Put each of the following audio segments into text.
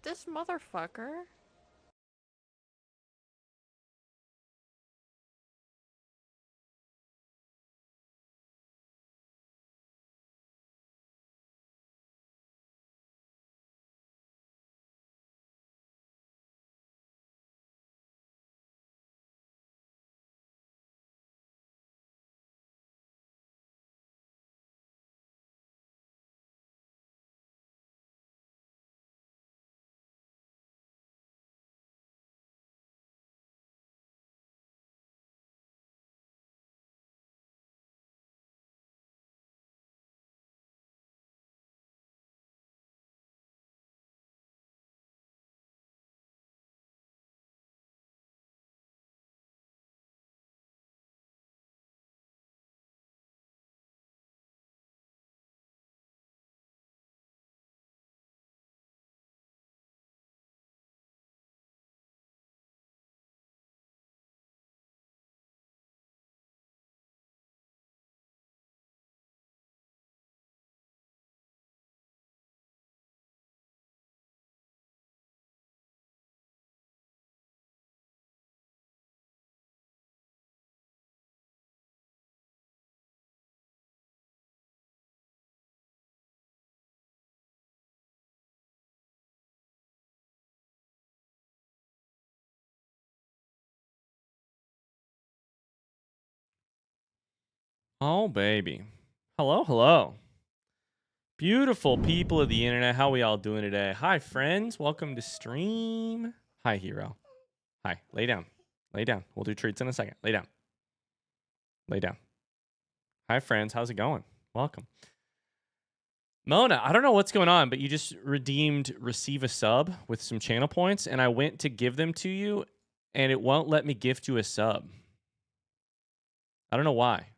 This motherfucker. Oh, baby. Hello, hello. Beautiful people of the internet. How we all doing today? Hi, friends. Welcome to stream. Hi, hero. Hi. Lay down. Lay down. We'll do treats in a second. Lay down. Lay down. Hi, friends. How's it going? Welcome. Mona, I don't know what's going on, but you just redeemed receive a sub with some channel points, and I went to give them to you, and it won't let me gift you a sub. I don't know why.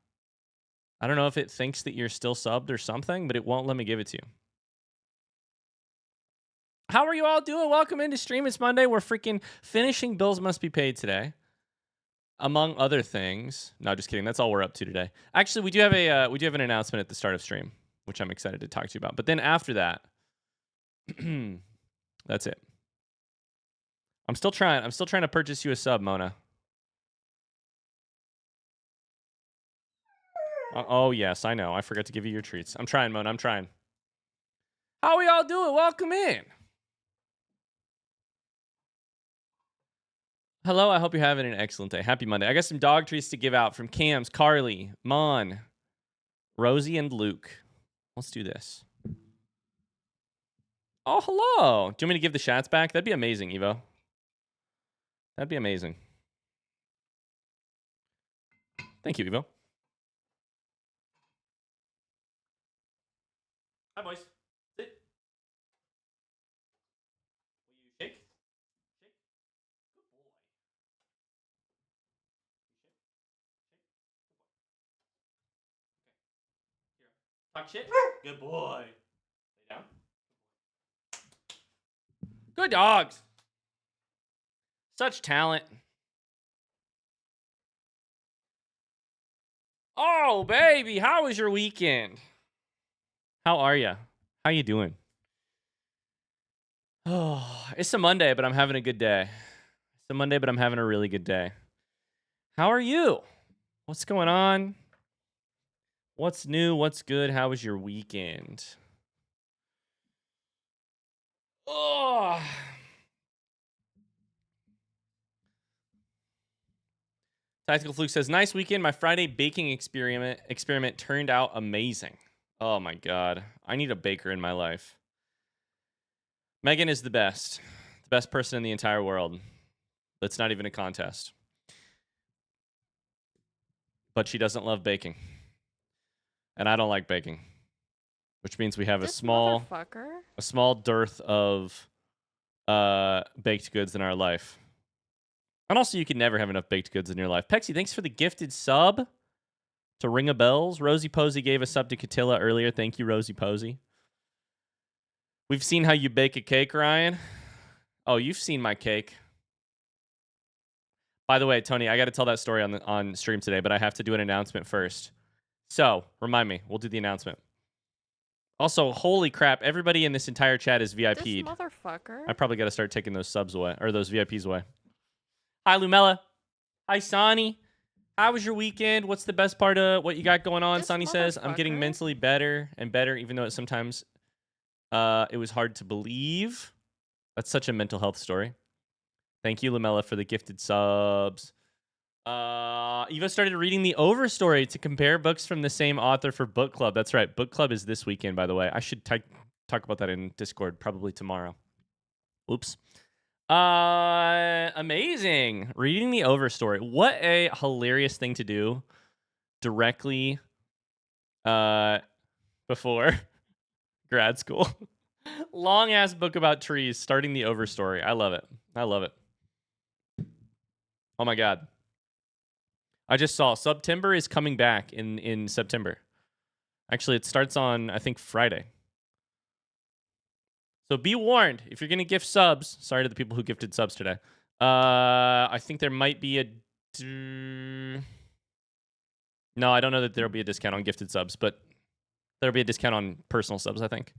I don't know if it thinks that you're still subbed or something, but it won't let me give it to you. How are you all doing? Welcome into stream. It's Monday. We're freaking finishing Bills Must Be Paid today, among other things. No, just kidding. That's all we're up to today. Actually, we do have an announcement at the start of stream, which I'm excited to talk to you about. But then after that, that's it. I'm still trying to purchase you a sub, Mona. Oh yes, I know. I forgot to give you your treats. I'm trying, Mona. I'm trying. How are we all doing? Welcome in. Hello, I hope you're having an excellent day. Happy Monday. I got some dog treats to give out from Cams, Carly, Mon, Rosie, and Luke. Let's do this. Oh, hello. Do you want me to give the shots back? That'd be amazing, Evo. That'd be amazing. Thank you, Evo. Hi, boys. Sit. Will you shake? Shake. Good boy. Talk shit. Good boy. Lay down. Good dogs. Such talent. Oh, baby, how was your weekend? How are you? How you doing? Oh, it's a Monday, but I'm having a good day. It's a Monday, but I'm having a really good day. How are you? What's going on? What's new? What's good? How was your weekend? Oh. Tactical Fluke says, nice weekend. My Friday baking experiment turned out amazing. Oh my God. I need a baker in my life. Megan is the best person in the entire world. That's not even a contest. But she doesn't love baking. And I don't like baking. Which means we have a small dearth of baked goods in our life. And also, you can never have enough baked goods in your life. Pexy, thanks for the gifted sub to Ring a Bells. Rosie Posey gave a sub to Catilla earlier. Thank you, Rosie Posey. We've seen how you bake a cake, Ryan. Oh, you've seen my cake. By the way, Tony, I got to tell that story on stream today, but I have to do an announcement first. So, remind me. We'll do the announcement. Also, holy crap, everybody in this entire chat is VIP'd. This motherfucker. I probably got to start taking those subs away, or those VIPs away. Hi, Lumella. Hi, Sonny. How was your weekend? What's the best part of what you got going on? Sonny says, I'm getting mentally better and better, even though sometimes it was hard to believe. That's such a mental health story. Thank you, Lamella, for the gifted subs. Eva started reading the Overstory to compare books from the same author for book club. That's right. Book club is this weekend, by the way. I should talk about that in Discord probably tomorrow. Oops. Amazing. Reading the Overstory. What a hilarious thing to do directly before grad school. Long ass book about trees, starting the Overstory. I love it. I love it. Oh my god. I just saw September is coming back in September. Actually, it starts on, I think, Friday. So be warned, if you're going to gift subs, sorry to the people who gifted subs today. I think there might be a... No, I don't know that there'll be a discount on gifted subs, but there'll be a discount on personal subs, I think.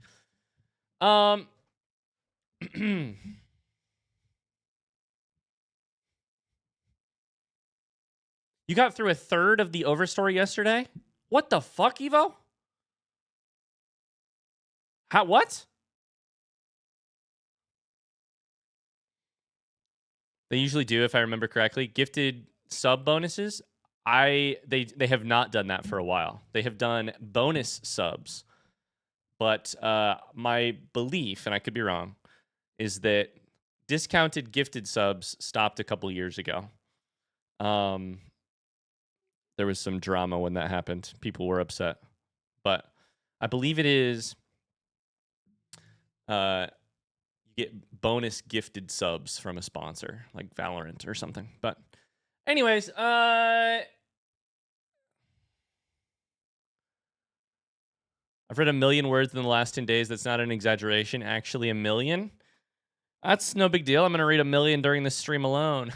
You got through a third of the Overstory yesterday? What the fuck, Evo? How, what? They usually do, if I remember correctly. Gifted sub bonuses. They have not done that for a while. They have done bonus subs. But my belief, and I could be wrong, is that discounted gifted subs stopped a couple years ago. There was some drama when that happened. People were upset. But I believe it is you get bonus gifted subs from a sponsor, like Valorant or something. But anyways, I've read 1 million words in the last 10 days. That's not an exaggeration. Actually, 1 million. That's no big deal. I'm going to read 1 million during this stream alone.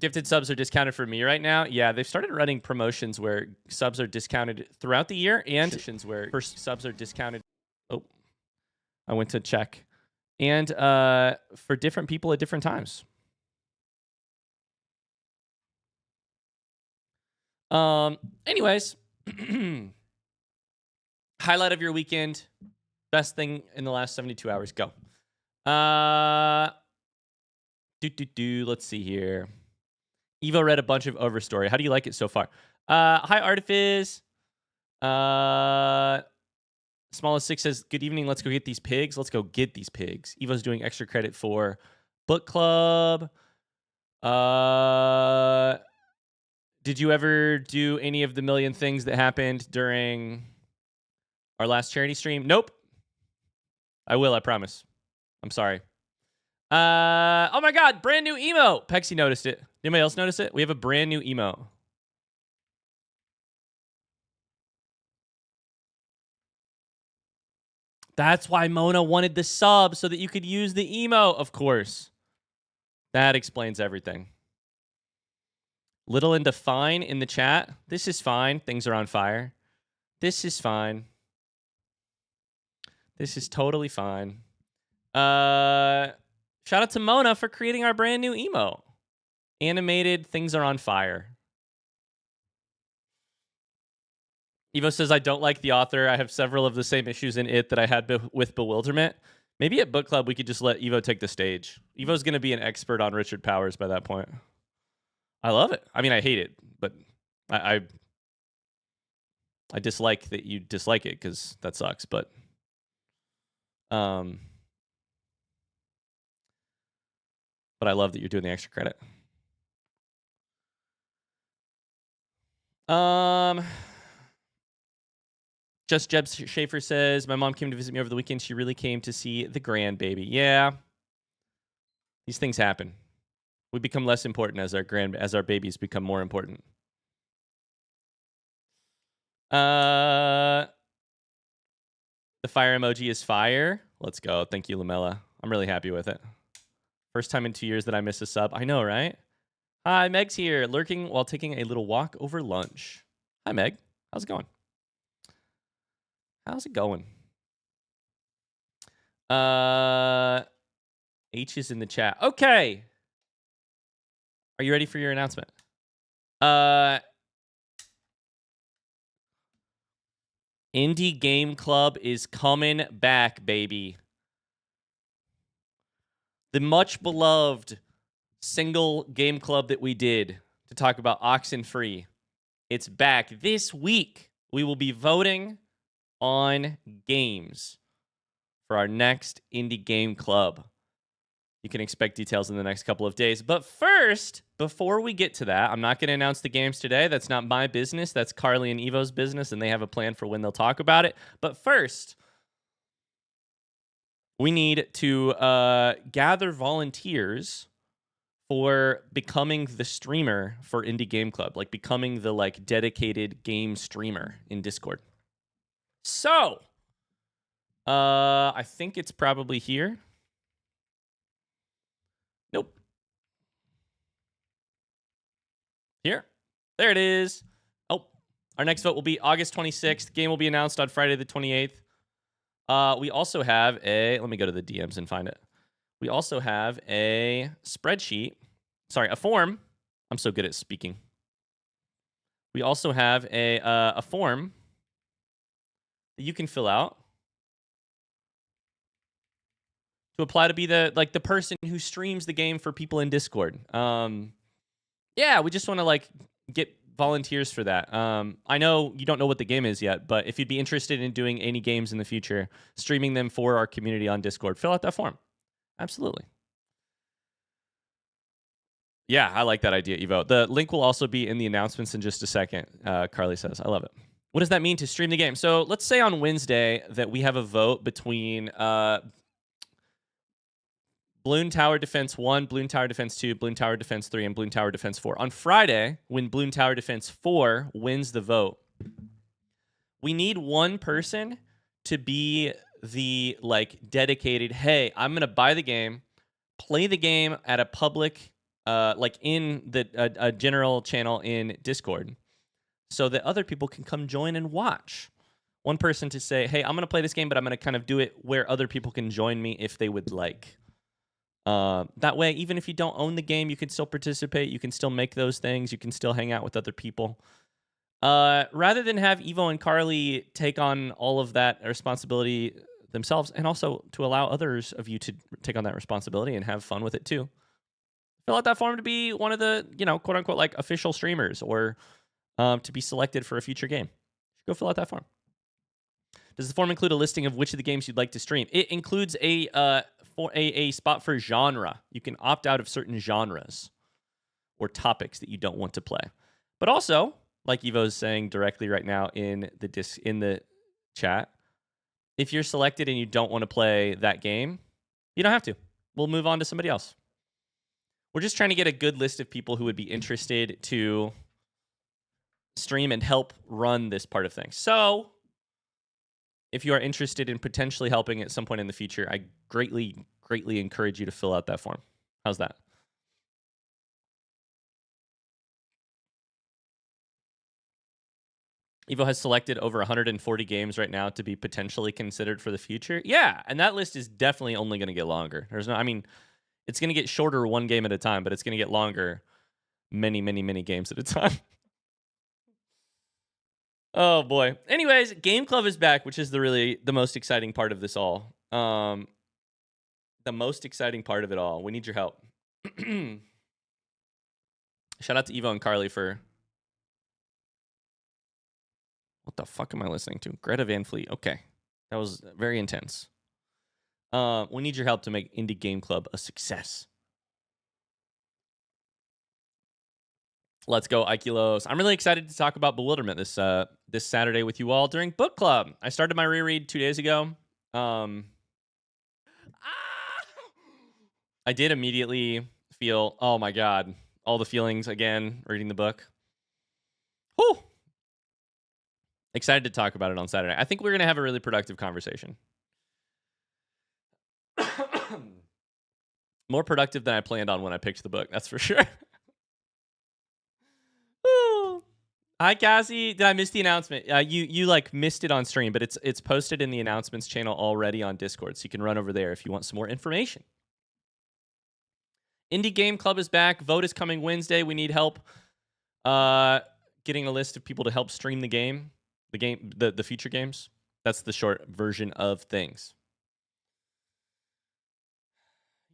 Gifted subs are discounted for me right now. Yeah, they've started running promotions where subs are discounted throughout the year and where first subs are discounted. Oh, I went to check. And for different people at different times. Anyways, highlight of your weekend. Best thing in the last 72 hours. Go. Let's see here. Evo read a bunch of Overstory. How do you like it so far? Hi, Artifice. Smallest 6 says, good evening. Let's go get these pigs. Let's go get these pigs. Evo's doing extra credit for book club. Did you ever do any of the million things that happened during our last charity stream? Nope. I will, I promise. I'm sorry. Oh my god, brand new emo. Pexy noticed it. Anybody else notice it? We have a brand new emo. That's why Mona wanted the sub, so that you could use the emo, of course. That explains everything. Little into fine in the chat. This is fine. Things are on fire. This is fine. This is totally fine. Shout out to Mona for creating our brand new emo. Animated, things are on fire. Evo says, I don't like the author. I have several of the same issues in it that I had with Bewilderment. Maybe at book club, we could just let Evo take the stage. Evo's going to be an expert on Richard Powers by that point. I love it. I mean, I hate it, but I dislike that you dislike it because that sucks. But I love that you're doing the extra credit. Just Jeb Schaefer says, my mom came to visit me over the weekend. She really came to see the grandbaby. Yeah. These things happen. We become less important as our babies become more important. The fire emoji is fire. Let's go. Thank you, Lamella. I'm really happy with it. First time in 2 years that I miss a sub. I know, right? Hi, Meg's here, lurking while taking a little walk over lunch. Hi, Meg. How's it going? How's it going? H is in the chat. Okay. Are you ready for your announcement? Indie Game Club is coming back, baby. The much beloved single game club that we did to talk about Oxenfree. It's back this week. We will be voting on games for our next Indie Game Club. You can expect details in the next couple of days. But first, before we get to that, I'm not going to announce the games today. That's not my business. That's Carly and Evo's business, and they have a plan for when they'll talk about it. But first, we need to gather volunteers for becoming the streamer for Indie Game Club, like becoming the like dedicated game streamer in Discord. So, I think it's probably here. Nope. Here. There it is. Oh, our next vote will be August 26th. Game will be announced on Friday the 28th. We also have let me go to the DMs and find it. We also have a spreadsheet. Sorry, a form. I'm so good at speaking. We also have a form that you can fill out to apply to be the person who streams the game for people in Discord. Yeah, we just want to get volunteers for that. I know you don't know what the game is yet, but if you'd be interested in doing any games in the future, streaming them for our community on Discord, fill out that form. Absolutely. Yeah, I like that idea, Evo. The link will also be in the announcements in just a second, Carly says. I love it. What does that mean to stream the game? So let's say on Wednesday that we have a vote between Bloon Tower Defense 1, Bloon Tower Defense 2, Bloon Tower Defense 3, and Bloon Tower Defense 4. On Friday, when Bloon Tower Defense 4 wins the vote, we need one person to be the dedicated, hey, I'm going to buy the game, play the game at a public, in a general channel in Discord, so that other people can come join and watch. One person to say, hey, I'm going to play this game, but I'm going to kind of do it where other people can join me if they would like. That way, even if you don't own the game, you can still participate. You can still make those things. You can still hang out with other people. Rather than have Evo and Carly take on all of that responsibility themselves, and also to allow others of you to take on that responsibility and have fun with it too. Fill out that form to be one of the, quote unquote, official streamers, or to be selected for a future game. Go fill out that form. Does the form include a listing of which of the games you'd like to stream? It includes a spot for genre. You can opt out of certain genres or topics that you don't want to play. But also, like Evo's saying directly right now in the chat, if you're selected and you don't want to play that game, you don't have to. We'll move on to somebody else. We're just trying to get a good list of people who would be interested to stream and help run this part of things. So, if you are interested in potentially helping at some point in the future, I greatly encourage you to fill out that form. How's that? Evo has selected over 140 games right now to be potentially considered for the future. Yeah, and that list is definitely only going to get longer. It's going to get shorter one game at a time, but it's going to get longer many, many, many games at a time. Oh, boy. Anyways, Game Club is back, which is the most exciting part of this all. The most exciting part of it all. We need your help. Shout out to Evo and Carly for... What the fuck am I listening to? Greta Van Fleet. Okay. That was very intense. We need your help to make Indie Game Club a success. Let's go, Aikilos. I'm really excited to talk about Bewilderment this Saturday with you all during book club. I started my reread 2 days ago. I did immediately feel, oh my God, all the feelings again reading the book. Whew. Excited to talk about it on Saturday. I think we're going to have a really productive conversation. More productive than I planned on when I picked the book, that's for sure. Hi, Cassie. Did I miss the announcement? You like missed it on stream, but it's posted in the announcements channel already on Discord, so you can run over there if you want some more information. Indie Game Club is back. Vote is coming Wednesday. We need help getting a list of people to help stream the future games. That's the short version of things.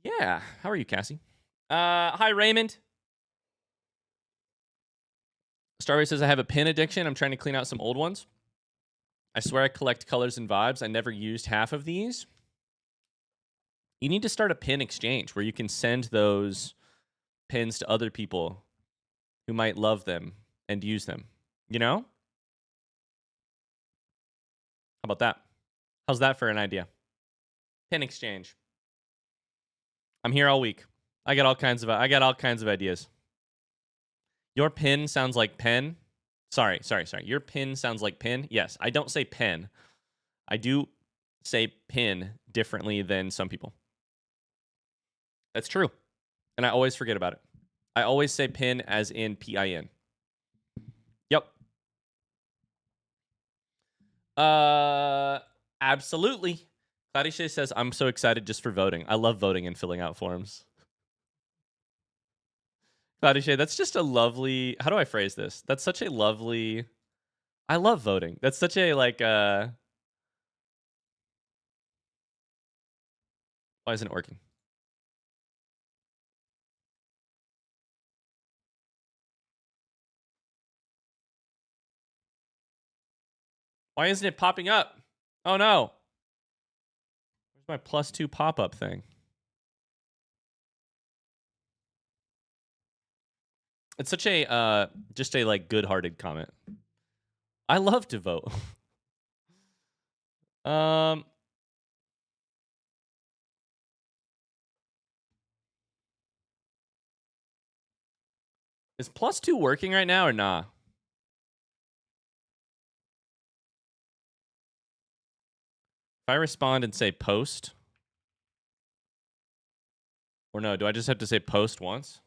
Yeah. How are you, Cassie? Hi, Raymond. Starway says, I have a pin addiction. I'm trying to clean out some old ones. I swear I collect colors and vibes. I never used half of these. You need to start a pin exchange where you can send those pins to other people who might love them and use them. You know? How about that? How's that for an idea? Pin exchange. I'm here all week. I got all kinds of ideas. Your pin sounds like pen. Sorry. Your pin sounds like pin. Yes, I don't say pen. I do say pin differently than some people. That's true. And I always forget about it. I always say pin as in P-I-N. Yep. Absolutely. Claudia says, I'm so excited just for voting. I love voting and filling out forms. Claudia, that's just a lovely... How do I phrase this? That's such a lovely... I love voting. That's such a, like... Why isn't it working? Why isn't it popping up? Oh, no. Where's my +2 pop-up thing? It's such a, just a, like, good-hearted comment. I love to vote. Is +2 working right now or nah? If I respond and say post... Or no, do I just have to say post once?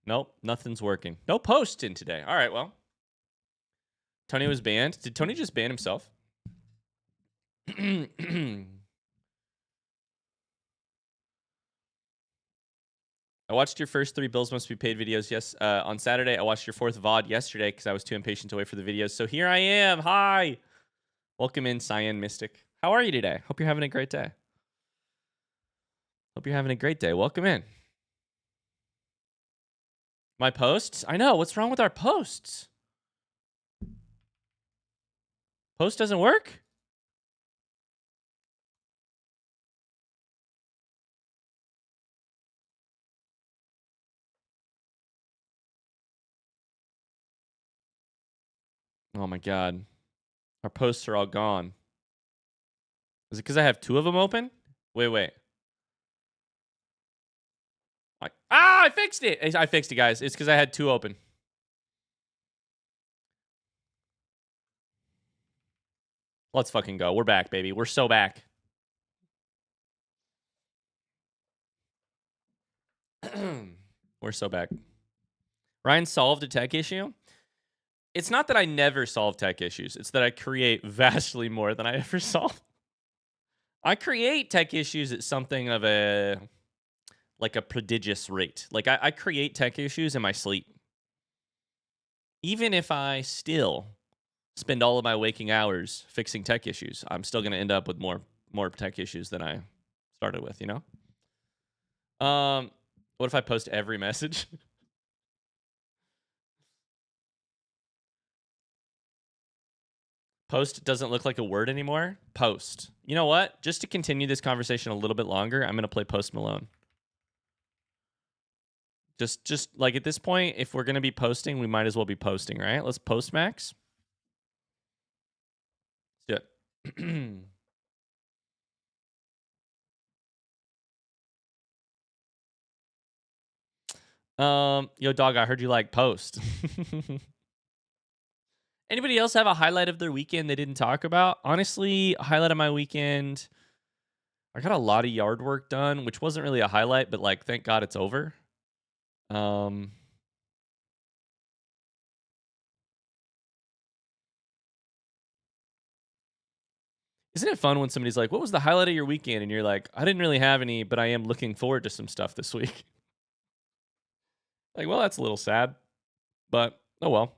Nope, nothing's working. No post in today. All right, well. Tony was banned. Did Tony just ban himself? I watched your first 3 Bills Must Be Paid videos on Saturday. I watched your 4th VOD yesterday because I was too impatient to wait for the videos. So here I am. Hi. Welcome in, Cyan Mystic. How are you today? Hope you're having a great day. Hope you're having a great day. Welcome in. My posts? I know. What's wrong with our posts? Post doesn't work? Oh my God. Our posts are all gone. Is it because I have 2 of them open? Wait. I fixed it. I fixed it, guys. It's because I had 2 open. Let's fucking go. We're back, baby. We're so back. We're so back. Ryan solved a tech issue. It's not that I never solve tech issues. It's that I create vastly more than I ever solve. I create tech issues at something of a prodigious rate. Like I create tech issues in my sleep. Even if I still spend all of my waking hours fixing tech issues, I'm still going to end up with more tech issues than I started with, you know? What if I post every message? Post doesn't look like a word anymore. Post. You know what? Just to continue this conversation a little bit longer, I'm going to play Post Malone. Just like at this point, if we're going to be posting, we might as well be posting, right? Let's post Max. Let's do it. Yo, dog, I heard you like post. Anybody else have a highlight of their weekend they didn't talk about? Honestly, a highlight of my weekend, I got a lot of yard work done, which wasn't really a highlight, but like, thank God it's over. Isn't it fun when somebody's like, what was the highlight of your weekend? And you're like, I didn't really have any, but I am looking forward to some stuff this week. Like, well, that's a little sad, but oh well.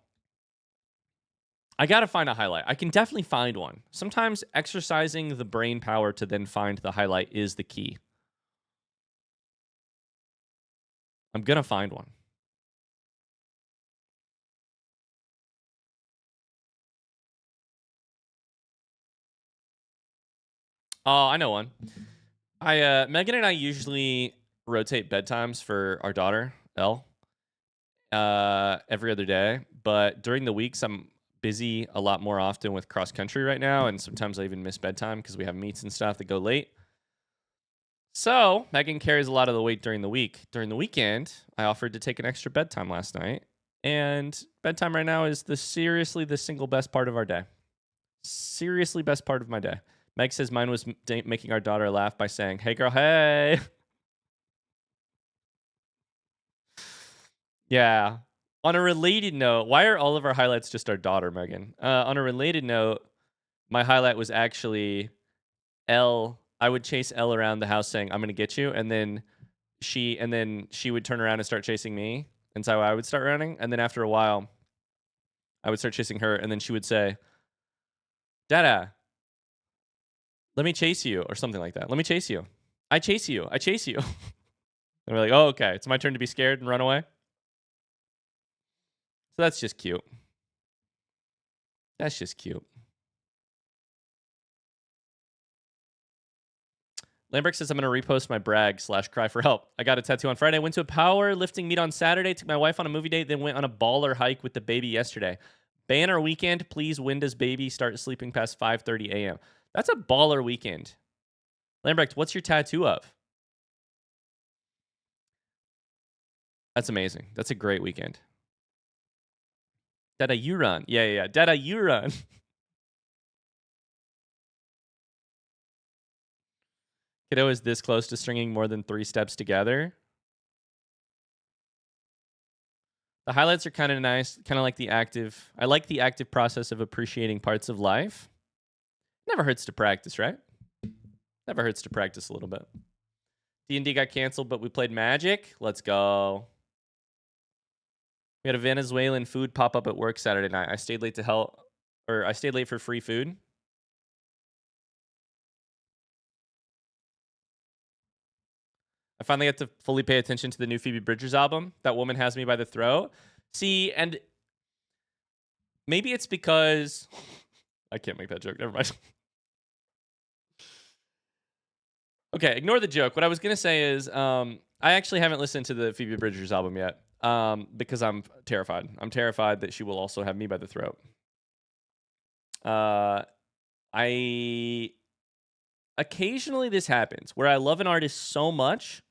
I got to find a highlight. I can definitely find one. Sometimes exercising the brain power to then find the highlight is the key. I'm going to find one. Oh, I know one. Megan and I usually rotate bedtimes for our daughter, Elle, every other day. But during the weeks, I'm busy a lot more often with cross country right now. And sometimes I even miss bedtime because we have meets and stuff that go late. So Megan carries a lot of the weight during the week. During the weekend, I offered to take an extra bedtime last night. And bedtime right now is seriously the single best part of our day. Seriously best part of my day. Meg says mine was making our daughter laugh by saying, hey, girl, hey. Yeah. On a related note, why are all of our highlights just our daughter, Megan? On a related note, my highlight was actually Elle. I would chase Elle around the house saying, I'm going to get you. And then she would turn around and start chasing me. And so I would start running. And then after a while, I would start chasing her. And then she would say, Dada, let me chase you, or something like that. Let me chase you. I chase you. I chase you. And we're like, oh, okay. It's my turn to be scared and run away. So that's just cute. That's just cute. Lambrick says, I'm going to repost my brag/cry for help. I got a tattoo on Friday. Went to a powerlifting meet on Saturday. Took my wife on a movie date. Then went on a baller hike with the baby yesterday. Banner weekend. Please, when does baby start sleeping past 5:30 a.m.? That's a baller weekend. Lambrecht, what's your tattoo of? That's amazing. That's a great weekend. Dada, you run. Yeah. Dada, you run. Kiddo is this close to stringing more than 3 steps together. The highlights are kind of nice. Kind of like the active. I like the active process of appreciating parts of life. Never hurts to practice, right? Never hurts to practice a little bit. D&D got canceled, but we played Magic. Let's go. We had a Venezuelan food pop up at work Saturday night. I stayed late I stayed late for free food. I finally got to fully pay attention to the new Phoebe Bridgers album. That Woman Has Me by the Throat. See, and maybe it's because I can't make that joke. Never mind. Okay, ignore the joke. What I was going to say is I actually haven't listened to the Phoebe Bridgers album yet because I'm terrified. I'm terrified that she will also have me by the throat. Occasionally this happens where I love an artist so much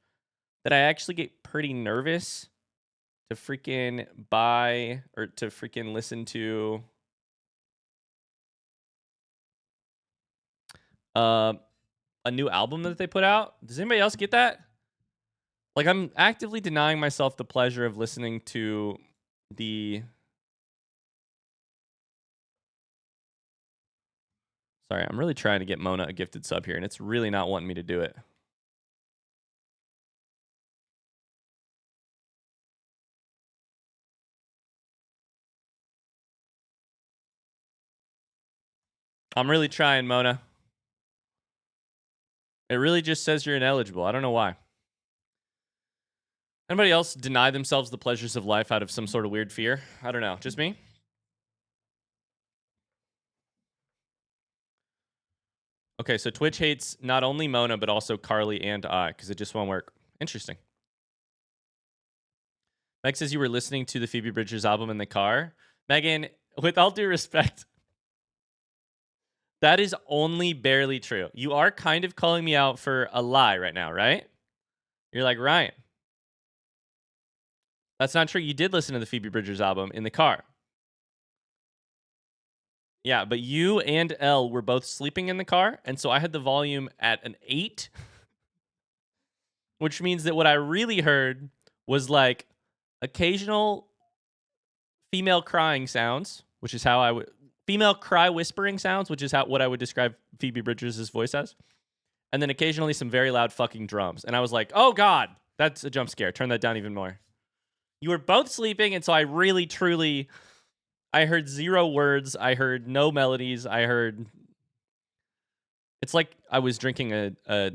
that I actually get pretty nervous to freaking buy or to freaking listen to a new album that they put out. Does anybody else get that? Like, I'm actively denying myself the pleasure of listening to the... Sorry, I'm really trying to get Mona a gifted sub here, and it's really not wanting me to do it. I'm really trying, Mona. It really just says you're ineligible. I don't know why. Anybody else deny themselves the pleasures of life out of some sort of weird fear? I don't know. Just me? Okay, so Twitch hates not only Mona, but also Carly and I, because it just won't work. Interesting. Meg says you were listening to the Phoebe Bridgers album in the car. Megan, with all due respect, that is only barely true. You are kind of calling me out for a lie right now, right? You're like, Ryan, that's not true. You did listen to the Phoebe Bridgers album in the car. Yeah, but you and Elle were both sleeping in the car, and so I had the volume at an 8, which means that what I really heard was like occasional female crying sounds, which is how I would... Female cry whispering sounds, which is what I would describe Phoebe Bridgers' voice has. And then occasionally some very loud fucking drums. And I was like, oh God, that's a jump scare. Turn that down even more. You were both sleeping, and so I really, truly, I heard 0 words. I heard no melodies. I heard... It's like I was drinking a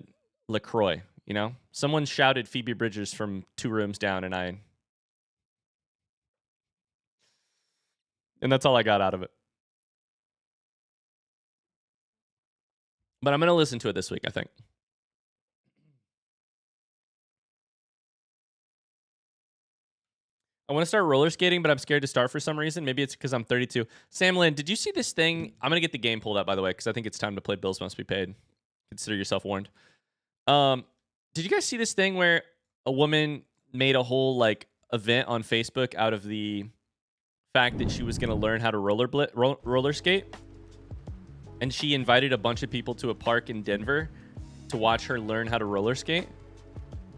LaCroix, you know? Someone shouted Phoebe Bridgers from 2 rooms down, and that's all I got out of it. But I'm going to listen to it this week, I think. I want to start roller skating, but I'm scared to start for some reason. Maybe it's because I'm 32. Sam Lynn, did you see this thing? I'm going to get the game pulled up, by the way, because I think it's time to play Bills Must Be Paid. Consider yourself warned. Did you guys see this thing where a woman made a whole like event on Facebook out of the fact that she was going to learn how to roller skate? And she invited a bunch of people to a park in Denver to watch her learn how to roller skate.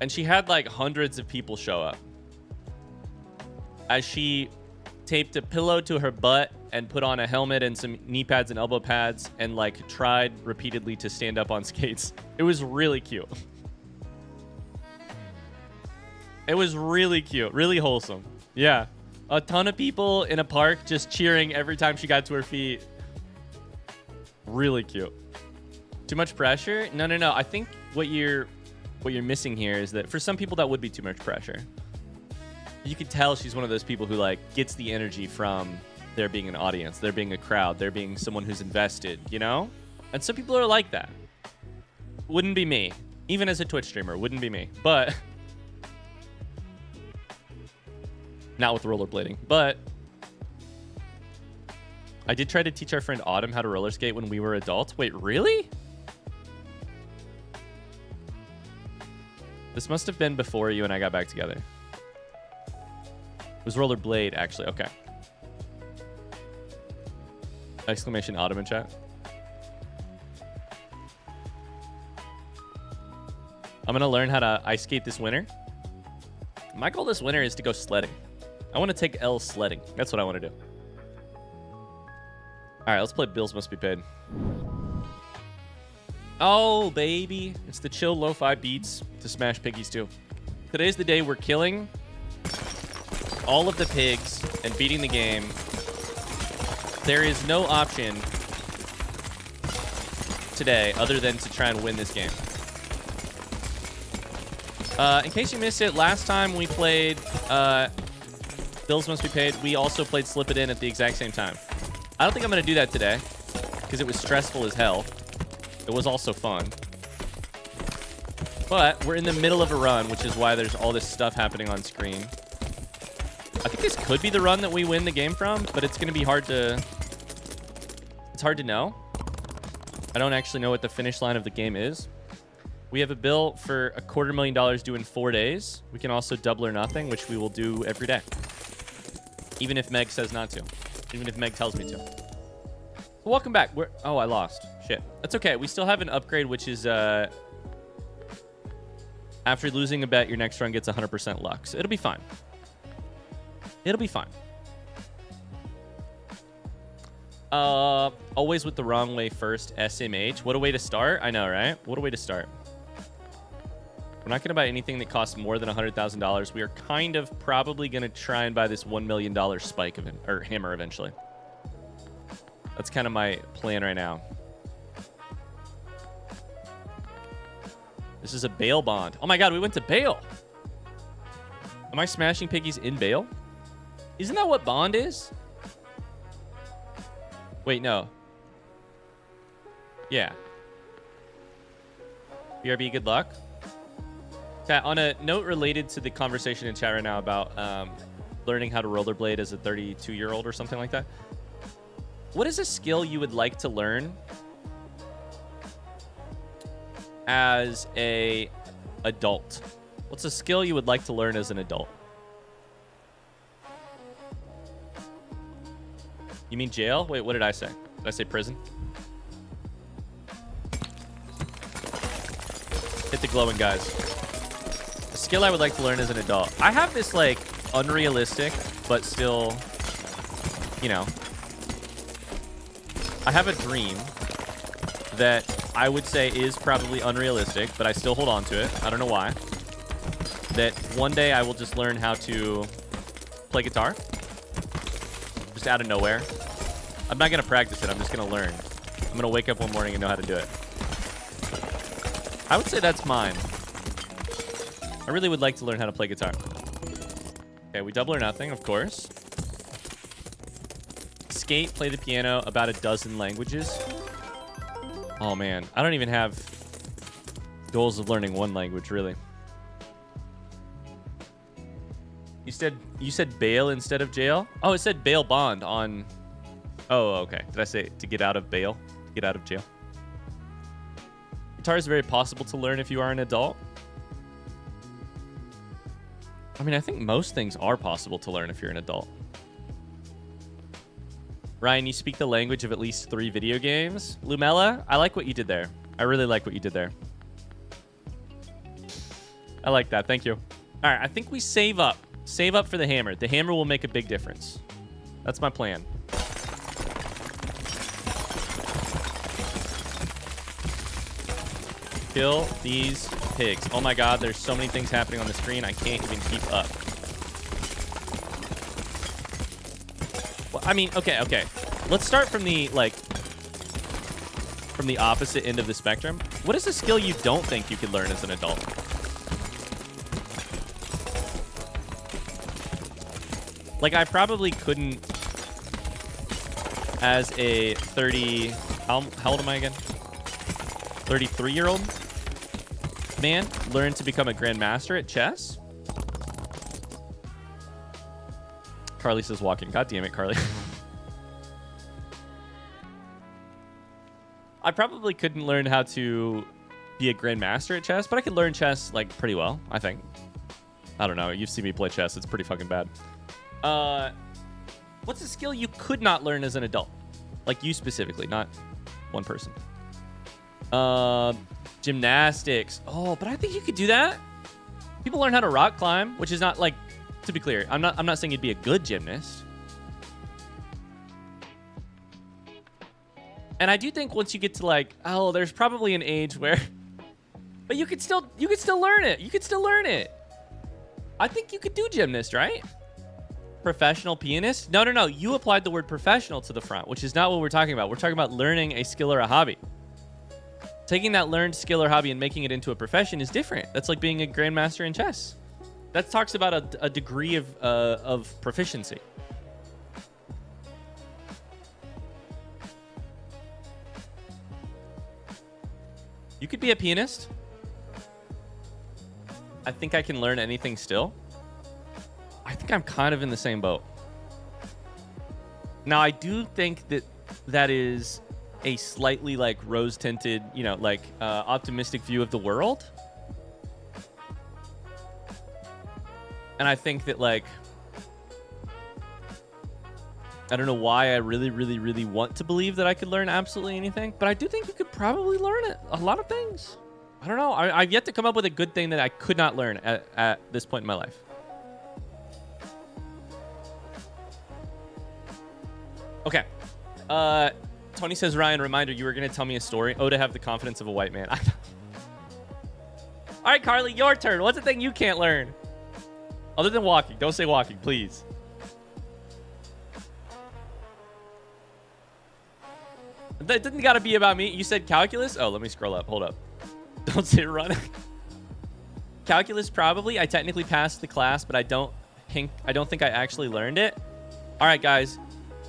And she had like hundreds of people show up as she taped a pillow to her butt and put on a helmet and some knee pads and elbow pads and like tried repeatedly to stand up on skates. It was really cute. It was really cute, really wholesome. Yeah. A ton of people in a park just cheering every time she got to her feet. Really cute. Too much pressure? No. I think what you're missing here is that for some people that would be too much pressure. You could tell she's one of those people who like gets the energy from there being an audience, there being a crowd, there being someone who's invested, you know? And some people are like that. Wouldn't be me. Even as a Twitch streamer, wouldn't be me. But not with rollerblading. But I did try to teach our friend Autumn how to roller skate when we were adults. Wait, really? This must have been before you and I got back together. It was rollerblade, actually. Okay. Exclamation Autumn in chat. I'm going to learn how to ice skate this winter. My goal this winter is to go sledding. I want to take L sledding. That's what I want to do. All right, let's play Bills Must Be Paid. Oh, baby. It's the chill lo-fi beats to smash piggies, too. Today's the day we're killing all of the pigs and beating the game. There is no option today other than to try and win this game. In case you missed it, last time we played Bills Must Be Paid, we also played Slip It In at the exact same time. I don't think I'm going to do that today because it was stressful as hell. It was also fun. But we're in the middle of a run, which is why there's all this stuff happening on screen. I think this could be the run that we win the game from, but it's going to be hard to... It's hard to know. I don't actually know what the finish line of the game is. We have a bill for $250,000 due in 4 days. We can also double or nothing, which we will do every day. Even if Meg says not to. Even if Meg tells me to. So welcome back. Oh, I lost. Shit. That's okay. We still have an upgrade, which is... After losing a bet, your next run gets 100% luck. So it'll be fine. It'll be fine. Always with the wrong way first, SMH. What a way to start. I know, right? What a way to start. We're not going to buy anything that costs more than $100,000. We are kind of probably going to try and buy this $1 million spike or hammer eventually. That's kind of my plan right now. This is a bail bond. Oh my god, we went to bail. Am I smashing piggies in bail? Isn't that what bond is? Wait, no. Yeah. BRB, good luck. Chat, on a note related to the conversation in chat right now about learning how to rollerblade as a 32-year-old or something like that. What is a skill you would like to learn as a adult? What's a skill you would like to learn as an adult? You mean jail? Wait, what did I say? Did I say prison? Hit the glowing guys. A skill I would like to learn as an adult. I have this like unrealistic, but still, you know, I have a dream that I would say is probably unrealistic, but I still hold on to it. I don't know why. That one day I will just learn how to play guitar. Just out of nowhere. I'm not going to practice it. I'm just going to learn. I'm going to wake up one morning and know how to do it. I would say that's mine. I really would like to learn how to play guitar. Okay, we double or nothing, of course. Skate, play the piano, about a dozen languages. Oh, man. I don't even have goals of learning one language, really. You said bail instead of jail? Oh, it said bail bond on... Oh, okay. Did I say to get out of bail? To get out of jail? Guitar is very possible to learn if you are an adult. I mean, I think most things are possible to learn if you're an adult. Ryan, you speak the language of at least 3 video games. Lumella, I like what you did there. I really like what you did there. I like that. Thank you. All right, I think we save up. Save up for the hammer. The hammer will make a big difference. That's my plan. Kill these pigs. Oh my god, there's so many things happening on the screen. I can't even keep up. Well, I mean, okay. Let's start from the, like, from the opposite end of the spectrum. What is a skill you don't think you could learn as an adult? Like, I probably couldn't, as a 30... How old am I again? 33-year-old man, learn to become a grandmaster at chess? Carly says walking. God damn it, Carly. I probably couldn't learn how to be a grandmaster at chess, but I could learn chess, like, pretty well, I think. I don't know. You've seen me play chess. It's pretty fucking bad. What's a skill you could not learn as an adult? Like you specifically, not one person. Gymnastics. Oh, but I think you could do that. People learn how to rock climb, which is not, like, to be clear, I'm not saying you'd be a good gymnast. And I do think once you get to, like, oh, there's probably an age where but you could still learn it. You could still learn it. I think you could do gymnast, right? Professional pianist? No. You applied the word professional to the front, which is not what we're talking about. We're talking about learning a skill or a hobby. Taking that learned skill or hobby and making it into a profession is different. That's like being a grandmaster in chess. That talks about a degree of proficiency. You could be a pianist. I think I can learn anything still. I think I'm kind of in the same boat. Now, I do think that that is a slightly, like, rose-tinted, you know, like, optimistic view of the world. And I think that, like, I don't know why I really, really, really want to believe that I could learn absolutely anything, but I do think you could probably learn it. A lot of things. I don't know. I've yet to come up with a good thing that I could not learn at this point in my life. Okay. Tony says, Ryan, reminder, you were going to tell me a story. Oh, to have the confidence of a white man. All right, Carly, your turn. What's the thing you can't learn? Other than walking. Don't say walking, please. That didn't got to be about me. You said calculus? Oh, let me scroll up. Hold up. Don't say running. Calculus, probably. I technically passed the class, but I don't think I actually learned it. All right, guys.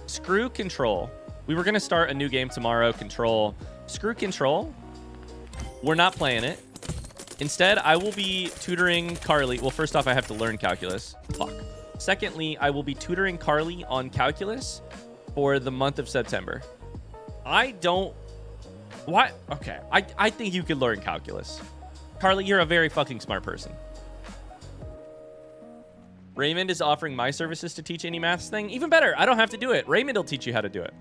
Screw control. We were going to start a new game tomorrow, control. Screw control. We're not playing it. Instead, I will be tutoring Carly. Well, first off, I have to learn calculus. Fuck. Secondly, I will be tutoring Carly on calculus for the month of September. I don't... What? Okay. I think you could learn calculus. Carly, you're a very fucking smart person. Raymond is offering my services to teach any maths thing. Even better. I don't have to do it. Raymond will teach you how to do it.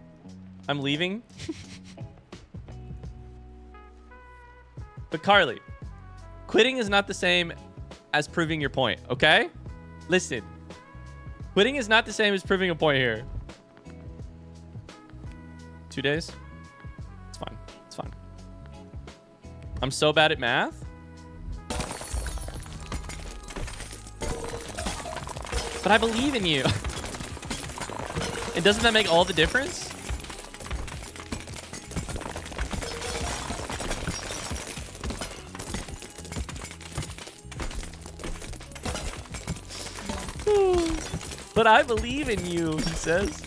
I'm leaving. But Carly, quitting is not the same as proving your point, okay? Listen. Quitting is not the same as proving a point here. 2 days? It's fine. It's fine. I'm so bad at math. But I believe in you. And doesn't that make all the difference? But I believe in you, he says.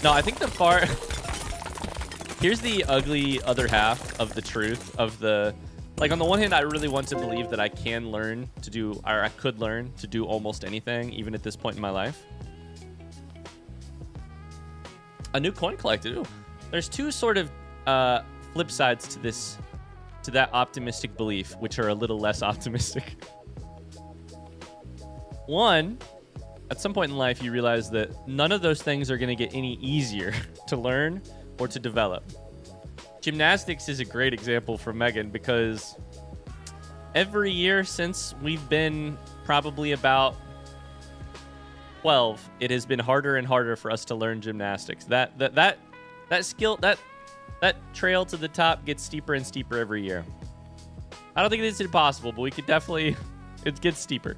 No, I think the far... Here's the ugly other half of the truth of the... Like, on the one hand, I really want to believe that I can learn to do... Or I could learn to do almost anything, even at this point in my life. A new coin collected. Ooh. There's two sort of flip sides to this... To that optimistic belief, which are a little less optimistic. One... At some point in life, you realize that none of those things are going to get any easier to learn or to develop. Gymnastics is a great example for Megan because every year since we've been probably about 12, it has been harder and harder for us to learn gymnastics. That skill, that trail to the top gets steeper and steeper every year. I don't think it's impossible, but we could definitely, it gets steeper.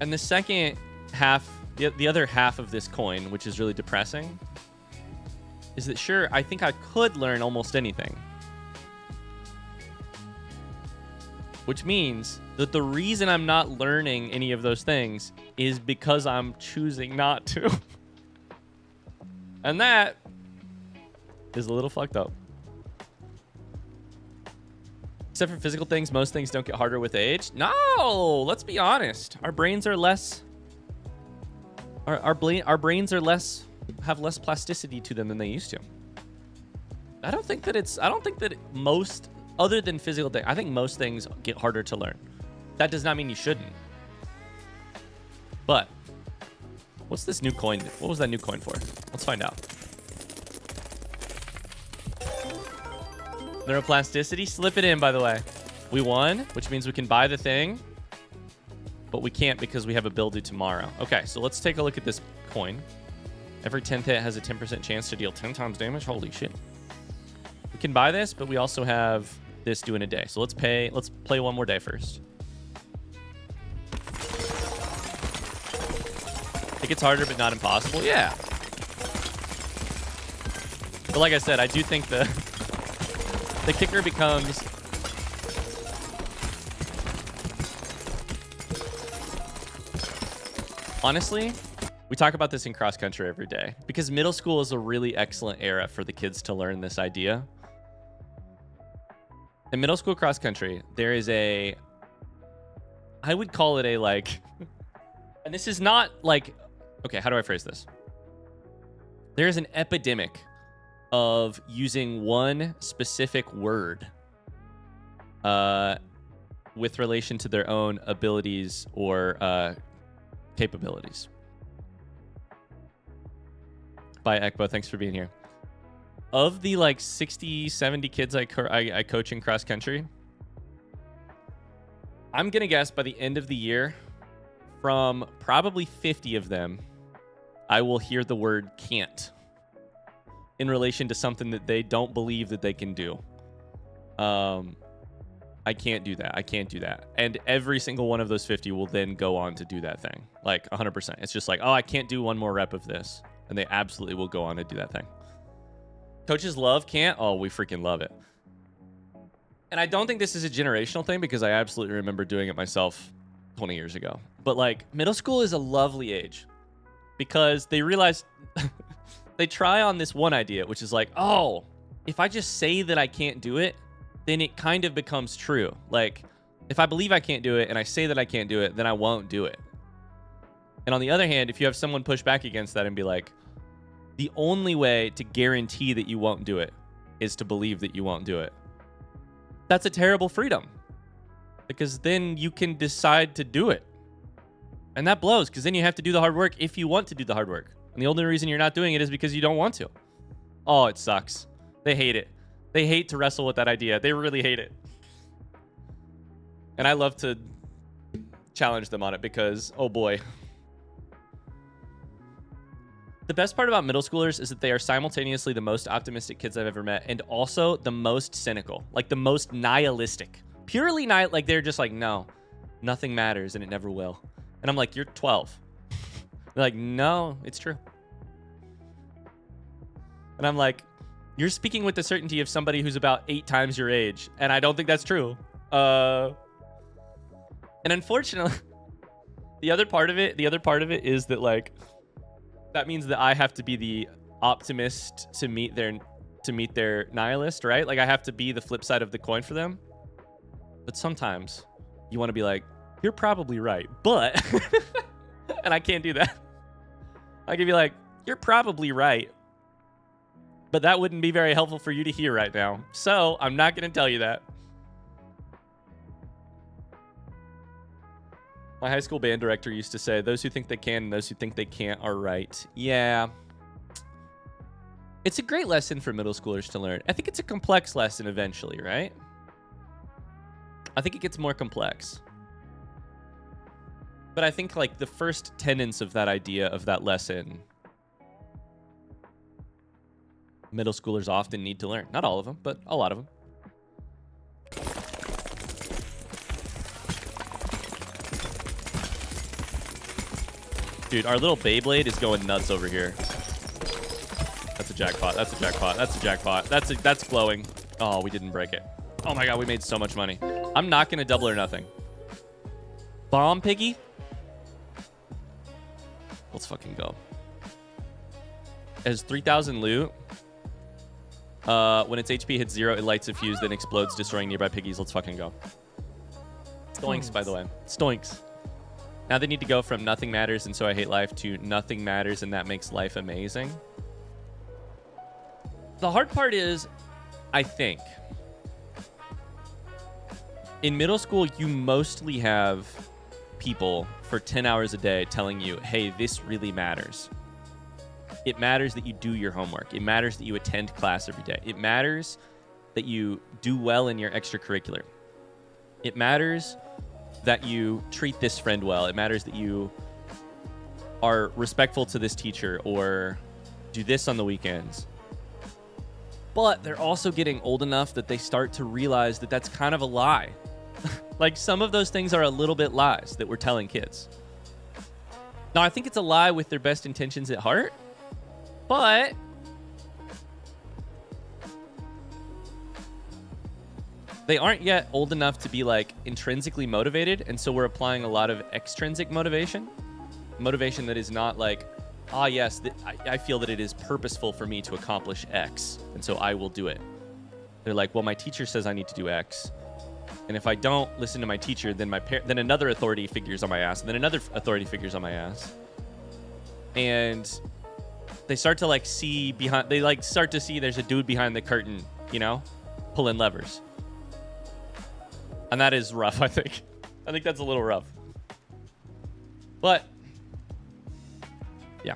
And the second half, the other half of this coin, which is really depressing, is that sure, I think I could learn almost anything. Which means that the reason I'm not learning any of those things is because I'm choosing not to. And that is a little fucked up. Except for physical things, most things don't get harder with age. No, let's be honest. Our brains are less... Our brains are less... have less plasticity to them than they used to. I don't think that most... Other than physical things, I think most things get harder to learn. That does not mean you shouldn't. But... What's this new coin? What was that new coin for? Let's find out. Neuroplasticity, slip it in, by the way. We won, which means we can buy the thing, but we can't because we have a bill due tomorrow. Okay, so let's take a look at this coin. Every 10th hit has a 10% chance to deal 10 times damage. Holy shit. We can buy this, but we also have this due in a day. So let's play one more day first. It gets harder, but not impossible. Yeah. But like I said, I do think the kicker becomes... Honestly, we talk about this in cross country every day because middle school is a really excellent era for the kids to learn this idea. In middle school cross country, there is I would call it a like, and this is not like, okay, how do I phrase this? There is an epidemic of using one specific word with relation to their own abilities or capabilities. Bye, Ekbo. Thanks for being here. Of the like 60, 70 kids I coach in cross country, I'm going to guess by the end of the year, from probably 50 of them, I will hear the word can't in relation to something that they don't believe that they can do. I can't do that. I can't do that. And every single one of those 50 will then go on to do that thing. Like 100%. It's just like, oh, I can't do one more rep of this. And they absolutely will go on to do that thing. Coaches love can't. Oh, we freaking love it. And I don't think this is a generational thing because I absolutely remember doing it myself 20 years ago. But like middle school is a lovely age because they realize they try on this one idea, which is like, oh, if I just say that I can't do it, then it kind of becomes true. Like if I believe I can't do it and I say that I can't do it, then I won't do it. And on the other hand, if you have someone push back against that and be like, the only way to guarantee that you won't do it is to believe that you won't do it. That's a terrible freedom because then you can decide to do it. And that blows because then you have to do the hard work if you want to do the hard work. And the only reason you're not doing it is because you don't want to. Oh, it sucks. They hate it. They hate to wrestle with that idea. They really hate it. And I love to challenge them on it because, oh boy. The best part about middle schoolers is that they are simultaneously the most optimistic kids I've ever met and also the most cynical, like the most nihilistic. Purely like they're just like, no, nothing matters and it never will. And I'm like, you're 12. They're like, no, it's true. And I'm like, you're speaking with the certainty of somebody who's about 8 times your age. And I don't think that's true. And unfortunately, the other part of it is that like, that means that I have to be the optimist to meet their nihilist, right? Like I have to be the flip side of the coin for them. But sometimes you want to be like, you're probably right, but and I can't do that. I can be like, you're probably right, but that wouldn't be very helpful for you to hear right now. So I'm not going to tell you that. My high school band director used to say, those who think they can and those who think they can't are right. Yeah. It's a great lesson for middle schoolers to learn. I think it's a complex lesson eventually, right? I think it gets more complex. But I think like the first tenets of that idea of that lesson, middle schoolers often need to learn. Not all of them, but a lot of them. Dude, our little Beyblade is going nuts over here. That's a jackpot. That's a jackpot. That's a jackpot. That's glowing. Oh, we didn't break it. Oh my god, we made so much money. I'm not gonna double or nothing. Bomb piggy? Let's fucking go. It has 3,000 loot. When its HP hits 0, it lights a fuse, then explodes, destroying nearby piggies. Let's fucking go. Stoinks, by the way. Stoinks. Now they need to go from nothing matters and so I hate life to nothing matters and that makes life amazing. The hard part is, I think, in middle school, you mostly have people for 10 hours a day telling you, hey, this really matters. It matters that you do your homework. It matters that you attend class every day. It matters that you do well in your extracurricular. It matters that you treat this friend well. It matters that you are respectful to this teacher or do this on the weekends. But they're also getting old enough that they start to realize that that's kind of a lie. Like some of those things are a little bit lies that we're telling kids. Now, I think it's a lie with their best intentions at heart, but they aren't yet old enough to be like intrinsically motivated. And so we're applying a lot of extrinsic motivation that is not like, ah, yes, I feel that it is purposeful for me to accomplish X. And so I will do it. They're like, well, my teacher says I need to do X. And if I don't listen to my teacher, then then another authority figures on my ass. And then another authority figures on my ass. And they start to like see behind, they like start to see there's a dude behind the curtain, you know, pulling levers. And that is rough, I think. I think that's a little rough. But, yeah.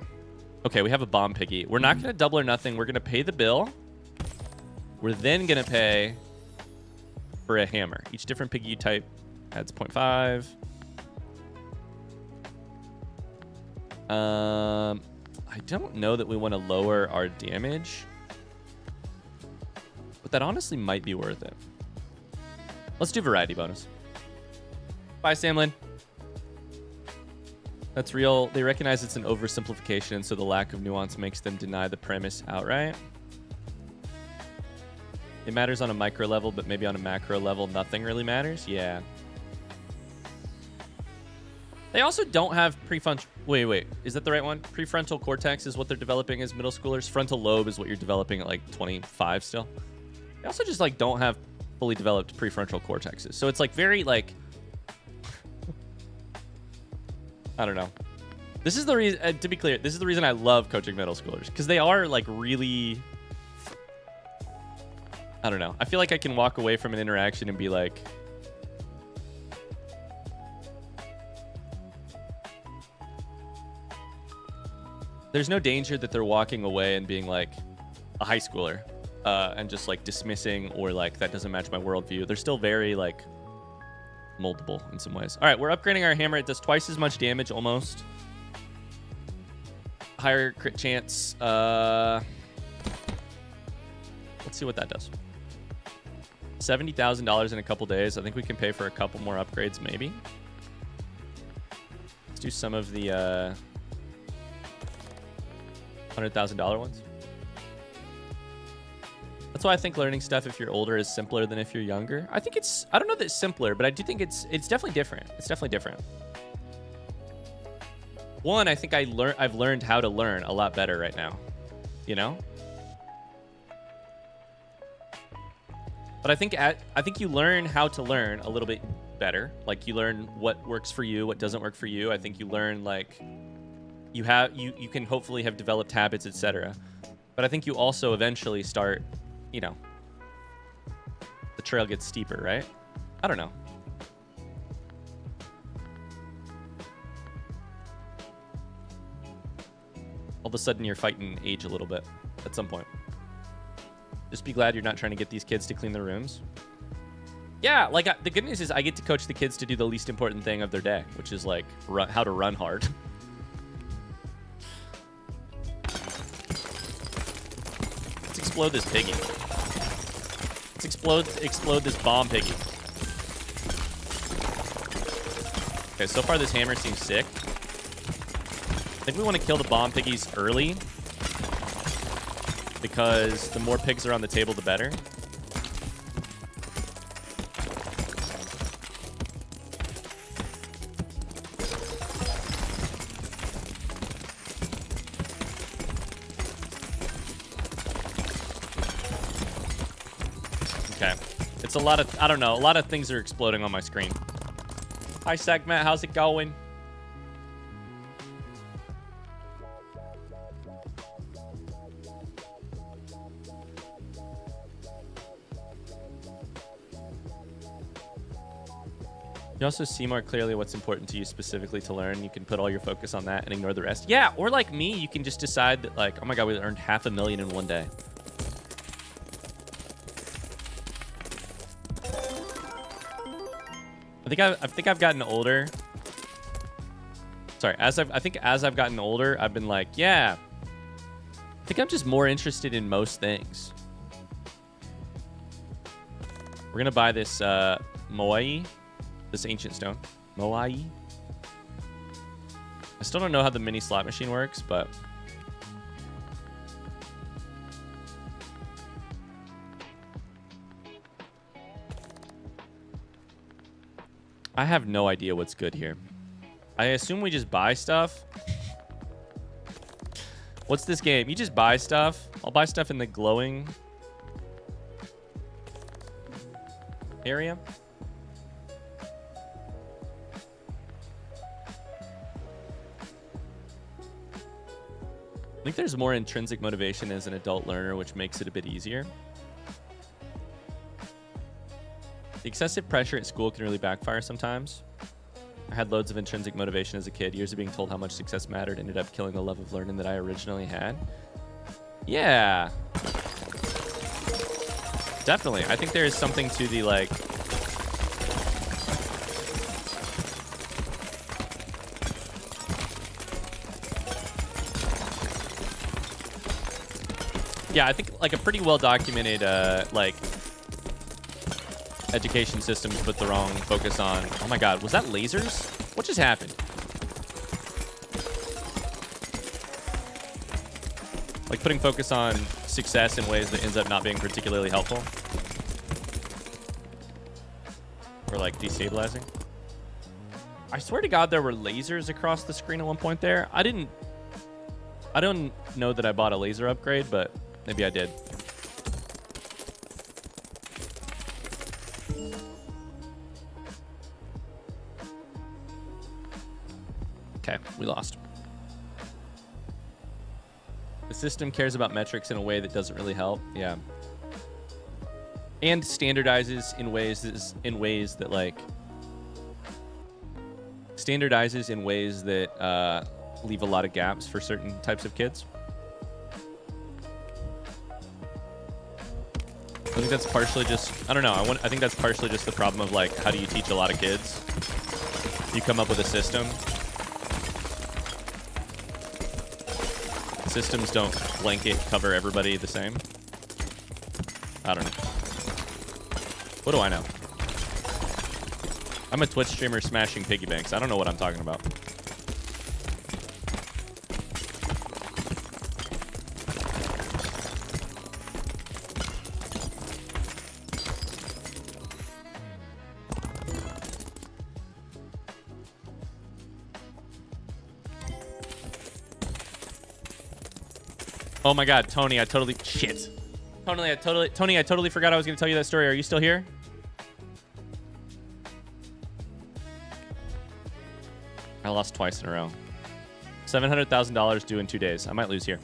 Okay, we have a bomb piggy. We're not going to double or nothing. We're going to pay the bill. We're then going to pay for a hammer. Each different piggy type adds 0.5. I don't know that we want to lower our damage. But that honestly might be worth it. Let's do variety bonus. Bye, Samlin. That's real. They recognize it's an oversimplification, so the lack of nuance makes them deny the premise outright. It matters on a micro level, but maybe on a macro level, nothing really matters. Yeah. They also don't have prefrontal... Wait. Is that the right one? Prefrontal cortex is what they're developing as middle schoolers. Frontal lobe is what you're developing at like 25 still. They also just like don't have fully developed prefrontal cortexes. So it's like very like... I don't know. This is the reason... to be clear, this is the reason I love coaching middle schoolers. Because they are like really... I don't know. I feel like I can walk away from an interaction and be like... There's no danger that they're walking away and being like a high schooler and just like dismissing or like that doesn't match my worldview. They're still very like moldable in some ways. All right, we're upgrading our hammer. It does twice as much damage almost. Higher crit chance. Let's see what that does. $70,000 in a couple days. I think we can pay for a couple more upgrades, maybe. Let's do some of the $100,000 ones. That's why I think learning stuff if you're older is simpler than if you're younger. I think it's, I don't know that it's simpler, but I do think it's definitely different. It's definitely different. One, I think I've learned how to learn a lot better right now, you know? But I think you learn how to learn a little bit better. Like you learn what works for you, what doesn't work for you. I think you learn like you can hopefully have developed habits, etc. But I think you also eventually start, you know, the trail gets steeper, right? I don't know. All of a sudden you're fighting age a little bit at some point. Just be glad you're not trying to get these kids to clean their rooms. Yeah, like the good news is I get to coach the kids to do the least important thing of their day, which is like how to run hard. Let's explode this piggy. Let's explode this bomb piggy. Okay, so far this hammer seems sick. I think we want to kill the bomb piggies early because the more pigs are on the table, the better. Okay. It's a lot of, I don't know, a lot of things are exploding on my screen. Hi, Segment. How's it going? You also see more clearly what's important to you specifically to learn. You can put all your focus on that and ignore the rest. Yeah, or like me, you can just decide that like, oh my god, we earned $500,000 in one day. I think I've gotten older. Sorry, I think as I've gotten older, I've been like, yeah, I think I'm just more interested in most things. We're gonna buy this Moai. This ancient stone. Moai. I still don't know how the mini slot machine works, but I have no idea what's good here. I assume we just buy stuff. What's this game? You just buy stuff. I'll buy stuff in the glowing area. I think there's more intrinsic motivation as an adult learner, which makes it a bit easier. The excessive pressure at school can really backfire sometimes. I had loads of intrinsic motivation as a kid. Years of being told how much success mattered ended up killing the love of learning that I originally had. Yeah. Definitely. I think there is something to the, like... Yeah, I think like a pretty well documented like education systems put the wrong focus on. Oh my god, was that lasers? What just happened? Like putting focus on success in ways that ends up not being particularly helpful. Or like destabilizing. I swear to god there were lasers across the screen at one point there. I don't know that I bought a laser upgrade, but maybe I did. Okay, we lost. The system cares about metrics in a way that doesn't really help. Yeah. And standardizes in ways that like standardizes in ways that leave a lot of gaps for certain types of kids. think that's partially just, I don't know. I think that's partially just the problem of like, how do you teach a lot of kids? You come up with a system. Systems don't blanket cover everybody the same. I don't know. What do I know? I'm a Twitch streamer smashing piggy banks. I don't know what I'm talking about. Oh my god, Tony, I totally shit. Tony, I totally forgot I was going to tell you that story. Are you still here? I lost twice in a row. $700,000 due in 2 days. I might lose here.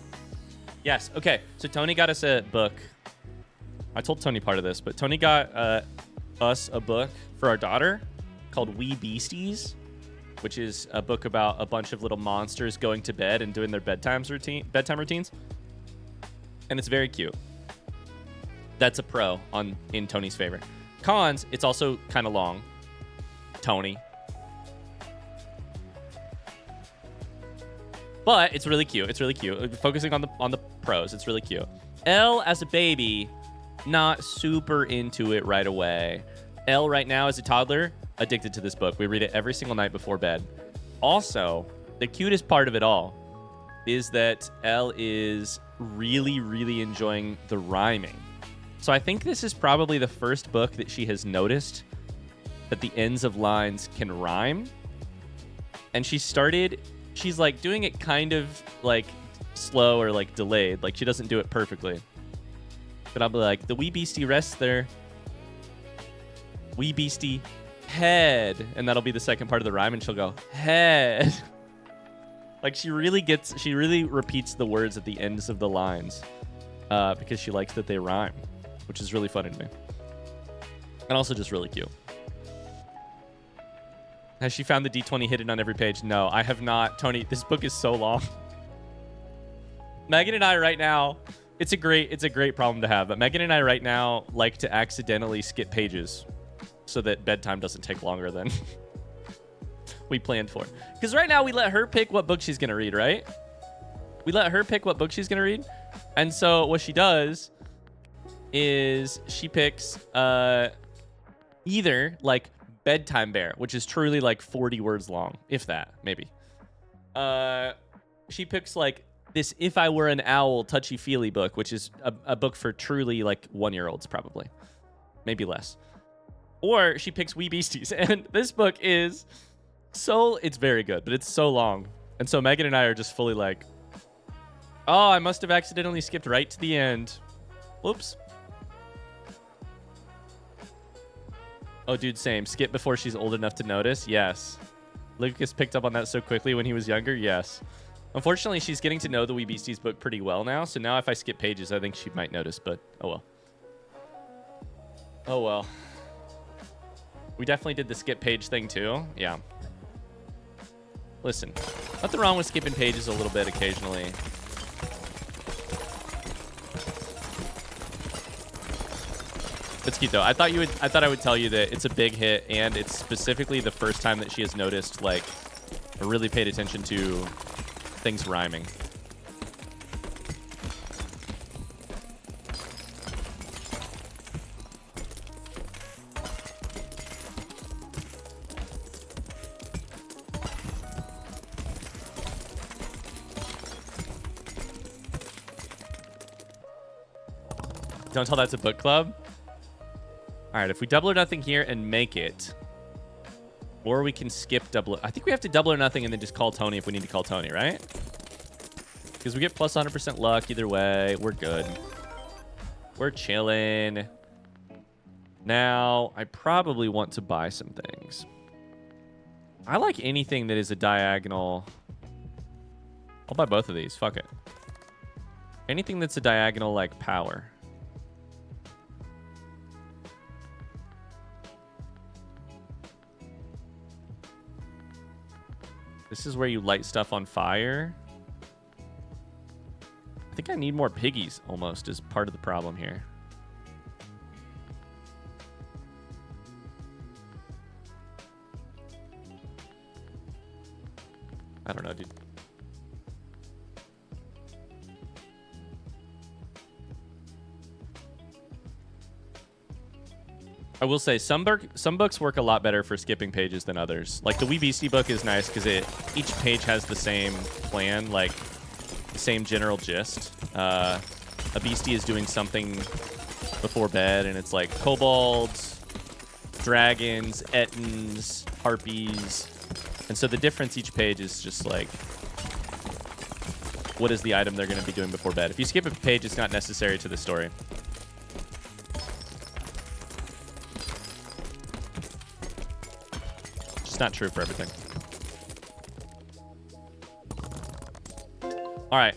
Yes. Okay. So Tony got us a book. I told Tony part of this, but Tony got us a book for our daughter called We Beasties, which is a book about a bunch of little monsters going to bed and doing their bedtime routines. And it's very cute. That's a pro in Tony's favor. Cons, it's also kind of long. Tony. But it's really cute. It's really cute. Focusing on the pros, it's really cute. Elle, as a baby, not super into it right away. Elle, right now, as a toddler, addicted to this book. We read it every single night before bed. Also, the cutest part of it all is that Elle is really, really enjoying the rhyming. So I think this is probably the first book that she has noticed that the ends of lines can rhyme. And she's like doing it kind of like slow or like delayed. Like she doesn't do it perfectly. But I'll be like, the wee beastie rests there. Wee beastie head. And that'll be the second part of the rhyme. And she'll go, head. Like she really repeats the words at the ends of the lines because she likes that they rhyme, which is really funny to me. And also just really cute. Has she found the D20 hidden on every page? No, I have not. Tony, this book is so long. Megan and I right now, it's a great problem to have, but Megan and I right now like to accidentally skip pages so that bedtime doesn't take longer than we planned for. Because right now we let her pick what book she's going to read, right? We let her pick what book she's going to read. And so what she does is she picks either like Bedtime Bear, which is truly like 40 words long, if that, maybe. She picks like this If I Were an Owl touchy-feely book, which is a book for truly like 1-year-olds probably. Maybe less. Or she picks Wee Beasties. And this book is it's very good, but it's so long. And so Megan and I are just fully like, oh, I must have accidentally skipped right to the end. Whoops. Oh, dude, same. Skip before she's old enough to notice? Yes. Lucas picked up on that so quickly when he was younger? Yes. Unfortunately, she's getting to know the Wee Beasties book pretty well now, so now if I skip pages, I think she might notice, but oh well. Oh well. We definitely did the skip page thing too. Yeah. Listen, nothing wrong with skipping pages a little bit occasionally. It's cute though. I thought I would tell you that it's a big hit, and it's specifically the first time that she has noticed, like, or really paid attention to things rhyming. Don't tell that's a book club. All right, if we double or nothing here and make it, or we can skip double. I think we have to double or nothing and then just call Tony if we need to call Tony, right? Because we get plus 100% luck either way. We're good. We're chilling. Now, I probably want to buy some things. I like anything that is a diagonal. I'll buy both of these. Fuck it. Anything that's a diagonal, like, power. This is where you light stuff on fire. I think I need more piggies, almost, is part of the problem here. I don't know, dude. I will say some books work a lot better for skipping pages than others. Like the Wee Beastie book is nice because each page has the same plan, like same general gist. A beastie is doing something before bed, and it's like kobolds, dragons, ettins, harpies, and so the difference each page is just like what is the item they're going to be doing before bed. If you skip a page, it's not necessary to the story. Not true for everything. All right.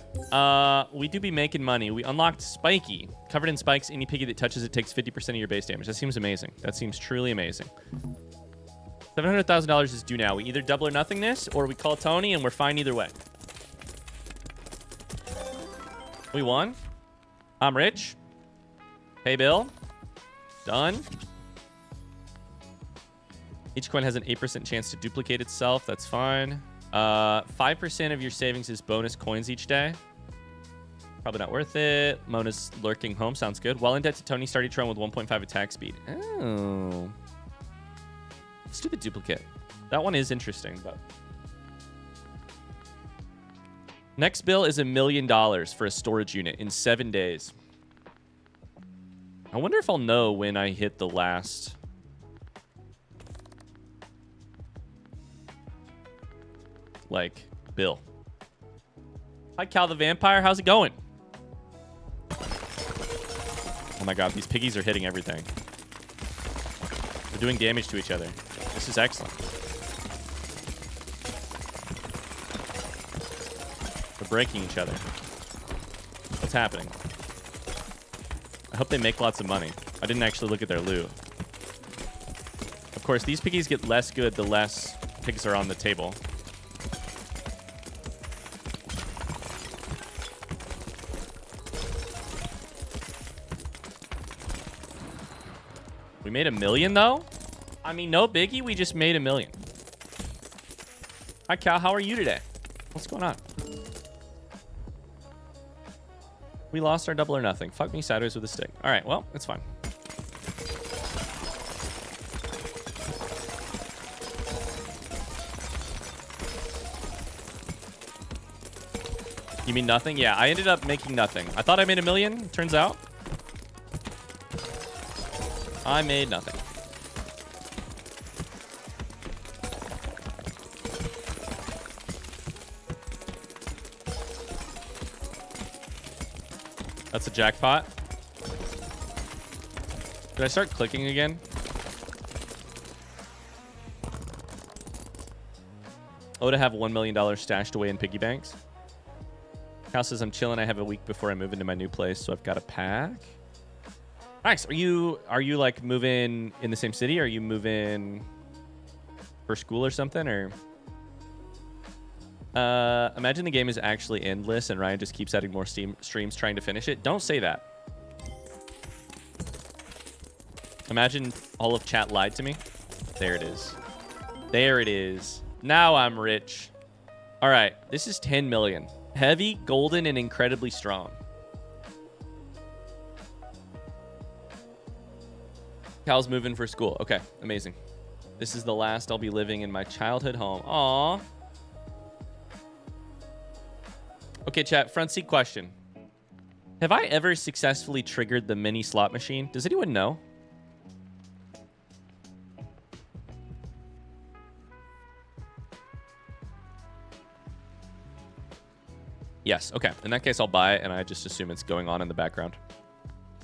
We do be making money. We unlocked Spiky. Covered in spikes, any piggy that touches it takes 50% of your base damage. That seems amazing. That seems truly amazing. $700,000 is due now. We either double or nothingness, or we call Tony, and we're fine either way. We won. I'm rich. Pay bill. Done. Each coin has an 8% chance to duplicate itself. That's fine. 5% of your savings is bonus coins each day. Probably not worth it. Mona's lurking home. Sounds good. While in debt to Tony, starting Tron with 1.5 attack speed. Oh. Let's do the duplicate. That one is interesting, but... Next bill is $1 million for a storage unit in 7 days. I wonder if I'll know when I hit the last... like bill. Hi Cal the Vampire, how's it going? Oh my god, these piggies are hitting everything. They're doing damage to each other. This is excellent. They're breaking each other. What's happening? I hope they make lots of money. I didn't actually look at their loot. Of course, these piggies get less good the less pigs are on the table. We made $1 million though? I mean, no biggie. We just made $1 million. Hi, Cal. How are you today? What's going on? We lost our double or nothing. Fuck me sideways with a stick. All right. Well, it's fine. You mean nothing? Yeah, I ended up making nothing. I thought I made $1 million. Turns out I made nothing. That's a jackpot. Did I start clicking again? Oh, to have $1 million stashed away in piggy banks. Cal says I'm chilling. I have a week before I move into my new place, so I've got a pack. Nice. Are you like moving in the same city? Or are you moving for school or something? Or imagine the game is actually endless and Ryan just keeps adding more streams trying to finish it. Don't say that. Imagine all of chat lied to me. There it is. There it is. Now I'm rich. All right. This is 10 million. Heavy, golden, and incredibly strong. Cal's moving for school. Okay, amazing. This is the last I'll be living in my childhood home. Aww. Okay, chat, front seat question. Have I ever successfully triggered the mini slot machine? Does anyone know? Yes, okay. In that case, I'll buy it, and I just assume it's going on in the background.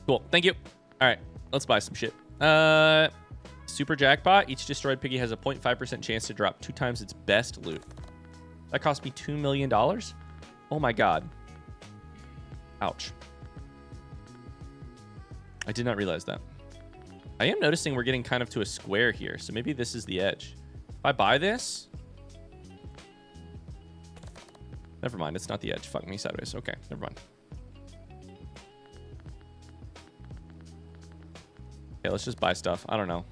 Cool, thank you. All right, let's buy some shit. Super jackpot. Each destroyed piggy has a 0.5% chance to drop 2 times its best loot. That cost me $2 million? Oh my god. Ouch. I did not realize that. I am noticing we're getting kind of to a square here, so maybe this is the edge. If I buy this... Never mind, it's not the edge. Fuck me sideways. Okay, never mind. Okay, let's just buy stuff. I don't know.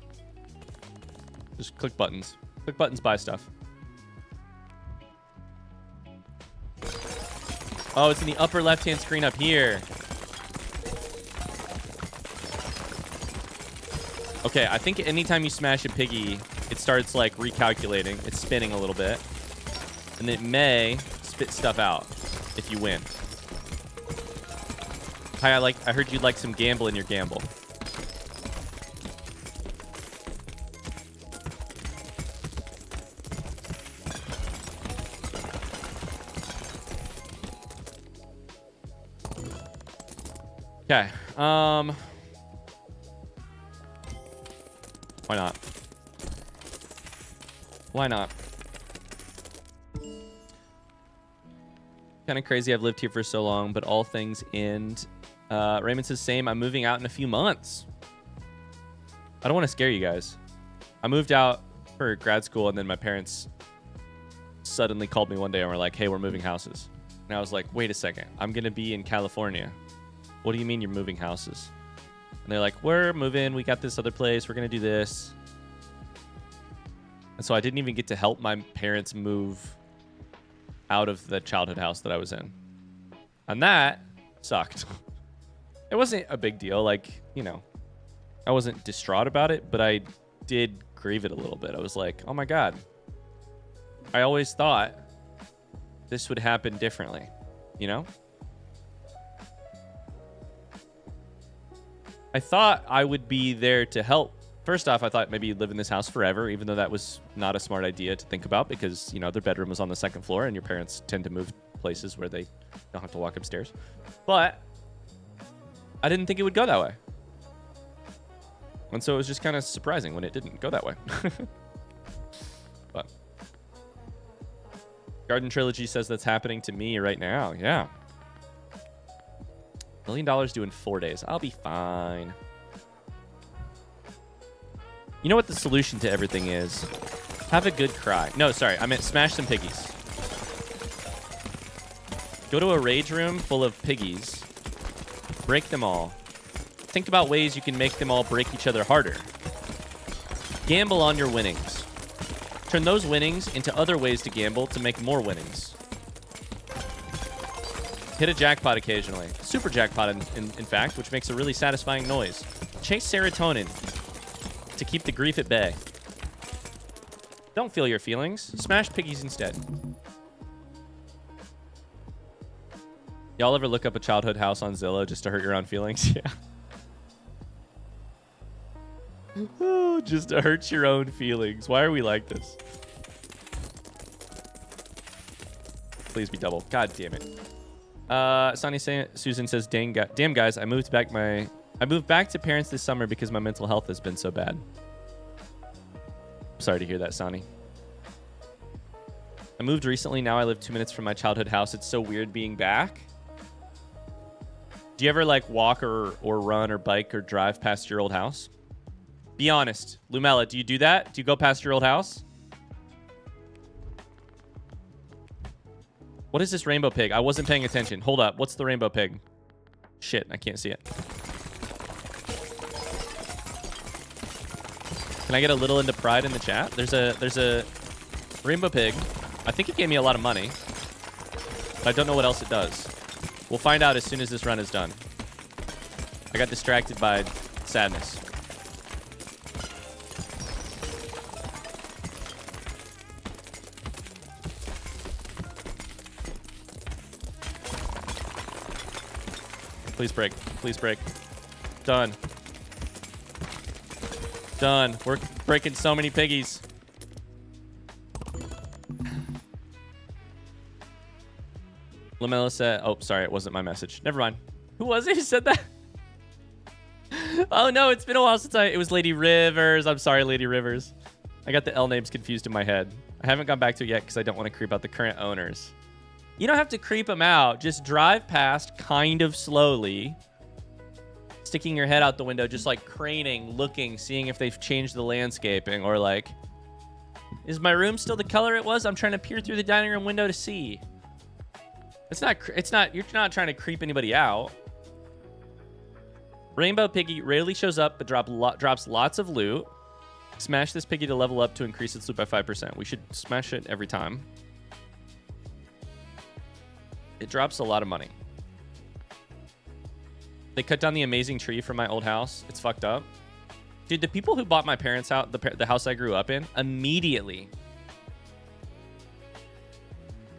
Just click buttons. Click buttons, buy stuff. Oh, it's in the upper left-hand screen up here. Okay, I think anytime you smash a piggy, it starts like recalculating. It's spinning a little bit. And it may spit stuff out if you win. Hi, I heard you'd like some gamble in your gamble. Okay. Why not? Why not? Kind of crazy. I've lived here for so long, but all things end. Raymond says, same. I'm moving out in a few months. I don't want to scare you guys. I moved out for grad school, and then my parents suddenly called me one day and were like, hey, we're moving houses. And I was like, wait a second. I'm going to be in California. What do you mean you're moving houses? And they're like, we're moving. We got this other place. We're going to do this. And so I didn't even get to help my parents move out of the childhood house that I was in. And that sucked. It wasn't a big deal. Like, you know, I wasn't distraught about it, but I did grieve it a little bit. I was like, oh my God. I always thought this would happen differently, you know? I thought I would be there to help. First off, I thought maybe you'd live in this house forever, even though that was not a smart idea to think about because, you know, their bedroom was on the second floor and your parents tend to move places where they don't have to walk upstairs. But I didn't think it would go that way. And so it was just kind of surprising when it didn't go that way. But Garden Trilogy says that's happening to me right now. Yeah. $1 million due in 4 days. I'll be fine. You know what the solution to everything is? Have a good cry. No, sorry. I meant smash some piggies. Go to a rage room full of piggies. Break them all. Think about ways you can make them all break each other harder. Gamble on your winnings. Turn those winnings into other ways to gamble to make more winnings. Hit a jackpot occasionally. Super jackpot, in fact, which makes a really satisfying noise. Chase serotonin to keep the grief at bay. Don't feel your feelings. Smash piggies instead. Y'all ever look up a childhood house on Zillow just to hurt your own feelings? Yeah. Oh, just to hurt your own feelings. Why are we like this? Please be double. God damn it. Sonny Susan says, damn guys, I moved back to parents this summer because my mental health has been so bad. Sorry to hear that, Sonny. I moved recently. Now I live 2 minutes from my childhood house. It's so weird being back. Do you ever like walk or run or bike or drive past your old house? Be honest. Lumella, do you do that? Do you go past your old house? What is this rainbow pig? I wasn't paying attention. Hold up. What's the rainbow pig? Shit, I can't see it. Can I get a little into pride in the chat? There's a rainbow pig. I think it gave me a lot of money. But I don't know what else it does. We'll find out as soon as this run is done. I got distracted by sadness. Please break. Please break. Done. Done. We're breaking so many piggies. Lamella said, oh, sorry, it wasn't my message. Never mind. Who was it who said that? Oh, no, it's been a while since it was Lady Rivers. I'm sorry, Lady Rivers. I got the L names confused in my head. I haven't gone back to it yet because I don't want to creep out the current owners. You don't have to creep them out. Just drive past kind of slowly, sticking your head out the window, just like craning, looking, seeing if they've changed the landscaping, or like, is my room still the color it was? I'm trying to peer through the dining room window to see. You're not trying to creep anybody out. Rainbow Piggy rarely shows up, but drops lots of loot. Smash this piggy to level up to increase its loot by 5%. We should smash it every time. It drops a lot of money. They cut down the amazing tree from my old house. It's fucked up. Dude, the people who bought my parents' house, the house I grew up in, immediately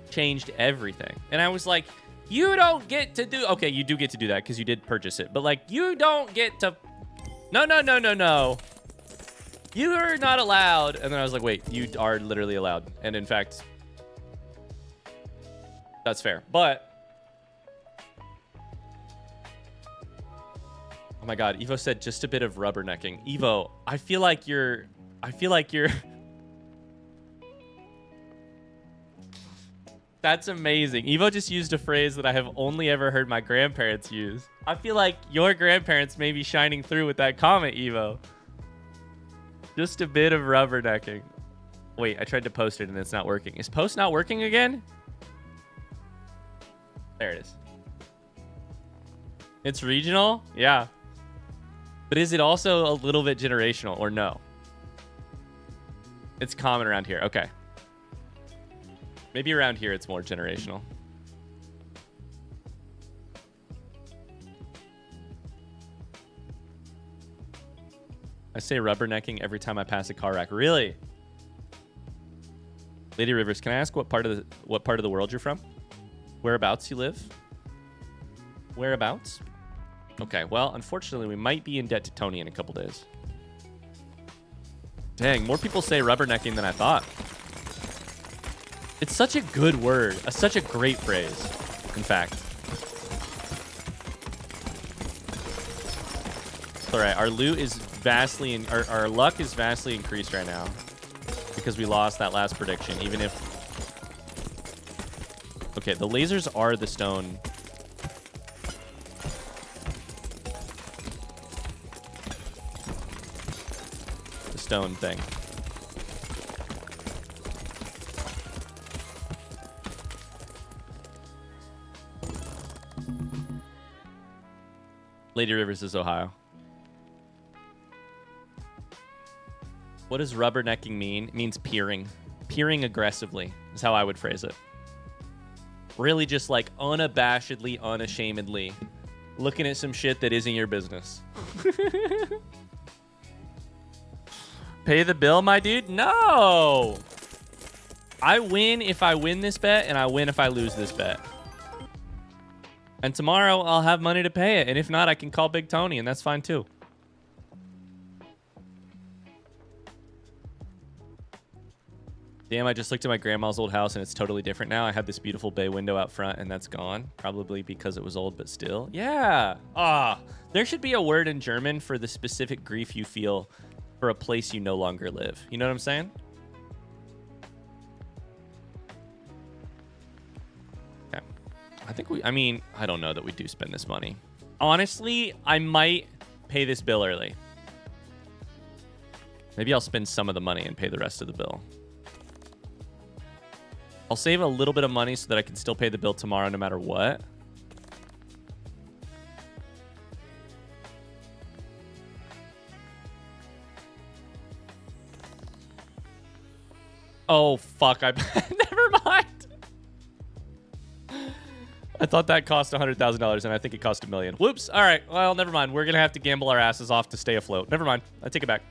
changed everything. And I was like, you don't get to do... Okay, you do get to do that because you did purchase it. But, like, you don't get to... No, no, no, no, no. You are not allowed. And then I was like, wait, you are literally allowed. And, in fact, that's fair. But... Oh my God, Evo said just a bit of rubbernecking. Evo, I feel like you're... That's amazing. Evo just used a phrase that I have only ever heard my grandparents use. I feel like your grandparents may be shining through with that comment, Evo. Just a bit of rubbernecking. Wait, I tried to post it and it's not working. Is post not working again? There it is. It's regional? Yeah. But is it also a little bit generational or no? It's common around here. Okay. Maybe around here it's more generational. I say rubbernecking every time I pass a car rack. Really? Lady Rivers, can I ask what part of the world you're from? Whereabouts you live? Whereabouts? Okay, well, unfortunately, we might be in debt to Tony in a couple days. Dang, more people say rubbernecking than I thought. It's such a good word. Such a great phrase, in fact. It's all right, our loot is vastly... Our luck is vastly increased right now because we lost that last prediction, even if... Okay, the lasers are the stone... stone thing. Lady Rivers is Ohio. What does rubbernecking mean? It means peering. Peering aggressively is how I would phrase it. Really just like unabashedly, unashamedly looking at some shit that isn't your business. Pay the bill, my dude? No! I win if I win this bet, and I win if I lose this bet. And tomorrow, I'll have money to pay it. And if not, I can call Big Tony, and that's fine, too. Damn, I just looked at my grandma's old house, and it's totally different now. I had this beautiful bay window out front, and that's gone. Probably because it was old, but still. Yeah. There should be a word in German for the specific grief you feel for a place you no longer live. You know what I'm saying? Okay. I don't know that we do spend this money. Honestly, I might pay this bill early. Maybe I'll spend some of the money and pay the rest of the bill. I'll save a little bit of money so that I can still pay the bill tomorrow no matter what. Oh, fuck. Never mind. I thought that cost $100,000, and I think it cost $1 million. Whoops. All right. Well, never mind. We're going to have to gamble our asses off to stay afloat. Never mind. I take it back.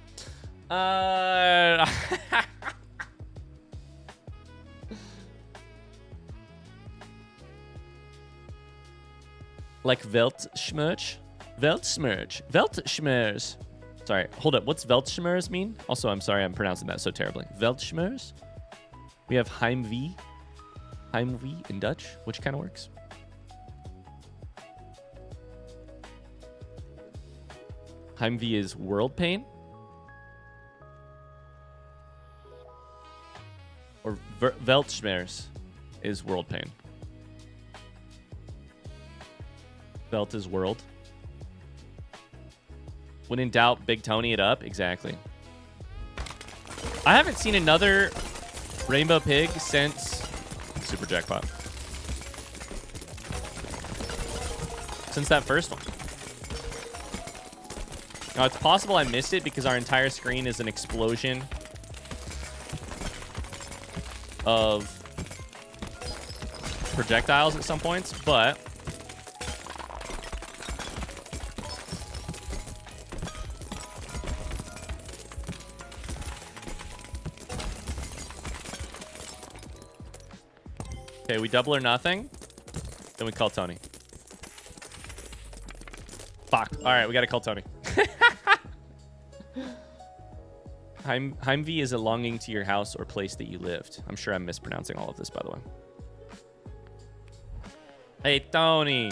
Like Weltschmerz? Weltschmerz. Weltschmerz. Sorry. Hold up. What's Weltschmerz mean? Also, I'm sorry I'm pronouncing that so terribly. Weltschmerz? We have Heimweh. Heimweh in Dutch, which kind of works. Heimweh is world pain? Or Weltschmerz is world pain. Welt is world. When in doubt, Big Tony it up. Exactly. I haven't seen another Rainbow Pig since Super Jackpot. Since that first one. Now, it's possible I missed it because our entire screen is an explosion of projectiles at some points, but okay, we double or nothing. Then we call Tony. Fuck. All right, we got to call Tony. Heimvee is a longing to your house or place that you lived. I'm sure I'm mispronouncing all of this, by the way. Hey, Tony.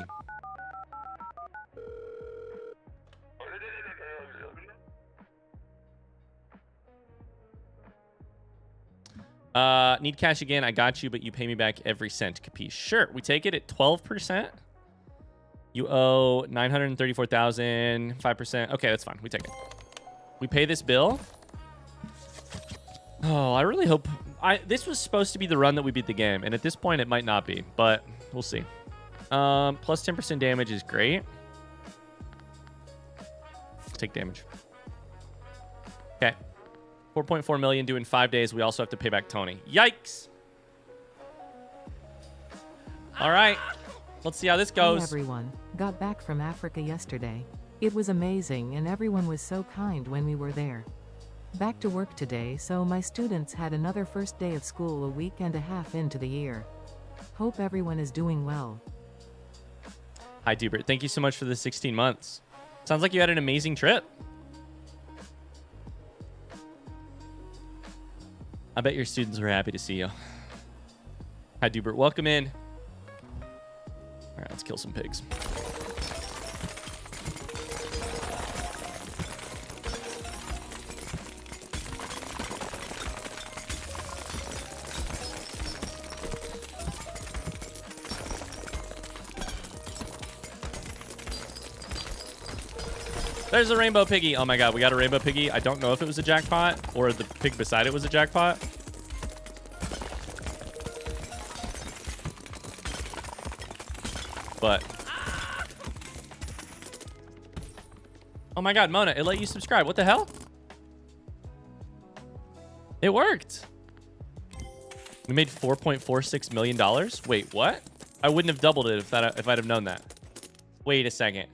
Need cash again. I got you, but you pay me back every cent. Capiche? Sure. We take it at 12%. You owe 934,000, 5%. Okay, that's fine. We take it. We pay this bill. Oh, I really hope... This was supposed to be the run that we beat the game, and at this point, it might not be, but we'll see. Plus 10% damage is great. Let's take damage. Okay. 4.4 million due in 5 days. We also have to pay back Tony. Yikes! All right. Let's see how this goes. Hey everyone. Got back from Africa yesterday. It was amazing and everyone was so kind when we were there. Back to work today, so my students had another first day of school a week and a half into the year. Hope everyone is doing well. Hi, Dubert. Thank you so much for the 16 months. Sounds like you had an amazing trip. I bet your students were happy to see you. Hi, Dubert. Welcome in. All right, let's kill some pigs. There's a rainbow piggy. Oh my god, we got a rainbow piggy. I don't know if it was a jackpot or the pig beside it was a jackpot. But oh my god, Mona, it let you subscribe. What the hell? It worked. We made $4.46 million. Wait, what? I wouldn't have doubled it if I'd have known that. Wait a second.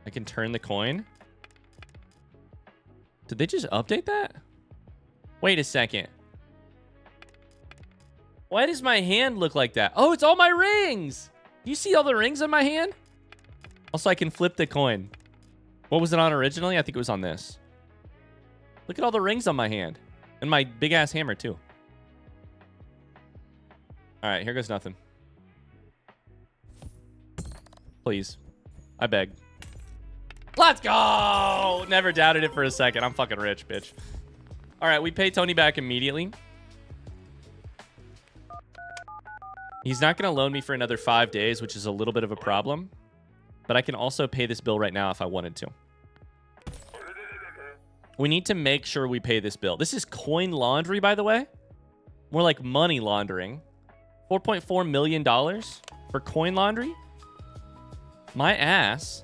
I can turn the coin. Did they just update that? Wait a second. Why does my hand look like that? Oh, it's all my rings. Do you see all the rings on my hand? Also, I can flip the coin. What was it on originally? I think it was on this. Look at all the rings on my hand. And my big ass hammer too. All right, here goes nothing. Please. I beg. Let's go! Never doubted it for a second. I'm fucking rich, bitch. All right, we pay Tony back immediately. He's not going to loan me for another 5 days, which is a little bit of a problem. But I can also pay this bill right now if I wanted to. We need to make sure we pay this bill. This is coin laundry, by the way. More like money laundering. $4.4 million for coin laundry? My ass.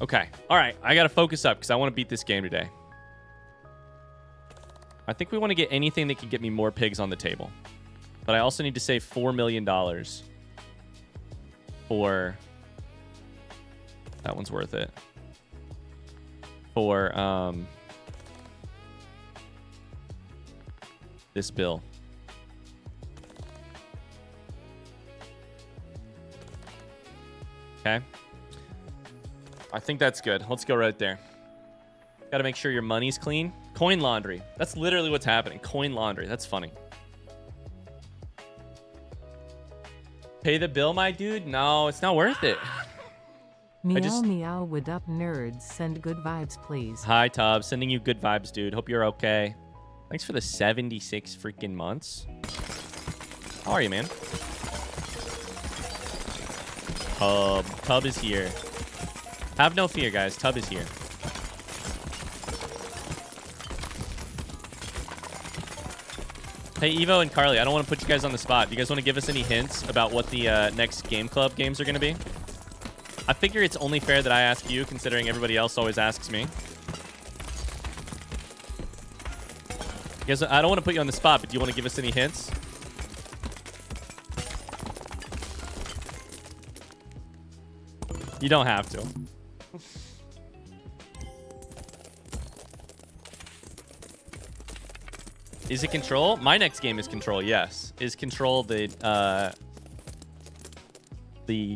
Okay. All right. I got to focus up because I want to beat this game today. I think we want to get anything that can get me more pigs on the table. But I also need to save $4 million for... That one's worth it. For this bill. Okay. I think that's good. Let's go right there. Got to make sure your money's clean. Coin laundry. That's literally what's happening. Coin laundry. That's funny. Pay the bill, my dude? No, it's not worth it. Meow meow, what up nerds? Send good vibes, please. Hi, Tubbs. Sending you good vibes, dude. Hope you're okay. Thanks for the 76 freaking months. How are you, man? Tub is here. Have no fear, guys. Tub is here. Hey, Evo and Carly, I don't want to put you guys on the spot. Do you guys want to give us any hints about what the next Game Club games are going to be? I figure it's only fair that I ask you, considering everybody else always asks me. guess I don't want to put you on the spot, but do you want to give us any hints? You don't have to. Is it Control? My next game is Control, yes. Is Control the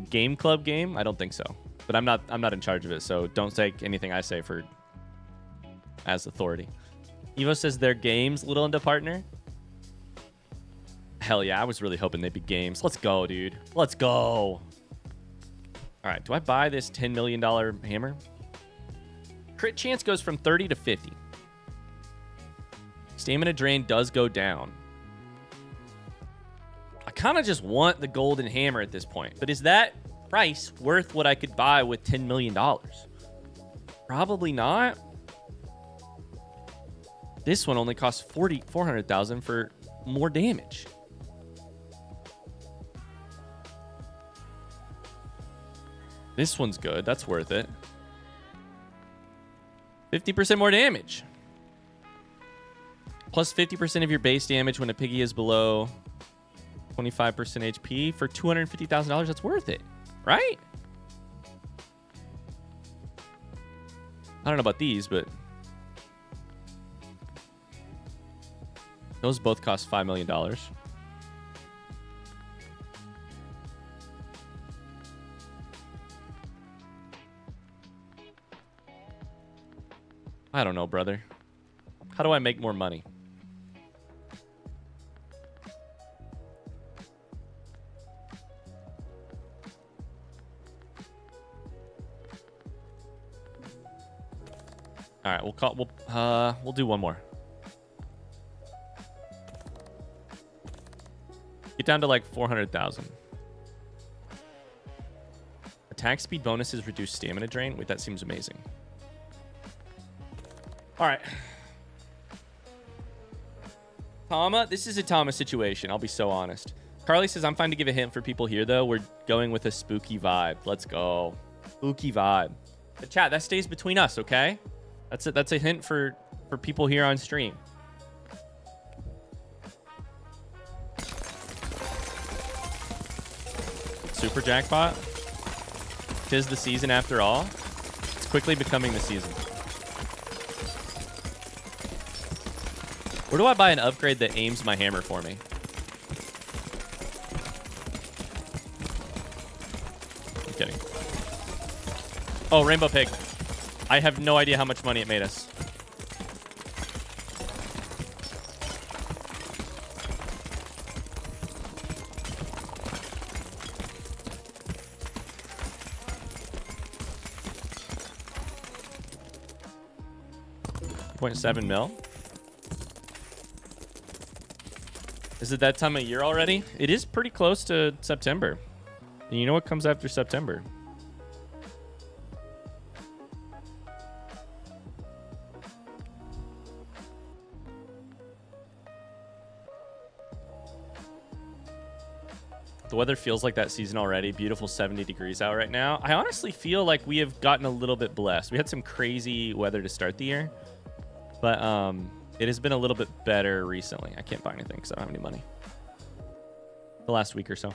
game club game? I don't think so. But I'm not in charge of it, so don't take anything I say for as authority. Evo says their games, little into partner. Hell yeah, I was really hoping they'd be games. Let's go, dude. Let's go. All right, do I buy this $10 million hammer? Crit chance goes from 30 to 50. Stamina drain does go down. I kind of just want the golden hammer at this point. But is that price worth what I could buy with $10 million? Probably not. This one only costs 400,000 for more damage. This one's good. That's worth it. 50% more damage. Plus 50% of your base damage when a piggy is below 25% HP for $250,000. That's worth it, right? I don't know about these, but those both cost $5 million. I don't know, brother. How do I make more money? All right, we'll do one more. Get down to like 400,000. Attack speed bonuses reduce stamina drain. Wait, that seems amazing. All right. Tama, this is a Tama situation. I'll be so honest. Carly says, I'm fine to give a hint for people here, though. We're going with a spooky vibe. Let's go. Spooky vibe. The chat, that stays between us, okay? That's a hint for people here on stream. Super jackpot. 'Tis the season after all. It's quickly becoming the season. Where do I buy an upgrade that aims my hammer for me? I'm kidding. Oh, Rainbow Pig. I have no idea how much money it made us. $0.7 mil. Is it that time of year already? It is pretty close to September. And you know what comes after September? The weather feels like that season already. Beautiful 70 degrees out right now. I honestly feel like we have gotten a little bit blessed. We had some crazy weather to start the year. But it has been a little bit better recently. I can't buy anything because I don't have any money. The last week or so.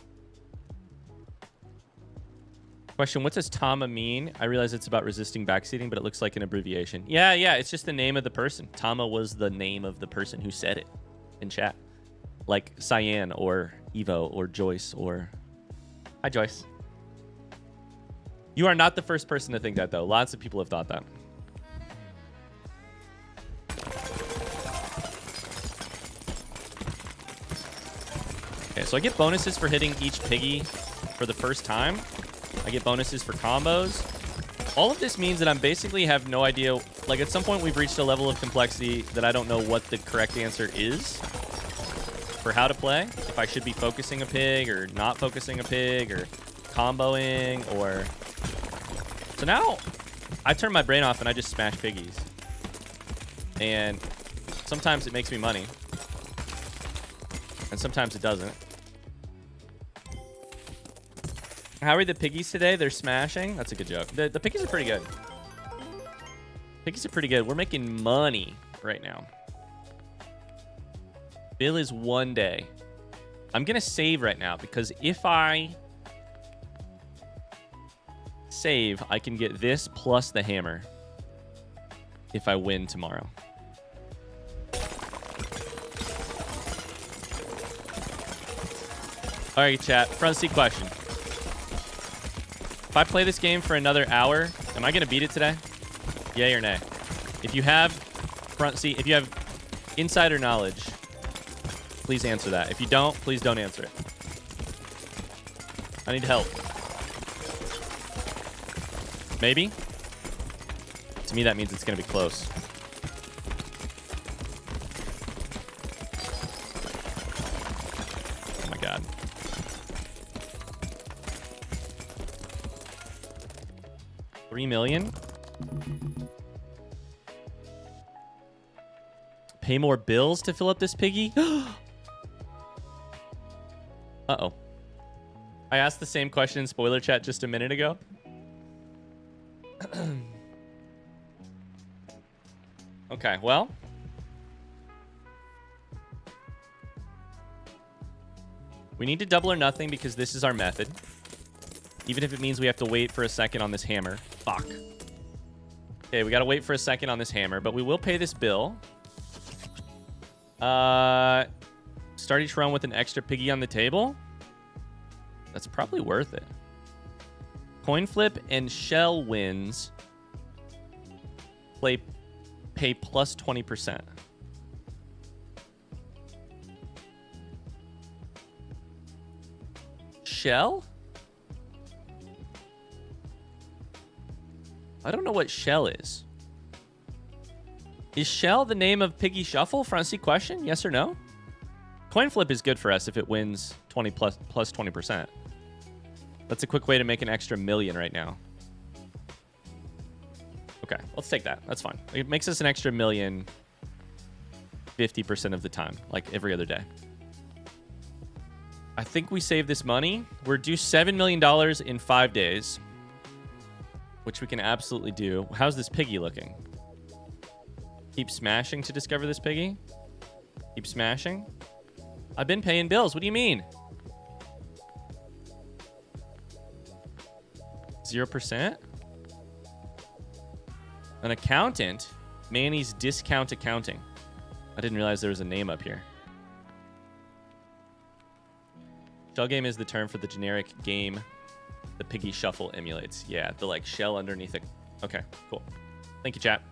Question, what does Tama mean? I realize it's about resisting backseating, but it looks like an abbreviation. Yeah, it's just the name of the person. Tama was the name of the person who said it in chat. Like Cyan or Evo or Joyce or... Hi, Joyce. You are not the first person to think that, though. Lots of people have thought that. Okay, so I get bonuses for hitting each piggy for the first time. I get bonuses for combos. All of this means that I'm basically have no idea. Like, at some point, we've reached a level of complexity that I don't know what the correct answer is for how to play. If I should be focusing a pig or not focusing a pig or comboing or... So now I turn my brain off and I just smash piggies. And sometimes it makes me money. And sometimes it doesn't. How are the piggies today? They're smashing. That's a good joke. The piggies are pretty good. Piggies are pretty good. We're making money right now. Bill is 1 day. I'm going to save right now because if I save, I can get this plus the hammer if I win tomorrow. All right, chat. Front seat question. If I play this game for another hour, am I going to beat it today? Yay or nay? If you have front seat, if you have insider knowledge, please answer that. If you don't, please don't answer it. I need help. Maybe? To me, that means it's going to be close. Oh my god. $3 million? Pay more bills to fill up this piggy? Uh-oh. I asked the same question in spoiler chat just a minute ago. Okay, well. We need to double or nothing because this is our method. Even if it means we have to wait for a second on this hammer. Fuck. Okay, we gotta wait for a second on this hammer, but we will pay this bill. Start each run with an extra piggy on the table. That's probably worth it. Coin flip and shell wins. Pay plus 20%. Shell? I don't know what shell is. Is shell the name of Piggy Shuffle? Front seat question? Yes or no? Coin flip is good for us if it wins 20 plus 20%. That's a quick way to make an extra million right now. Okay, let's take that. That's fine. It makes us an extra million 50% of the time, like every other day. I think we save this money. We're due $7 million in 5 days, which we can absolutely do. How's this piggy looking? Keep smashing to discover this piggy. Keep smashing. I've been paying bills. What do you mean? 0%? An accountant? Manny's Discount Accounting. I didn't realize there was a name up here. Shell game is the term for the generic game the Piggy Shuffle emulates. Yeah, the like shell underneath it. Okay, cool. Thank you, chat.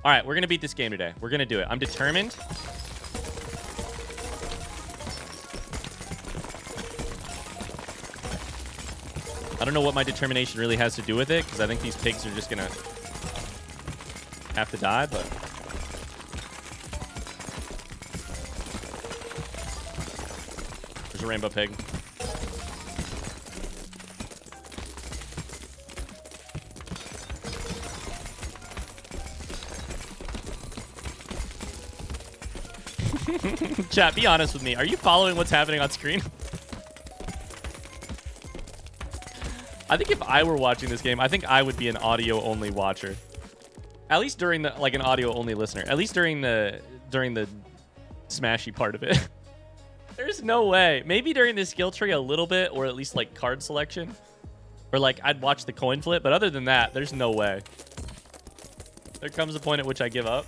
All right, we're going to beat this game today. We're going to do it. I'm determined. I don't know what my determination really has to do with it, because I think these pigs are just going to have to die, but... There's a rainbow pig. Chat, be honest with me. Are you following what's happening on screen? I think if I were watching this game, I think I would be an audio-only watcher. At least during the, like an audio-only listener. At least during the smashy part of it. There's no way. Maybe during the skill tree a little bit, or at least like card selection. Or like I'd watch the coin flip, but other than that, there's no way. There comes a point at which I give up.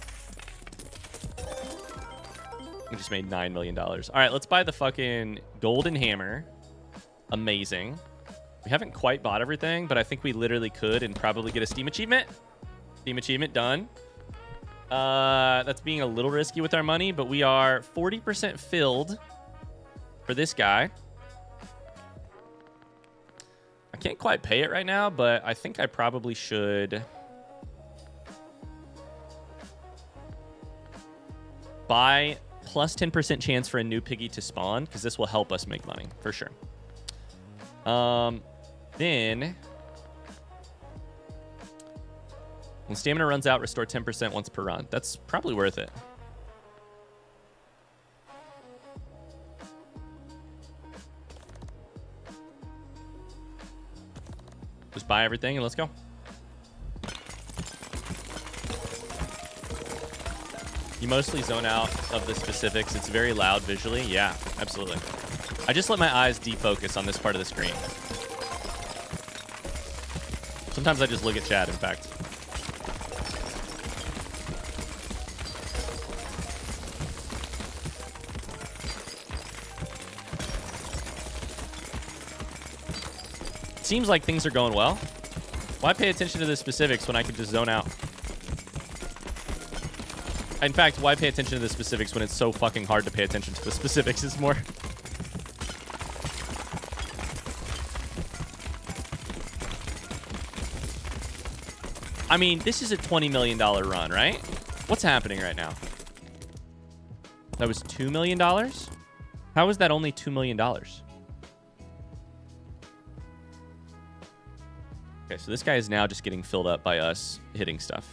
We just made $9 million. All right, let's buy the fucking golden hammer. Amazing. We haven't quite bought everything, but I think we literally could and probably get a Steam achievement. Steam achievement done. That's being a little risky with our money, but we are 40% filled for this guy. I can't quite pay it right now, but I think I probably should buy plus 10% chance for a new piggy to spawn, because this will help us make money for sure. Then when stamina runs out, restore 10% once per run. That's probably worth it. Just buy everything and let's go. You mostly zone out of the specifics. It's very loud visually. Yeah, absolutely. I just let my eyes defocus on this part of the screen. Sometimes I just look at chat, in fact. Seems like things are going well. Why pay attention to the specifics when I could just zone out? In fact, why pay attention to the specifics when it's so fucking hard to pay attention to the specifics? Is more. I mean, this is a $20 million run, right? What's happening right now? That was $2 million? How is that only $2 million? Okay, so this guy is now just getting filled up by us hitting stuff.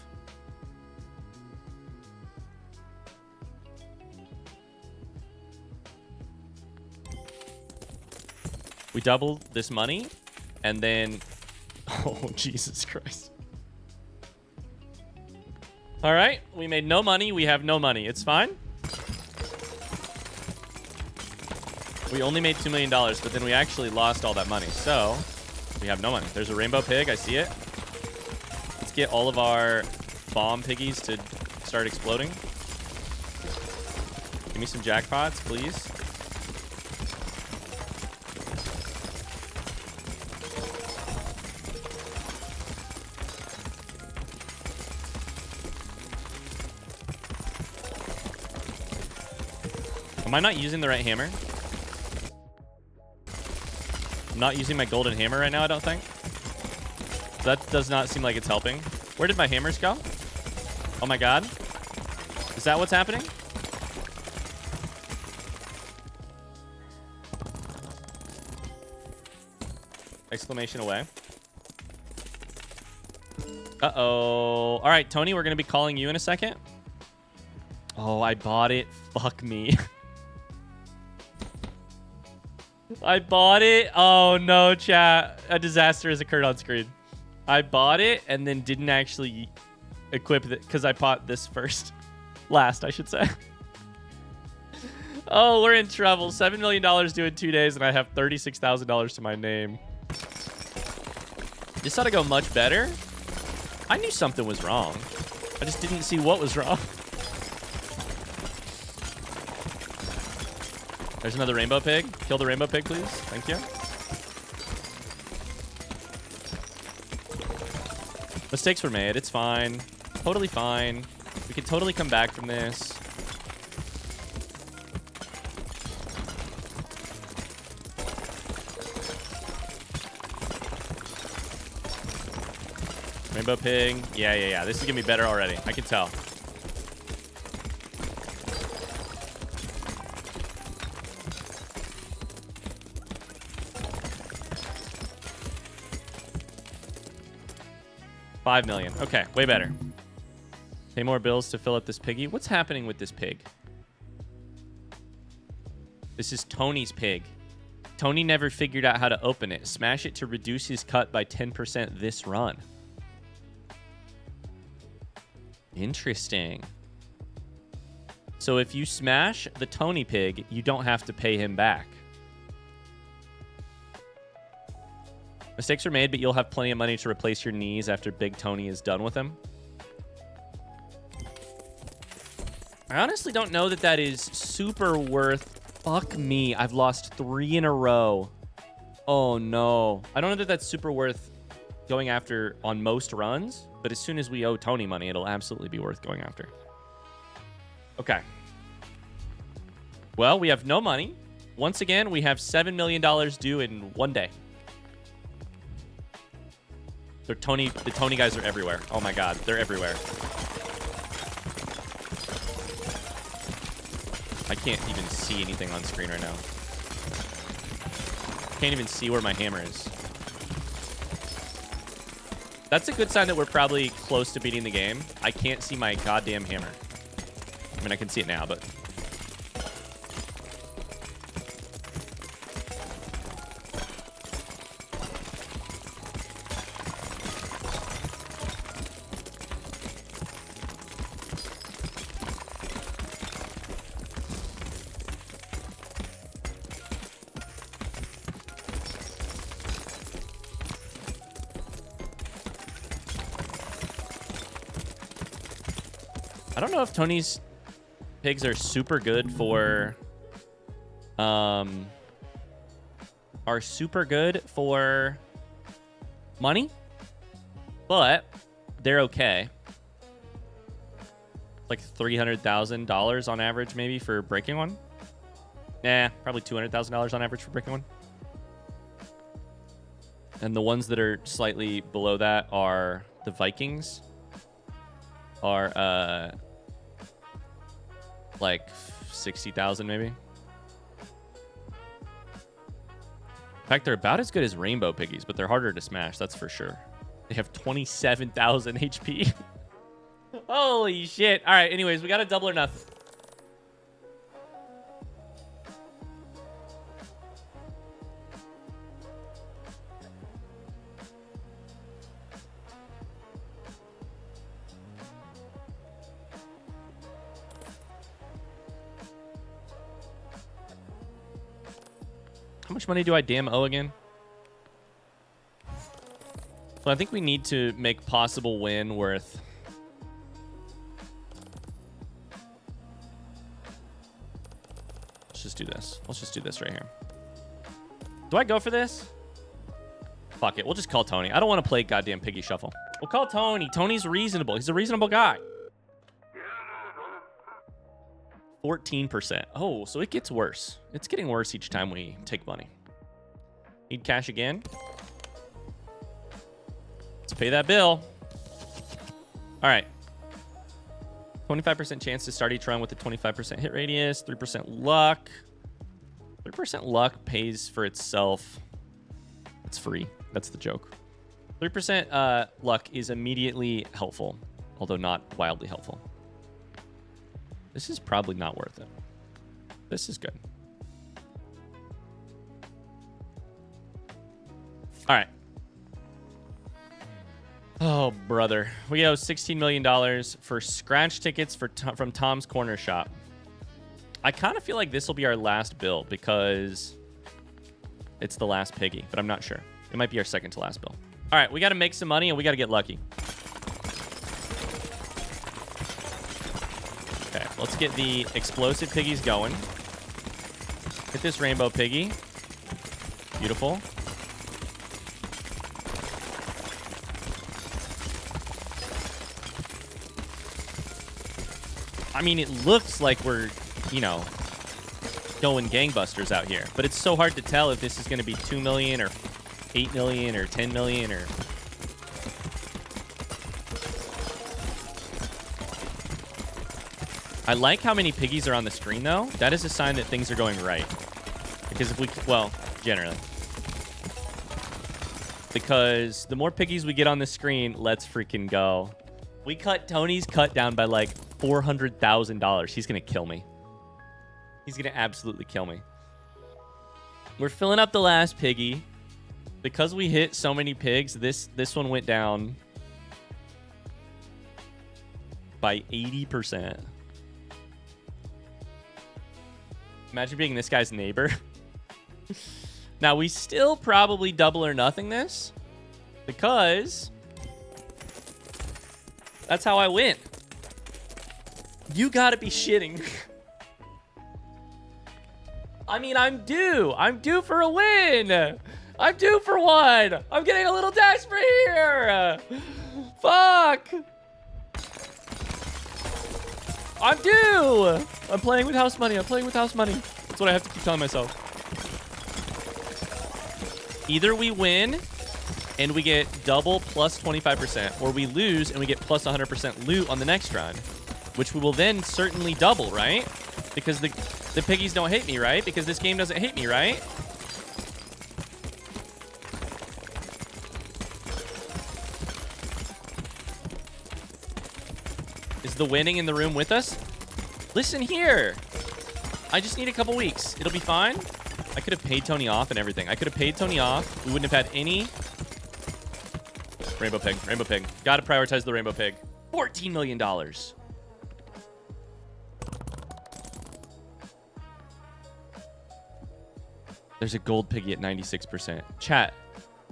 We doubled this money, and then... Oh, Jesus Christ. All right, we made no money. We have no money. It's fine. We only made $2 million, but then we actually lost all that money. So we have no money. There's a rainbow pig. I see it. Let's get all of our bomb piggies to start exploding. Give me some jackpots, please. Am I not using the right hammer? I'm not using my golden hammer right now, I don't think. That does not seem like it's helping. Where did my hammers go? Oh my god. Is that what's happening? Exclamation away. Uh-oh. All right, Tony, we're going to be calling you in a second. Oh, I bought it. Fuck me. I bought it. Oh, no, chat. A disaster has occurred on screen. I bought it and then didn't actually equip it because I bought this first. Last, I should say. Oh, we're in trouble. $7 million due in 2 days, and I have $36,000 to my name. This ought to go much better. I knew something was wrong. I just didn't see what was wrong. There's another rainbow pig. Kill the rainbow pig, please. Thank you. Mistakes were made. It's fine. Totally fine. We can totally come back from this. Rainbow pig. Yeah. This is going to be better already. I can tell. $5 million. Okay, way better. Pay more bills to fill up this piggy. What's happening with this pig? This is Tony's pig. Tony never figured out how to open it. Smash it to reduce his cut by 10% this run. Interesting. So if you smash the Tony pig, you don't have to pay him back. Mistakes are made, but you'll have plenty of money to replace your knees after Big Tony is done with them. I honestly don't know that that is super worth... Fuck me. I've lost 3 in a row. Oh, no. I don't know that that's super worth going after on most runs, but as soon as we owe Tony money, it'll absolutely be worth going after. Okay. Well, we have no money. Once again, we have $7 million due in 1 day. The Tony guys are everywhere. Oh my god, they're everywhere. I can't even see anything on screen right now. Can't even see where my hammer is. That's a good sign that we're probably close to beating the game. I can't see my goddamn hammer. I mean, I can see it now, but... I don't know if Tony's pigs are super good for money, but they're okay. Like $300,000 on average, maybe, for breaking one. Nah, probably $200,000 on average for breaking one. And the ones that are slightly below that are the Vikings. Are like 60,000 maybe. In fact, they're about as good as rainbow piggies, but they're harder to smash, that's for sure. They have 27,000 HP. Holy shit. All right, anyways, we got a double or nothing. How much money do I damn owe again? So I think we need to make possible win worth... Let's just do this. Let's just do this right here. Do I go for this? Fuck it. We'll just call Tony. I don't want to play goddamn piggy shuffle. We'll call Tony. Tony's reasonable. He's a reasonable guy. 14%. Oh, so it gets worse. It's getting worse each time we take money. Need cash again. Let's pay that bill. All right. 25% chance to start each run with a 25% hit radius. 3% luck. 3% luck pays for itself. It's free. That's the joke. 3% luck is immediately helpful, although not wildly helpful. This is probably not worth it. This is good. All right. Oh, brother. We owe $16 million for scratch tickets from Tom's Corner Shop. I kind of feel like this will be our last bill because it's the last piggy, but I'm not sure. It might be our second to last bill. All right, we got to make some money and we got to get lucky. Okay, let's get the explosive piggies going. Hit this rainbow piggy. Beautiful. I mean, it looks like we're, you know, going gangbusters out here. But it's so hard to tell if this is going to be 2 million or 8 million or 10 million or... I like how many piggies are on the screen, though. That is a sign that things are going right. Because if we... Well, generally. Because the more piggies we get on the screen, let's freaking go. We cut Tony's cut down by, like, $400,000. He's going to kill me. He's going to absolutely kill me. We're filling up the last piggy. Because we hit so many pigs, this one went down by 80%. Imagine being this guy's neighbor. Now, we still probably double or nothing this. Because that's how I win. You gotta be shitting. I mean, I'm due. I'm due for a win. I'm due for one. I'm getting a little desperate here. Fuck. I'm due. I'm playing with house money. I'm playing with house money. That's what I have to keep telling myself. Either we win and we get double plus 25%, or we lose and we get plus 100% loot on the next run, which we will then certainly double, right? Because the piggies don't hate me, right? Because this game doesn't hate me, right? Is the winning in the room with us? Listen here. I just need a couple weeks. It'll be fine. I could have paid Tony off and everything. I could have paid Tony off. We wouldn't have had any... Rainbow pig. Rainbow pig. Gotta prioritize the rainbow pig. $14 million. There's a gold piggy at 96%. Chat,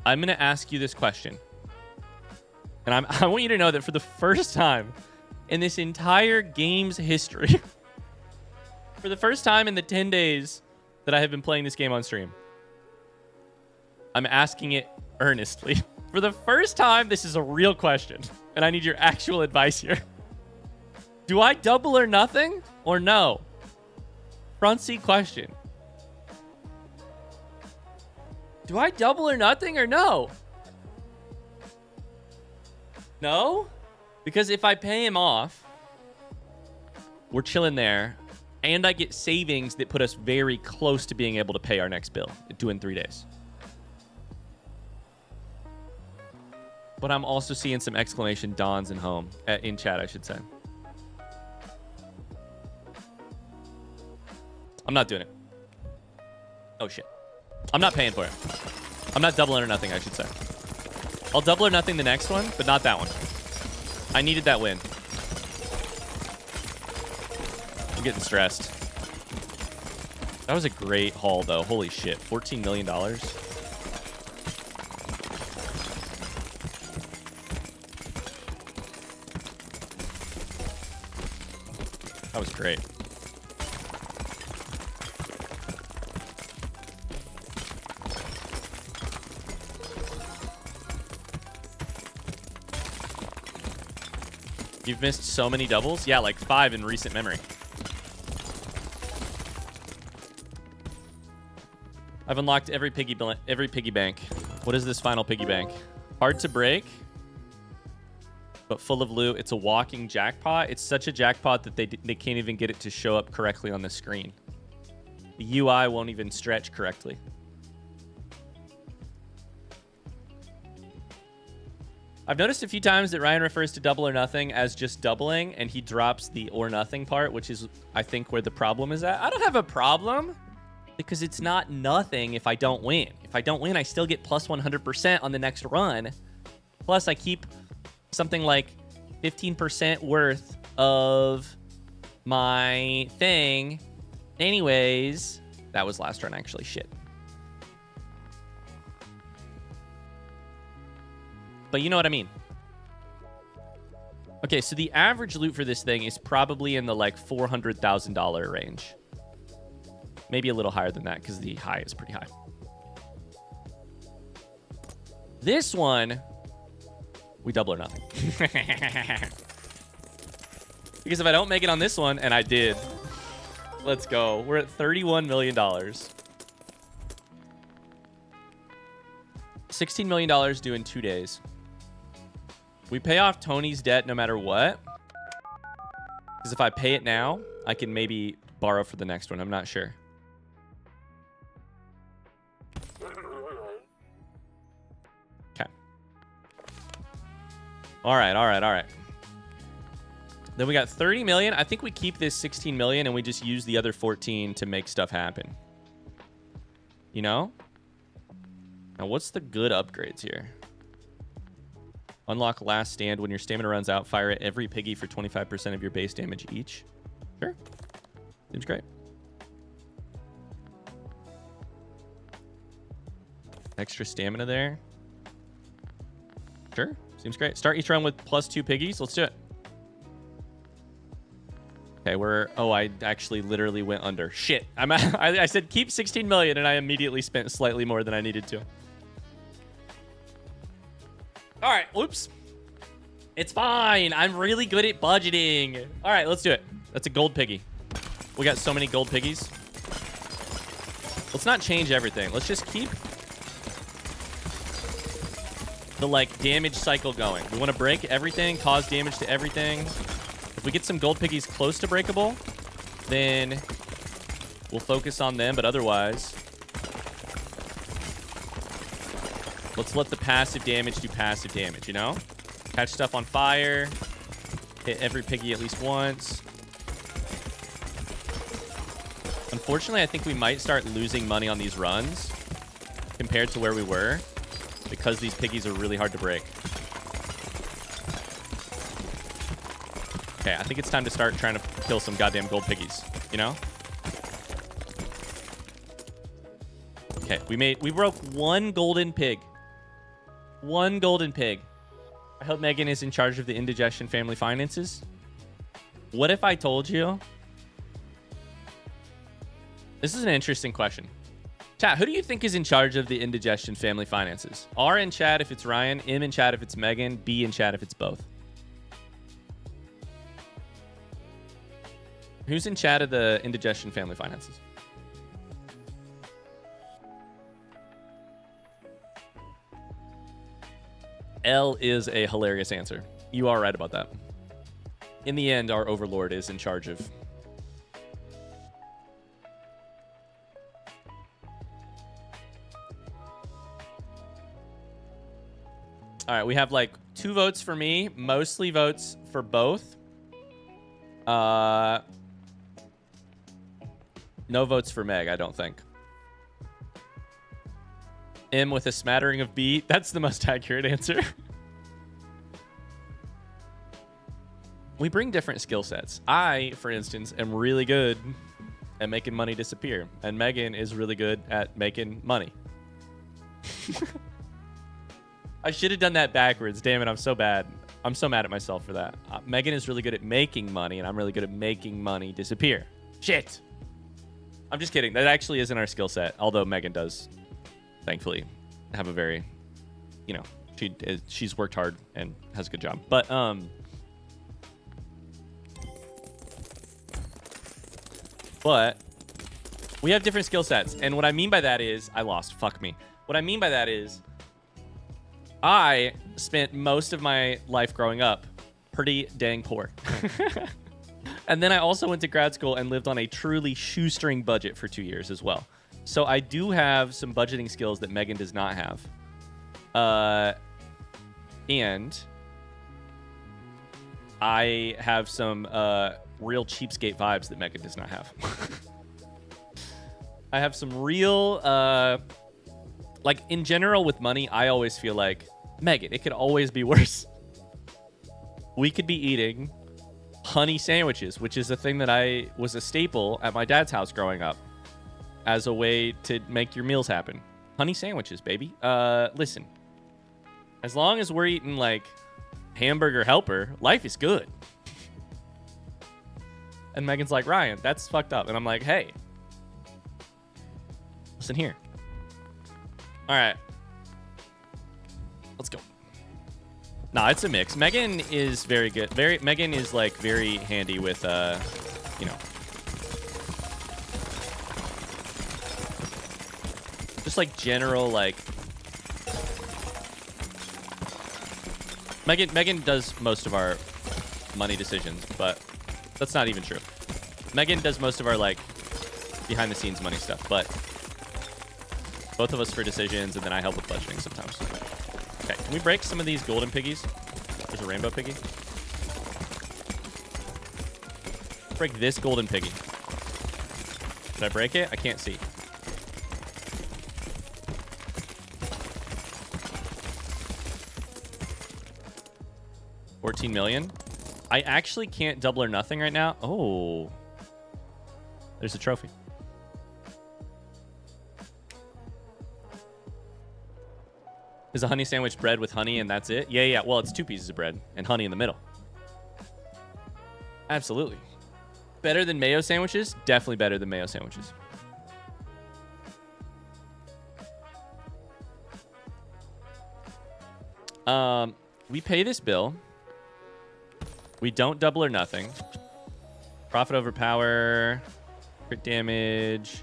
I'm going to ask you this question. And I want you to know that for the first time in this entire game's history. For the first time in the 10 days that I have been playing this game on stream. I'm asking it earnestly. For the first time, this is a real question, and I need your actual advice here. Do I double or nothing or no? Front seat question. Do I double or nothing or no? No? Because if I pay him off, we're chilling there, and I get savings that put us very close to being able to pay our next bill, due in 3 days. But I'm also seeing some exclamation dawns in home, in chat, I should say. I'm not doing it. Oh, shit. I'm not paying for it. I'm not doubling or nothing, I should say. I'll double or nothing the next one, but not that one. I needed that win. I'm getting stressed. That was a great haul, though. Holy shit. $14 million. That was great. You've missed so many doubles? Yeah, like 5 in recent memory. I've unlocked every piggy bank. What is this final piggy bank? Hard to break, but full of loot. It's a walking jackpot. It's such a jackpot that they can't even get it to show up correctly on the screen. The UI won't even stretch correctly. I've noticed a few times that Ryan refers to double or nothing as just doubling, and he drops the or nothing part, which is, I think, where the problem is at. I don't have a problem, because it's not nothing if I don't win. If I don't win, I still get plus 100% on the next run. Plus, I keep something like 15% worth of my thing. Anyways, that was last run, actually. Shit. But you know what I mean. Okay, so the average loot for this thing is probably in the like $400,000 range. Maybe a little higher than that because the high is pretty high. This one, we double or nothing. Because if I don't make it on this one, and I did, let's go. We're at $31 million. $16 million due in 2 days. We pay off Tony's debt no matter what. Because if I pay it now, I can maybe borrow for the next one. I'm not sure. Okay. All right. Then we got 30 million. I think we keep this 16 million and we just use the other 14 to make stuff happen. You know? Now, what's the good upgrades here? Unlock last stand. When your stamina runs out, fire at every piggy for 25% of your base damage each. Sure. Seems great. Extra stamina there. Sure. Seems great. Start each run with +2 piggies. Let's do it. Okay, we're... Oh, I actually literally went under. Shit. I said keep 16 million, and I immediately spent slightly more than I needed to. All right, whoops. It's fine. I'm really good at budgeting. All right, let's do it. That's a gold piggy. We got so many gold piggies. Let's not change everything. Let's just keep the, like, damage cycle going. We want to break everything, cause damage to everything. If we get some gold piggies close to breakable, then we'll focus on them, but otherwise... Let's let the passive damage do passive damage, you know? Catch stuff on fire. Hit every piggy at least once. Unfortunately, I think we might start losing money on these runs compared to where we were because these piggies are really hard to break. Okay, I think it's time to start trying to kill some goddamn gold piggies, you know? Okay, we broke one golden pig. One golden pig. I hope Megan is in charge of the Indigestion family finances. What if I told you? This is an interesting question. Chat, who do you think is in charge of the Indigestion family finances? R in chat if it's Ryan, M in chat if it's Megan, B in chat if it's both. Who's in chat of the Indigestion family finances? L is a hilarious answer. You are right about that. In the end, our overlord is in charge of... All right, we have like 2 votes for me, mostly votes for both. No votes for Meg, I don't think. M with a smattering of B. That's the most accurate answer. We bring different skill sets. I, for instance, am really good at making money disappear. And Megan is really good at making money. I should have done that backwards. Damn it, I'm so bad. I'm so mad at myself for that. Megan is really good at making money, and I'm really good at making money disappear. Shit. I'm just kidding. That actually isn't our skill set, although Megan does, thankfully, have a very, you know, she's worked hard and has a good job. But we have different skill sets. And what I mean by that is, I lost. Fuck me. What I mean by that is, I spent most of my life growing up pretty dang poor. And then I also went to grad school and lived on a truly shoestring budget for 2 years as well. So I do have some budgeting skills that Megan does not have. And I have some real cheapskate vibes that Megan does not have. I have some real, like in general with money, I always feel like, Megan, it could always be worse. We could be eating honey sandwiches, which is a thing that was a staple at my dad's house growing up as a way to make your meals happen. Honey sandwiches, baby. Listen, as long as we're eating like hamburger helper, life is good. And Megan's like, Ryan, that's fucked up. And I'm like, hey, listen here. All right. Let's go. Nah, it's a mix. Megan is very good. Megan is like very handy with, you know, just like general, like, Megan does most of our money decisions, but that's not even true. Megan does most of our like behind the scenes money stuff, but both of us for decisions, and then I help with budgeting sometimes. Okay, can we break some of these golden piggies? There's a rainbow piggy. Break this golden piggy. Did I break it? I can't see. $14 million. I actually can't double or nothing right now. Oh. There's a trophy. Is a honey sandwich bread with honey and that's it? Yeah. Well, it's 2 pieces of bread and honey in the middle. Absolutely. Better than mayo sandwiches? Definitely better than mayo sandwiches. We pay this bill. We don't double or nothing. Profit over power. Crit damage.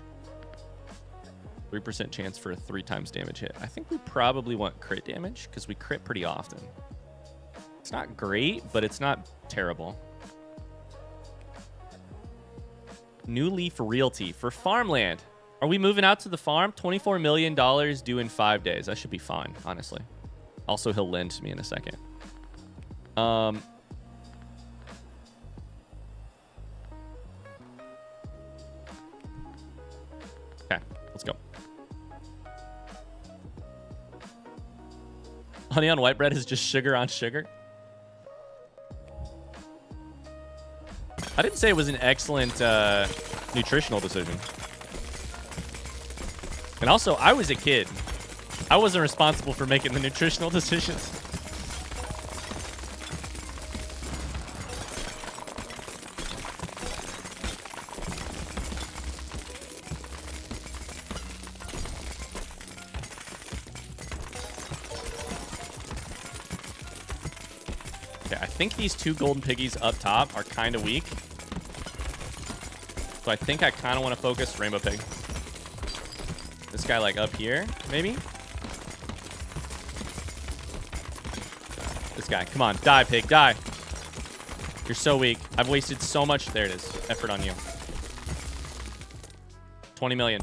3% chance for a 3 times damage hit. I think we probably want crit damage because we crit pretty often. It's not great, but it's not terrible. New Leaf Realty for farmland. Are we moving out to the farm? $24 million due in 5 days. That should be fine, honestly. Also, he'll lend to me in a second. Okay, let's go. Honey on white bread is just sugar on sugar. I didn't say it was an excellent nutritional decision. And also, I was a kid. I wasn't responsible for making the nutritional decisions. Okay, I think these two golden piggies up top are kind of weak. So I think I kind of want to focus rainbow pig. This guy like up here, maybe? This guy. Come on. Die, pig. Die. You're so weak. I've wasted so much. There it is. Effort on you. 20 million.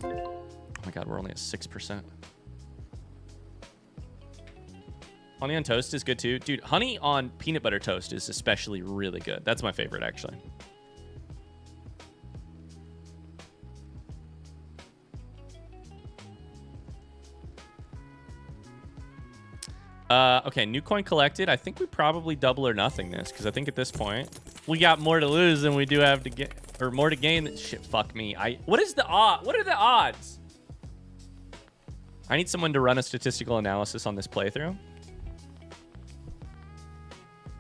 Oh my god, we're only at 6%. Honey on toast is good too. Dude, honey on peanut butter toast is especially really good. That's my favorite, actually. Okay, new coin collected. I think we probably double or nothing this, because I think at this point we got more to lose than we do have to get, or more to gain. Shit, fuck me. What is the odd? What are the odds? I need someone to run a statistical analysis on this playthrough.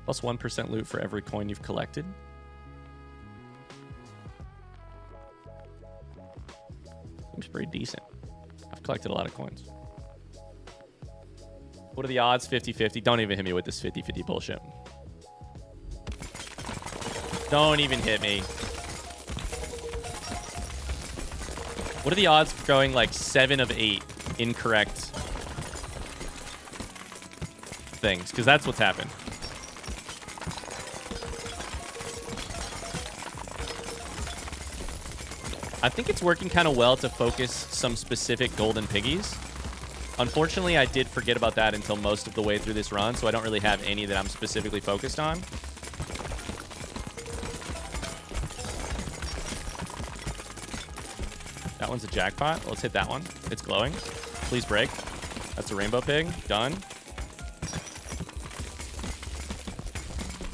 Plus 1% loot for every coin you've collected. Seems pretty decent. I've collected a lot of coins. What are the odds? 50-50. Don't even hit me with this 50-50 bullshit. Don't even hit me. What are the odds of going like 7 of 8 incorrect things? Because that's what's happened. I think it's working kind of well to focus some specific golden piggies. Unfortunately, I did forget about that until most of the way through this run, so I don't really have any that I'm specifically focused on. That one's a jackpot. Let's hit that one. It's glowing. Please break. That's a rainbow pig. Done.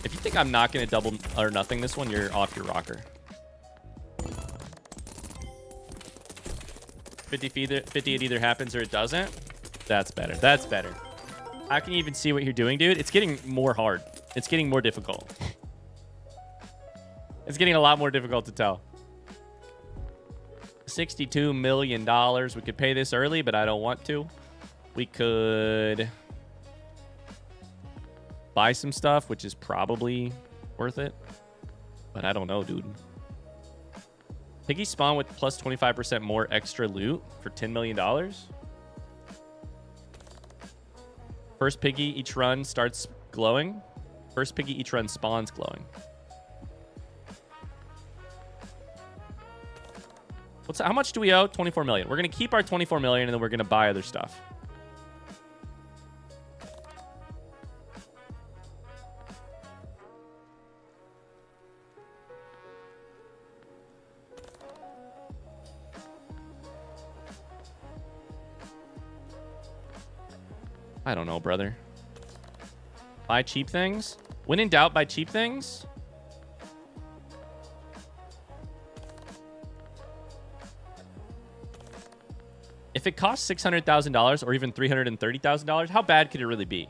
If you think I'm not going to double or nothing this one, you're off your rocker. 50 it either happens or it doesn't. That's better. That's better. I can even see what you're doing, dude. It's getting more hard. It's getting more difficult. It's getting a lot more difficult to tell. $62 million. We could pay this early, but I don't want to. We could buy some stuff, which is probably worth it. But I don't know, dude. Piggy spawn with plus 25% more extra loot for $10 million. First piggy each run starts glowing. First piggy each run spawns glowing. How much do we owe? 24 million. We're going to keep our 24 million and then we're going to buy other stuff. I don't know, brother. Buy cheap things? When in doubt, buy cheap things? If it costs $600,000 or even $330,000, how bad could it really be?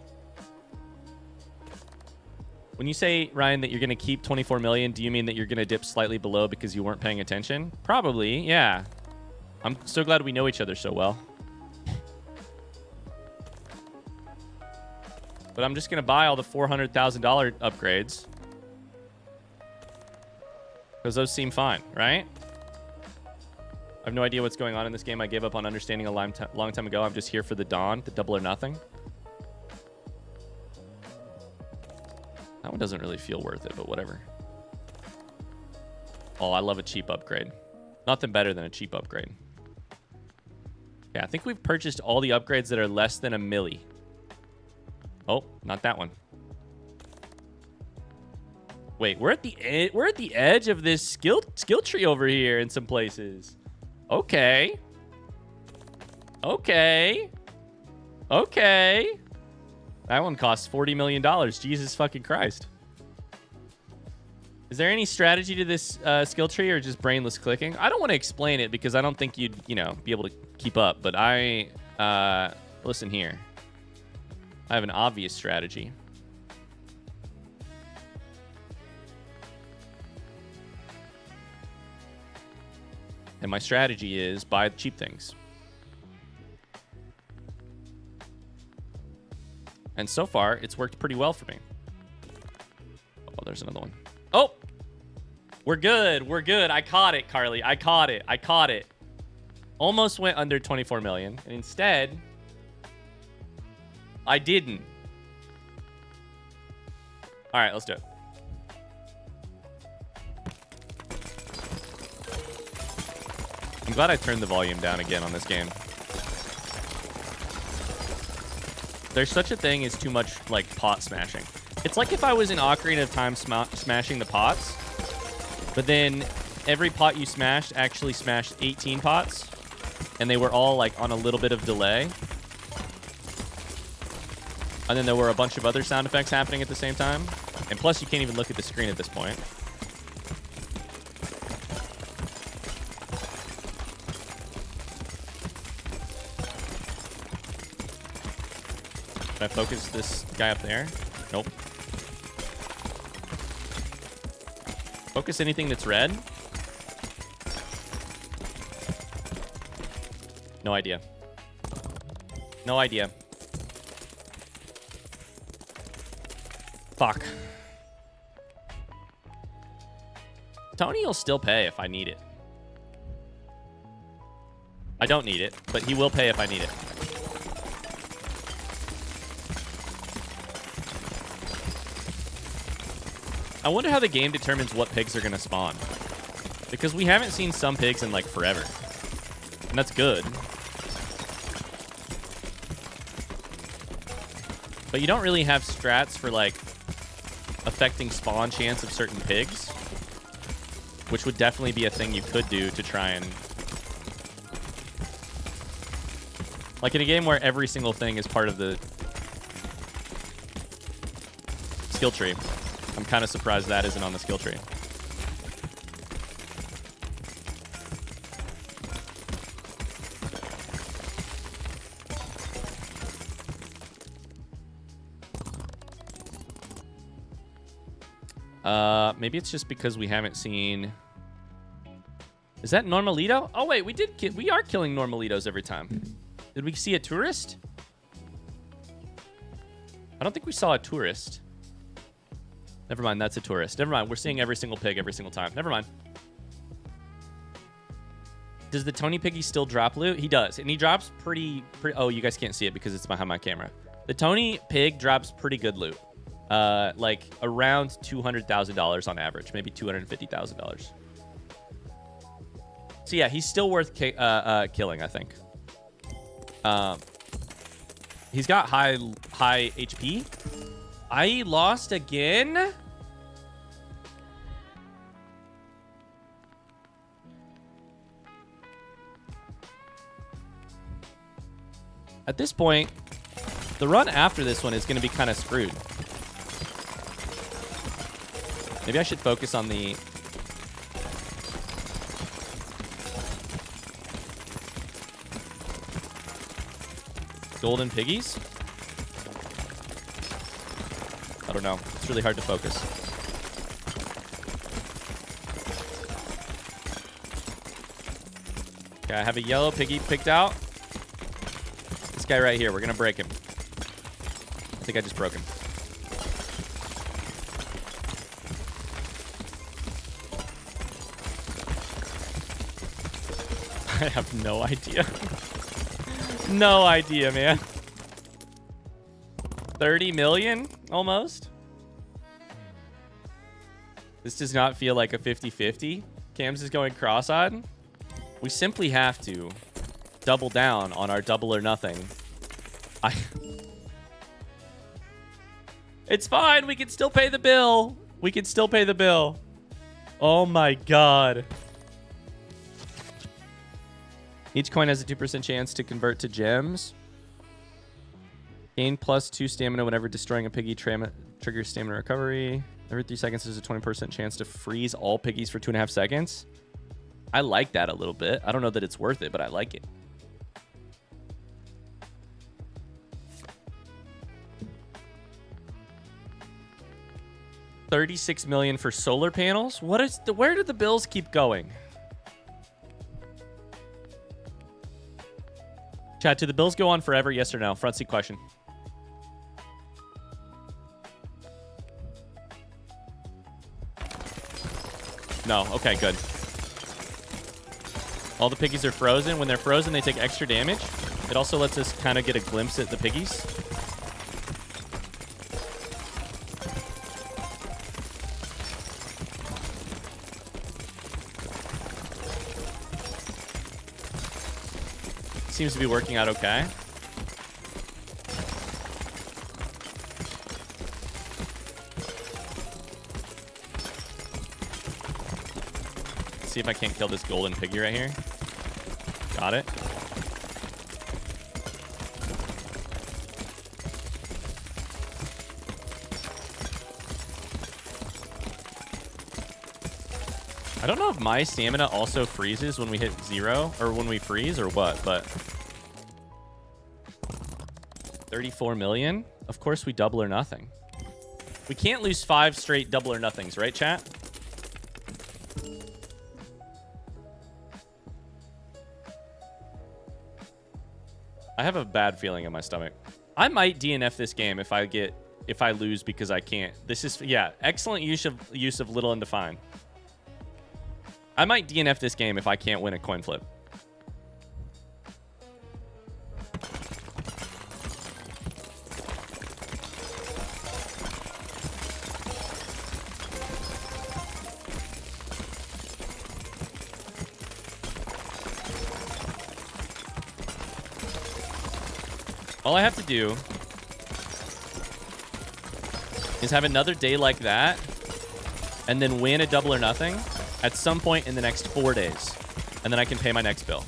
When you say, Ryan, that you're going to keep 24 million, do you mean that you're going to dip slightly below because you weren't paying attention? Probably, yeah. I'm so glad we know each other so well. But I'm just going to buy all the $400,000 upgrades. Because those seem fine, right? I have no idea what's going on in this game. I gave up on understanding a long time ago. I'm just here for the dawn, the double or nothing. That one doesn't really feel worth it, but whatever. Oh, I love a cheap upgrade. Nothing better than a cheap upgrade. Yeah, I think we've purchased all the upgrades that are less than $1 milli. Oh, not that one. Wait, we're at the edge of this skill tree over here in some places. Okay. Okay. Okay. That one costs $40 million. Jesus fucking Christ. Is there any strategy to this skill tree or just brainless clicking? I don't want to explain it because I don't think you'd, be able to keep up. But listen here. I have an obvious strategy. And my strategy is buy cheap things. And so far, it's worked pretty well for me. Oh, there's another one. Oh! We're good. We're good. I caught it, Carly. I caught it. I caught it. Almost went under 24 million. And instead, I didn't. All right, let's do it. I'm glad I turned the volume down again on this game. There's such a thing as too much, like, pot smashing. It's like if I was in Ocarina of Time smashing the pots, but then every pot you smashed actually smashed 18 pots, and they were all, like, on a little bit of delay. And then there were a bunch of other sound effects happening at the same time. And plus, you can't even look at the screen at this point. Did I focus this guy up there? Nope. Focus anything that's red? No idea. No idea. Fuck. Tony will still pay if I need it. I don't need it, but he will pay if I need it. I wonder how the game determines what pigs are going to spawn. Because we haven't seen some pigs in, like, forever. And that's good. But you don't really have strats for, like, affecting spawn chance of certain pigs. Which would definitely be a thing you could do to try and... Like, in a game where every single thing is part of the skill tree. I'm kind of surprised that isn't on the skill tree. Maybe it's just because we haven't seen... Is that Normalito? Oh, wait, we are killing Normalitos every time. Did we see a tourist? I don't think we saw a tourist. Never mind, that's a tourist. Never mind, we're seeing every single pig every single time. Never mind. Does the Tony Piggy still drop loot? He does, and he drops pretty... Oh, you guys can't see it because it's behind my camera. The Tony Pig drops pretty good loot. Like, around $200,000 on average. Maybe $250,000. So, yeah, he's still worth killing, I think. He's got high HP. I lost again? At this point, the run after this one is going to be kind of screwed. Maybe I should focus on the... Golden Piggies? I don't know. It's really hard to focus. Okay, I have a yellow piggy picked out. This guy right here. We're going to break him. I think I just broke him. I have no idea. No idea, man. 30 million? Almost? This does not feel like a 50-50. Cams is going cross-eyed. We simply have to double down on our double or nothing. It's fine. We can still pay the bill. We can still pay the bill. Oh my god. Each coin has a 2% chance to convert to gems. Gain +2 stamina whenever destroying a piggy. Triggers stamina recovery. Every 3 seconds, there's a 20% chance to freeze all piggies for 2.5 seconds. I like that a little bit. I don't know that it's worth it, but I like it. $36 million for solar panels? What is the... Where did the bills keep going? Chat, do the bills go on forever? Yes or no? Front seat question. No. Okay, good. All the piggies are frozen. When they're frozen, they take extra damage. It also lets us kind of get a glimpse at the piggies. Seems to be working out okay. See if I can't kill this golden piggy right here. Got it. I don't know if my stamina also freezes when we hit 0 or when we freeze or what, but 34 million. Of course we double or nothing. We can't lose 5 straight double or nothings, right, chat? I have a bad feeling in my stomach. I might DNF this game if I lose because I can't. This is, yeah, excellent use of little and define. I might DNF this game if I can't win a coin flip. All I have to do is have another day like that and then win a double or nothing at some point in the next 4 days. And then I can pay my next bill.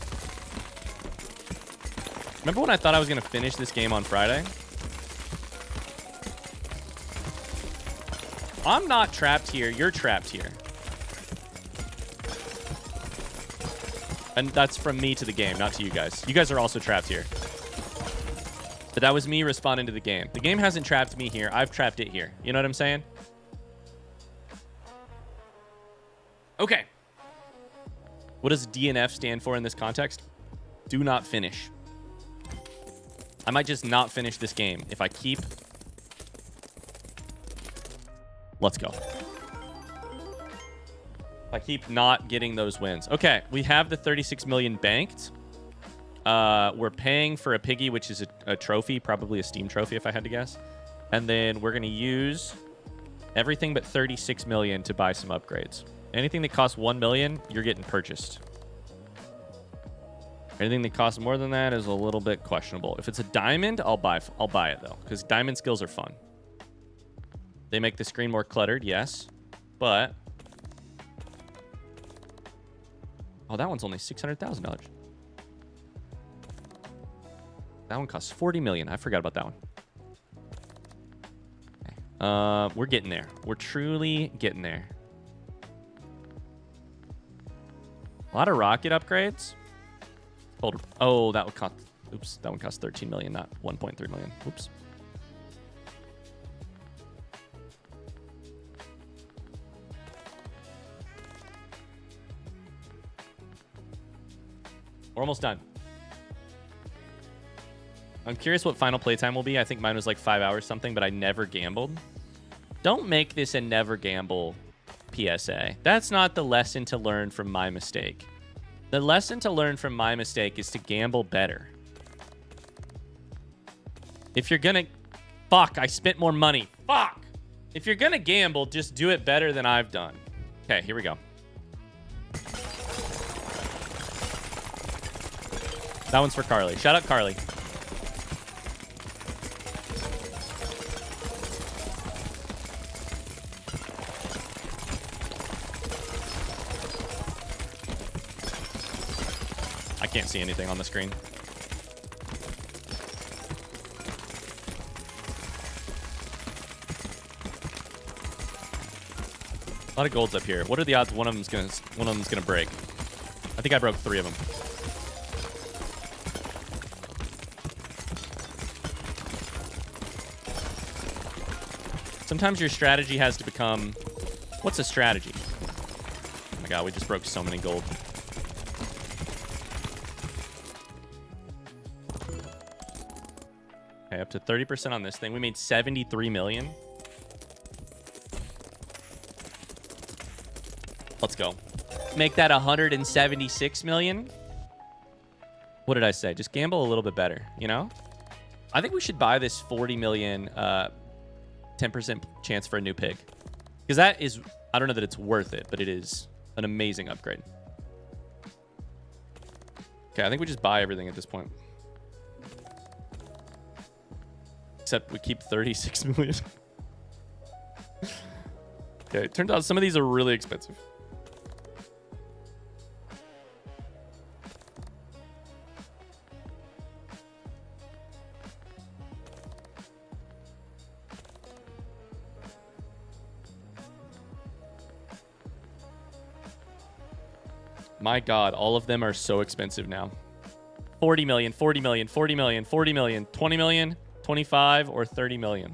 Remember when I thought I was going to finish this game on Friday? I'm not trapped here. You're trapped here. And that's from me to the game, not to you guys. You guys are also trapped here. But that was me responding to the game. The game hasn't trapped me here. I've trapped it here. You know what I'm saying? Okay. What does DNF stand for in this context? Do not finish. I might just not finish this game if I keep... Let's go. If I keep not getting those wins. Okay, we have the 36 million banked. We're paying for a piggy, which is a trophy, probably a Steam trophy if I had to guess. And then we're going to use everything but 36 million to buy some upgrades. Anything that costs 1 million, you're getting purchased. Anything that costs more than that is a little bit questionable. If it's a diamond, I'll buy it though, because diamond skills are fun. They make the screen more cluttered, yes, but oh, that one's only $600,000. That one costs 40 million. I forgot about that one. Okay. We're getting there. We're truly getting there. A lot of rocket upgrades. Oh, that would cost. Oops, that one cost 13 million, not 1.3 million. Oops. We're almost done. I'm curious what final playtime will be. I think mine was like 5 hours something, but I never gambled. Don't make this a never gamble PSA. That's not the lesson to learn from my mistake. The lesson to learn from my mistake is to gamble better. If you're gonna... Fuck, I spent more money. Fuck! If you're gonna gamble, just do it better than I've done. Okay, here we go. That one's for Carly. Shout out Carly. I can't see anything on the screen. A lot of golds up here. What are the odds one of them's gonna break? I think I broke 3 of them. Sometimes your strategy has to become... What's a strategy? Oh my god, we just broke so many gold. Okay, up to 30% on this thing. We made 73 million. Let's go. Make that 176 million. What did I say? Just gamble a little bit better, you know? I think we should buy this 40 million 10% chance for a new pig. Because that is, I don't know that it's worth it, but it is an amazing upgrade. Okay, I think we just buy everything at this point. Except we keep 36 million. Okay, it turns out some of these are really expensive. My God, all of them are so expensive now. 40 million, 40 million, 40 million, 40 million, 20 million, 25, or 30 million.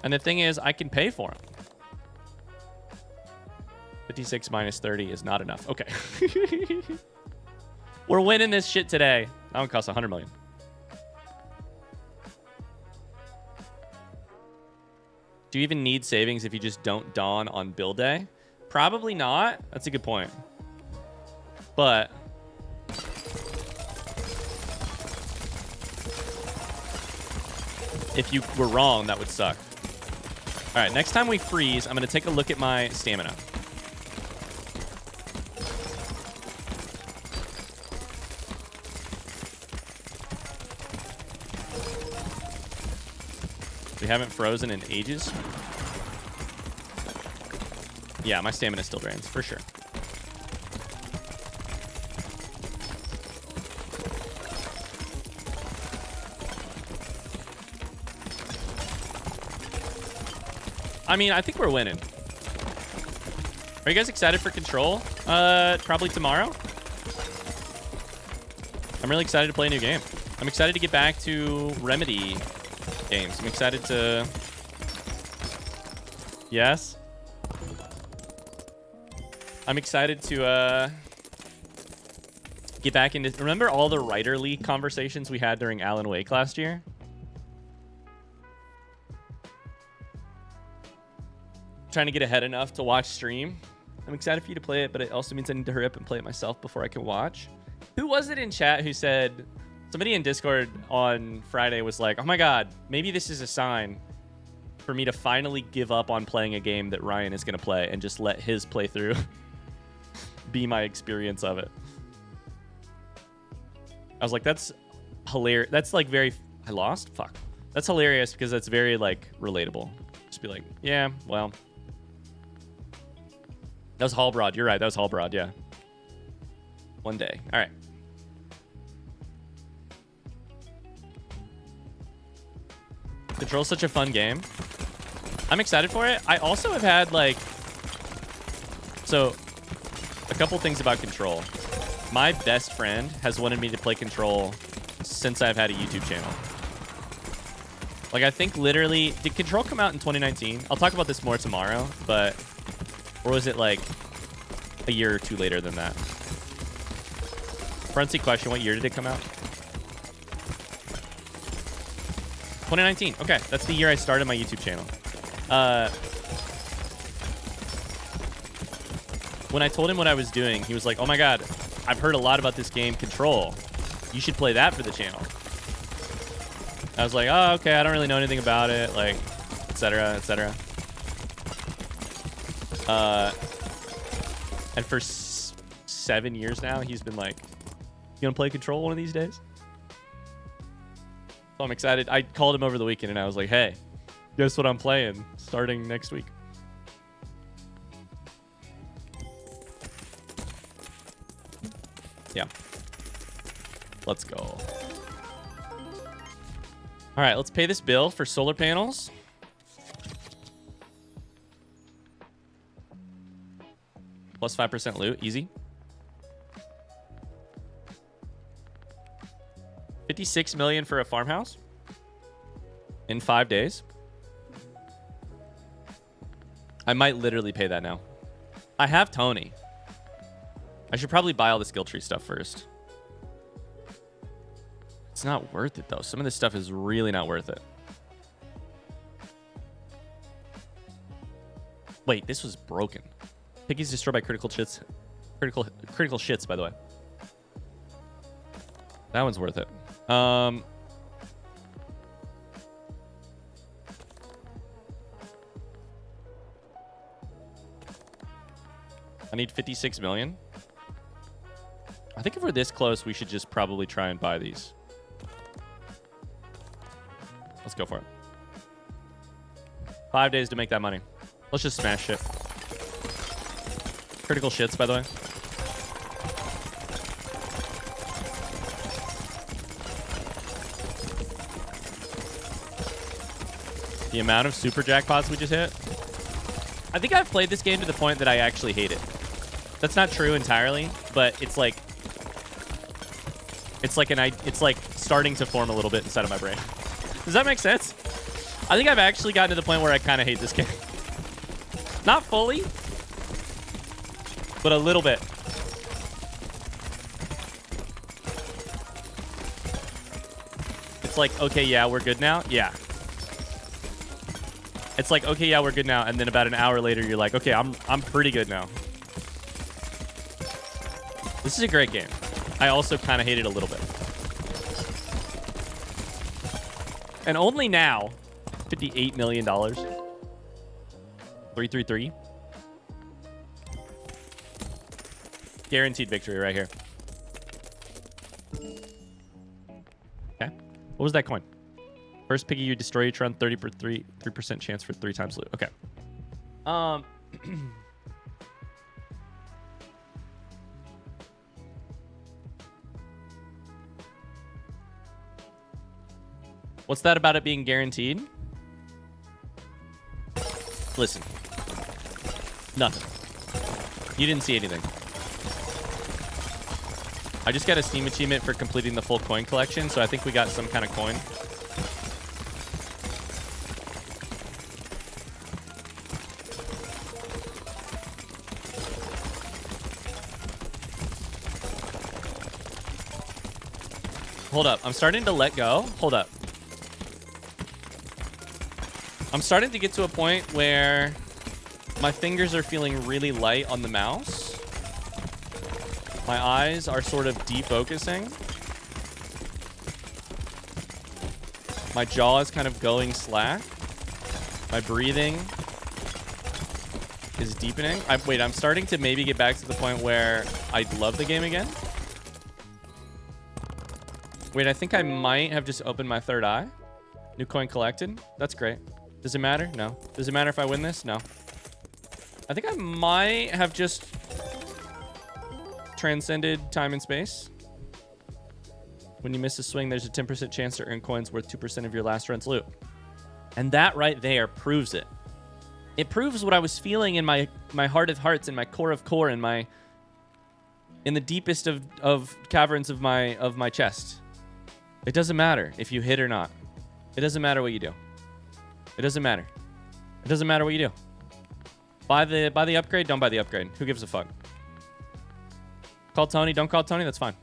And the thing is, I can pay for them. 56 minus 30 is not enough. Okay. We're winning this shit today. That one costs 100 million. Do you even need savings if you just don't dawn on build day? Probably not. That's a good point. But if you were wrong, that would suck. All right, next time we freeze, I'm going to take a look at my stamina. We haven't frozen in ages. Yeah, my stamina still drains, for sure. I mean, I think we're winning. Are you guys excited for Control? Probably tomorrow. I'm really excited to play a new game. I'm excited to get back to Remedy games. I'm excited to... Yes? I'm excited to get back into... Remember all the Writer League conversations we had during Alan Wake last year? Trying to get ahead enough to watch stream. I'm excited for you to play it, but it also means I need to hurry up and play it myself before I can watch. Who was it in chat who said... Somebody in Discord on Friday was like, oh my God, maybe this is a sign for me to finally give up on playing a game that Ryan is going to play and just let his playthrough be my experience of it. I was like, that's hilarious. That's like very... I lost? Fuck. That's hilarious because that's very like relatable. Just be like, yeah, well... That was Hallbroad. You're right. That was Hallbroad. Yeah. One day. All right. Control's such a fun game. I'm excited for it. I also have had like... So, a couple things about Control. My best friend has wanted me to play Control since I've had a YouTube channel. Like, I think literally... Did Control come out in 2019? I'll talk about this more tomorrow, but... Or was it like a year or two later than that? Front seat question, what year did it come out? 2019. Okay, that's the year I started my YouTube channel. When I told him what I was doing, he was like, oh my God, I've heard a lot about this game, Control. You should play that for the channel. I was like, oh, okay, I don't really know anything about it, like, etc., etc. And for 7 years now, he's been like, you gonna play Control one of these days? So I'm excited. I called him over the weekend and I was like, hey, guess what I'm playing starting next week? Yeah. Let's go. All right, let's pay this bill for solar panels. Plus 5% loot, easy. 56 million for a farmhouse in 5 days. I might literally pay that now. I have Tony. I should probably buy all the skill tree stuff first. It's not worth it though. Some of this stuff is really not worth it. Wait, this was broken. Piggy's destroyed by critical shits. Critical shits, by the way. That one's worth it. I need 56 million. I think if we're this close, we should just probably try and buy these. Let's go for it. 5 days to make that money. Let's just smash shit. Critical shits, by the way. The amount of super jackpots we just hit. I think I've played this game to the point that I actually hate it. That's not true entirely, but it's like starting to form a little bit inside of my brain. Does that make sense? I think I've actually gotten to the point where I kind of hate this game. Not fully, but a little bit. It's like, okay, yeah, we're good now. Yeah. It's like, okay, yeah, we're good now. And then about an hour later, you're like, okay, I'm pretty good now. This is a great game. I also kind of hate it a little bit. And only now, $58 million. 333. Guaranteed victory right here. Okay. What was that coin? First piggy you destroy each run, 3% chance for 3 times loot. Okay. What's that about it being guaranteed? Listen. Nothing. You didn't see anything. I just got a Steam achievement for completing the full coin collection, so I think we got some kind of coin. Hold up. I'm starting to let go. Hold up. I'm starting to get to a point where my fingers are feeling really light on the mouse. My eyes are sort of defocusing. My jaw is kind of going slack. My breathing is deepening. Wait, I'm starting to maybe get back to the point where I love the game again. Wait, I think I might have just opened my third eye. New coin collected. That's great. Does it matter? No. Does it matter if I win this? No. I think I might have just transcended time and space. When you miss a swing, there's a 10% chance to earn coins worth 2% of your last run's loot. And that right there proves it. It proves what I was feeling in my heart of hearts, in my core of core, in the deepest of caverns of my chest. It doesn't matter if you hit or not. It doesn't matter what you do. It doesn't matter. It doesn't matter what you do. Buy the upgrade, don't buy the upgrade. Who gives a fuck? Call Tony, don't call Tony, that's fine.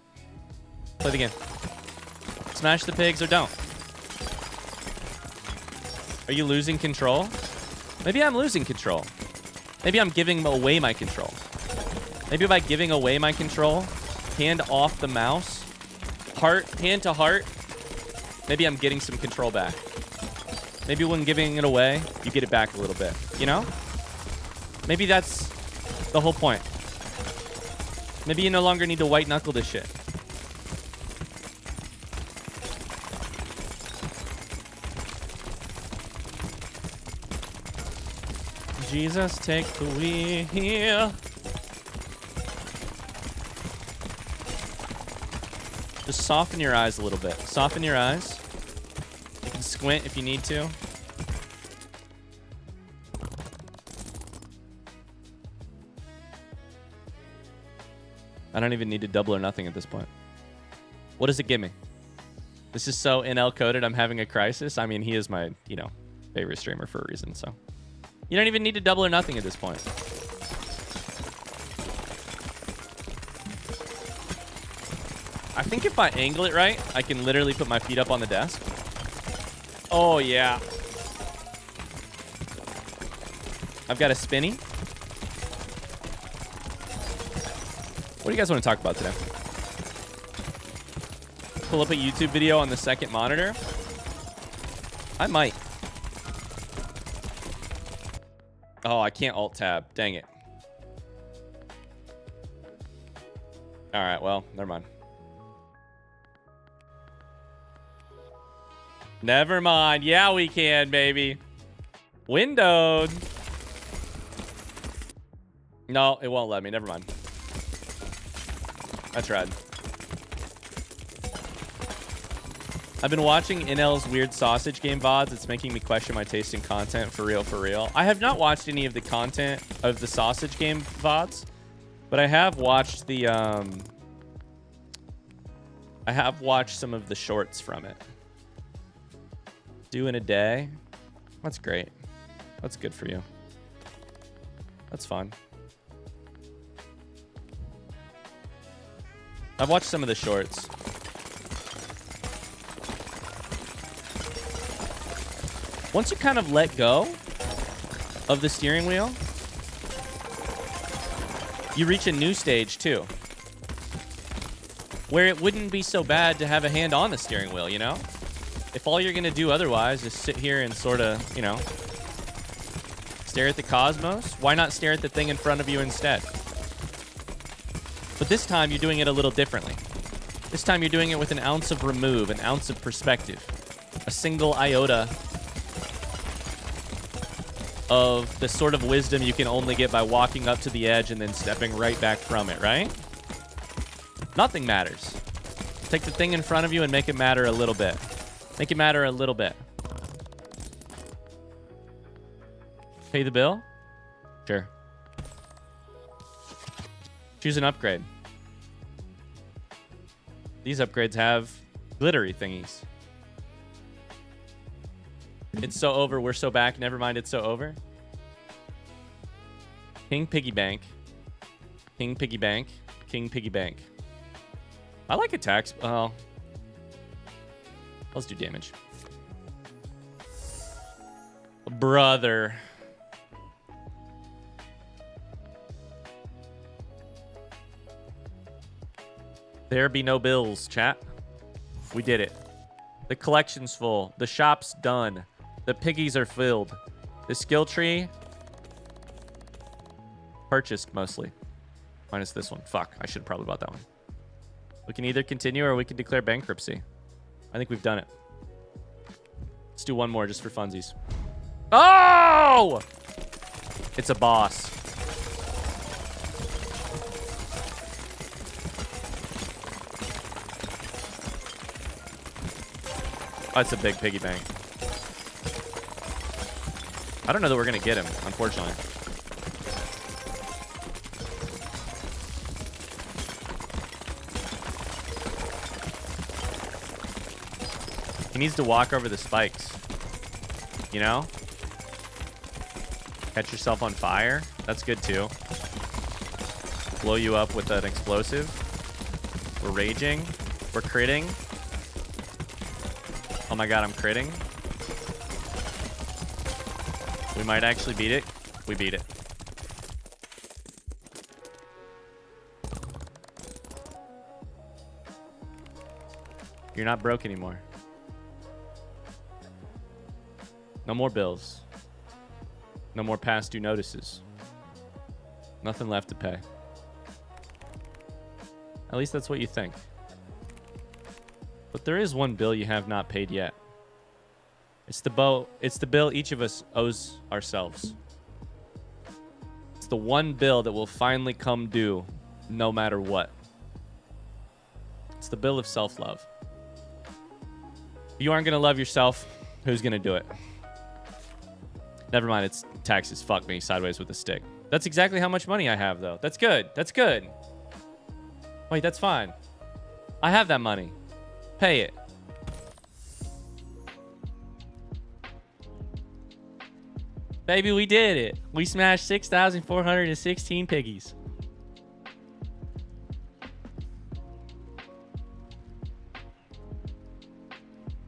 Play the game. Smash the pigs or don't. Are you losing control? Maybe I'm losing control. Maybe I'm giving away my control. Maybe by giving away my control, hand off the mouse, hand to heart, maybe I'm getting some control back. Maybe when giving it away, you get it back a little bit, you know? Maybe that's the whole point. Maybe you no longer need to white knuckle this shit. Jesus, take the wheel. Just soften your eyes a little bit. Soften your eyes. You can squint if you need to. I don't even need to double or nothing at this point. What does it give me? This is so NL coded. I'm having a crisis. I mean, he is my, favorite streamer for a reason. So you don't even need to double or nothing at this point. I think if I angle it right, I can literally put my feet up on the desk. Oh, yeah. I've got a spinny. What do you guys want to talk about today? Pull up a YouTube video on the second monitor? I might. Oh, I can't alt-tab. Dang it. All right, well, never mind. Never mind. Yeah, we can, baby. Windowed. No, it won't let me. Never mind. I tried. I've been watching NL's weird sausage game VODs. It's making me question my taste in content. For real, for real. I have not watched any of the content of the sausage game VODs, but I have watched the I have watched some of the shorts from it. Do in a day. That's great. That's good for you. That's fun. I've watched some of the shorts. Once you kind of let go of the steering wheel, you reach a new stage too, where it wouldn't be so bad to have a hand on the steering wheel, you know? If all you're going to do otherwise is sit here and sort of, you know, stare at the cosmos, why not stare at the thing in front of you instead? But this time, you're doing it a little differently. This time, you're doing it with an ounce of remove, an ounce of perspective, a single iota of the sort of wisdom you can only get by walking up to the edge and then stepping right back from it, right? Nothing matters. Take the thing in front of you and make it matter a little bit. Make it matter a little bit. Pay the bill? Sure. Choose an upgrade. These upgrades have glittery thingies. It's so over, we're so back. Never mind, it's so over. King Piggy Bank. King Piggy Bank. King Piggy Bank. I like attacks. Oh. Let's do damage. Brother. There be no bills, chat. We did it. The collection's full. The shop's done. The piggies are filled. The skill tree purchased mostly. Minus this one. Fuck. I should have probably bought that one. We can either continue or we can declare bankruptcy. I think we've done it. Let's do one more just for funsies. Oh! It's a boss. Oh, it's a big piggy bank. I don't know that we're going to get him, unfortunately. He needs to walk over the spikes. You know? Catch yourself on fire. That's good too. Blow you up with an explosive. We're raging. We're critting. Oh my god, I'm critting. We might actually beat it. We beat it. You're not broke anymore. No more bills. No more past due notices. Nothing left to pay. At least that's what you think. But there is one bill you have not paid yet. It's the bill each of us owes ourselves. It's the one bill that will finally come due no matter what. It's the bill of self-love. If you aren't going to love yourself, who's going to do it? Never mind, it's taxes. Fuck me, sideways with a stick. That's exactly how much money I have, though. That's good. That's good. Wait, that's fine. I have that money. Pay it. Baby, we did it. We smashed 6,416 piggies.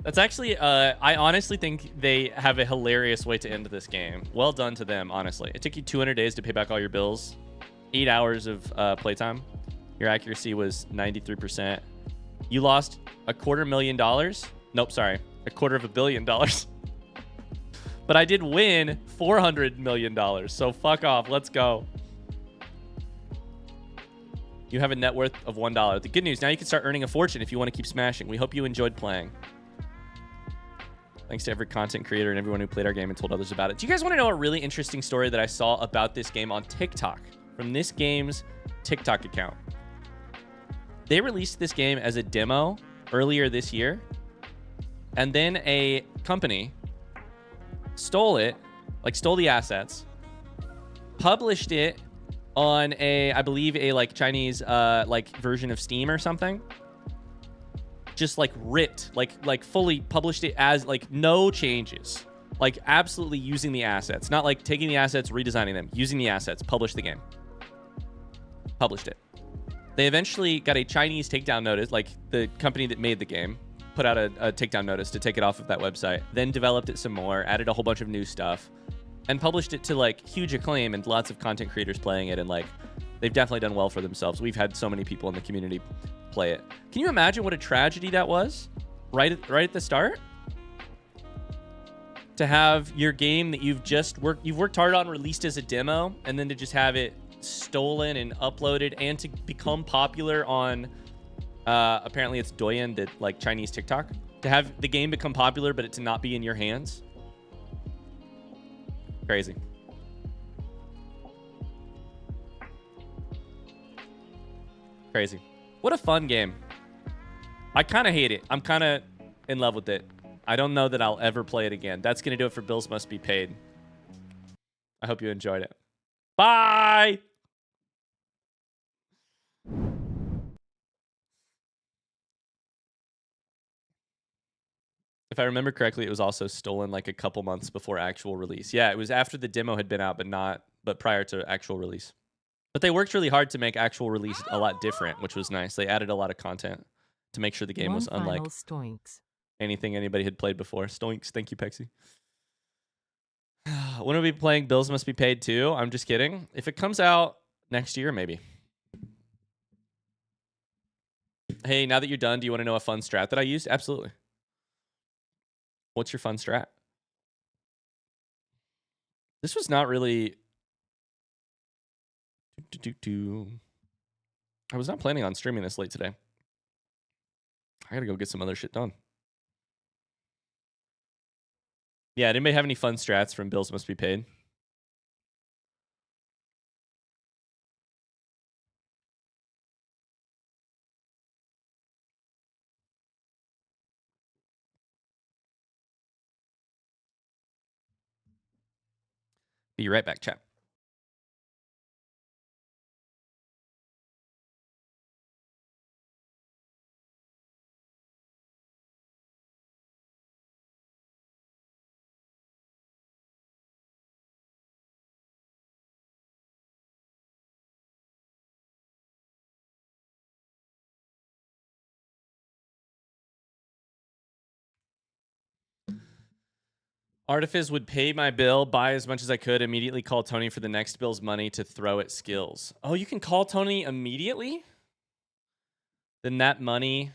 That's actually, I honestly think they have a hilarious way to end this game. Well done to them, honestly. It took you 200 days to pay back all your bills. 8 hours of playtime. Your accuracy was 93%. You lost $250,000. Nope, sorry. $250 million. But I did win $400 million. So fuck off. Let's go. You have a net worth of $1. The good news, now you can start earning a fortune if you want to keep smashing. We hope you enjoyed playing. Thanks to every content creator and everyone who played our game and told others about it. Do you guys want to know a really interesting story that I saw about this game on TikTok? From this game's TikTok account. They released this game as a demo earlier this year. And then a company stole it, like stole the assets, published it on a, I believe a like Chinese like version of Steam or something. Just like ripped, like fully published it as like no changes. Like absolutely using the assets. Not like taking the assets, redesigning them. Using the assets, published the game. Published it. They eventually got a Chinese takedown notice, like the company that made the game put out a takedown notice to take it off of that website, then developed it some more, added a whole bunch of new stuff, and published it to like huge acclaim and lots of content creators playing it, and like they've definitely done well for themselves. We've had so many people in the community play it. Can you imagine what a tragedy that was right at the start? To have your game that you've worked hard on released as a demo, and then to just have it stolen and uploaded, and to become popular on apparently it's Douyin, that like Chinese TikTok, to have the game become popular but it to not be in your hands. Crazy. Crazy. What a fun game. I kind of hate it. I'm kind of in love with it. I don't know that I'll ever play it again. That's going to do it for Bills Must Be Paid. I hope you enjoyed it. Bye! If I remember correctly, it was also stolen like a couple months before actual release. Yeah, it was after the demo had been out, but prior to actual release. But they worked really hard to make actual release a lot different, which was nice. They added a lot of content to make sure the game was unlike anything anybody had played before. Stoinks. Thank you, Pexi. When are we playing Bills Must Be Paid 2? I'm just kidding. If it comes out next year, maybe. Hey, now that you're done, do you want to know a fun strat that I used? Absolutely. What's your fun strat? This was not really... I was not planning on streaming this late today. I gotta go get some other shit done. Yeah, anybody have any fun strats from Bills Must Be Paid? Be right back, chat. Artifice would pay my bill, buy as much as I could, immediately call Tony for the next bill's money to throw at skills. Oh, you can call Tony immediately? Then that money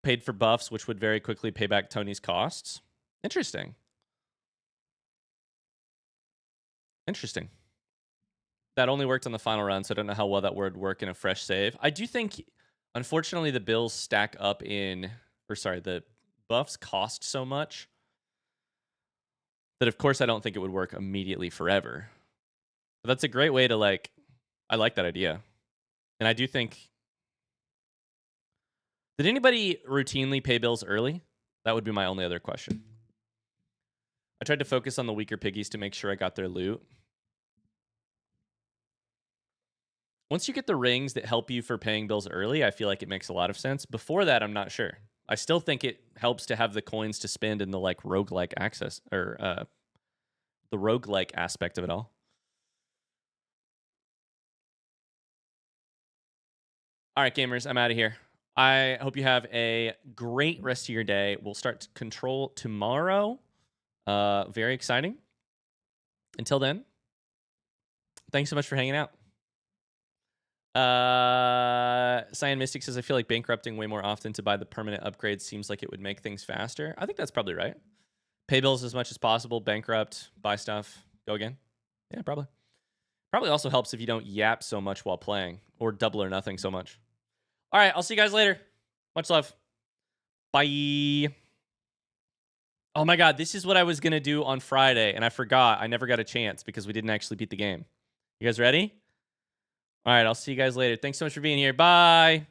paid for buffs, which would very quickly pay back Tony's costs. Interesting. Interesting. That only worked on the final run, so I don't know how well that would work in a fresh save. I do think, unfortunately, the bills stack up in... Or sorry, the buffs cost so much that, of course, I don't think it would work immediately forever. But that's a great way to, like... I like that idea. And I do think... Did anybody routinely pay bills early? That would be my only other question. I tried to focus on the weaker piggies to make sure I got their loot. Once you get the rings that help you for paying bills early, I feel like it makes a lot of sense. Before that, I'm not sure. I still think it helps to have the coins to spend in the like roguelike access or the roguelike aspect of it all. All right, gamers, I'm out of here. I hope you have a great rest of your day. We'll start Control tomorrow. Very exciting. Until then, thanks so much for hanging out. Cyan Mystic says, I feel like bankrupting way more often to buy the permanent upgrades seems like it would make things faster. I think that's probably right. Pay bills as much as possible, bankrupt, buy stuff, go again. Yeah, probably. Probably also helps if you don't yap so much while playing or double or nothing so much. All right, I'll see you guys later. Much love. Bye. Oh my God, this is what I was going to do on Friday, and I forgot. I never got a chance because we didn't actually beat the game. You guys ready? All right, I'll see you guys later. Thanks so much for being here. Bye.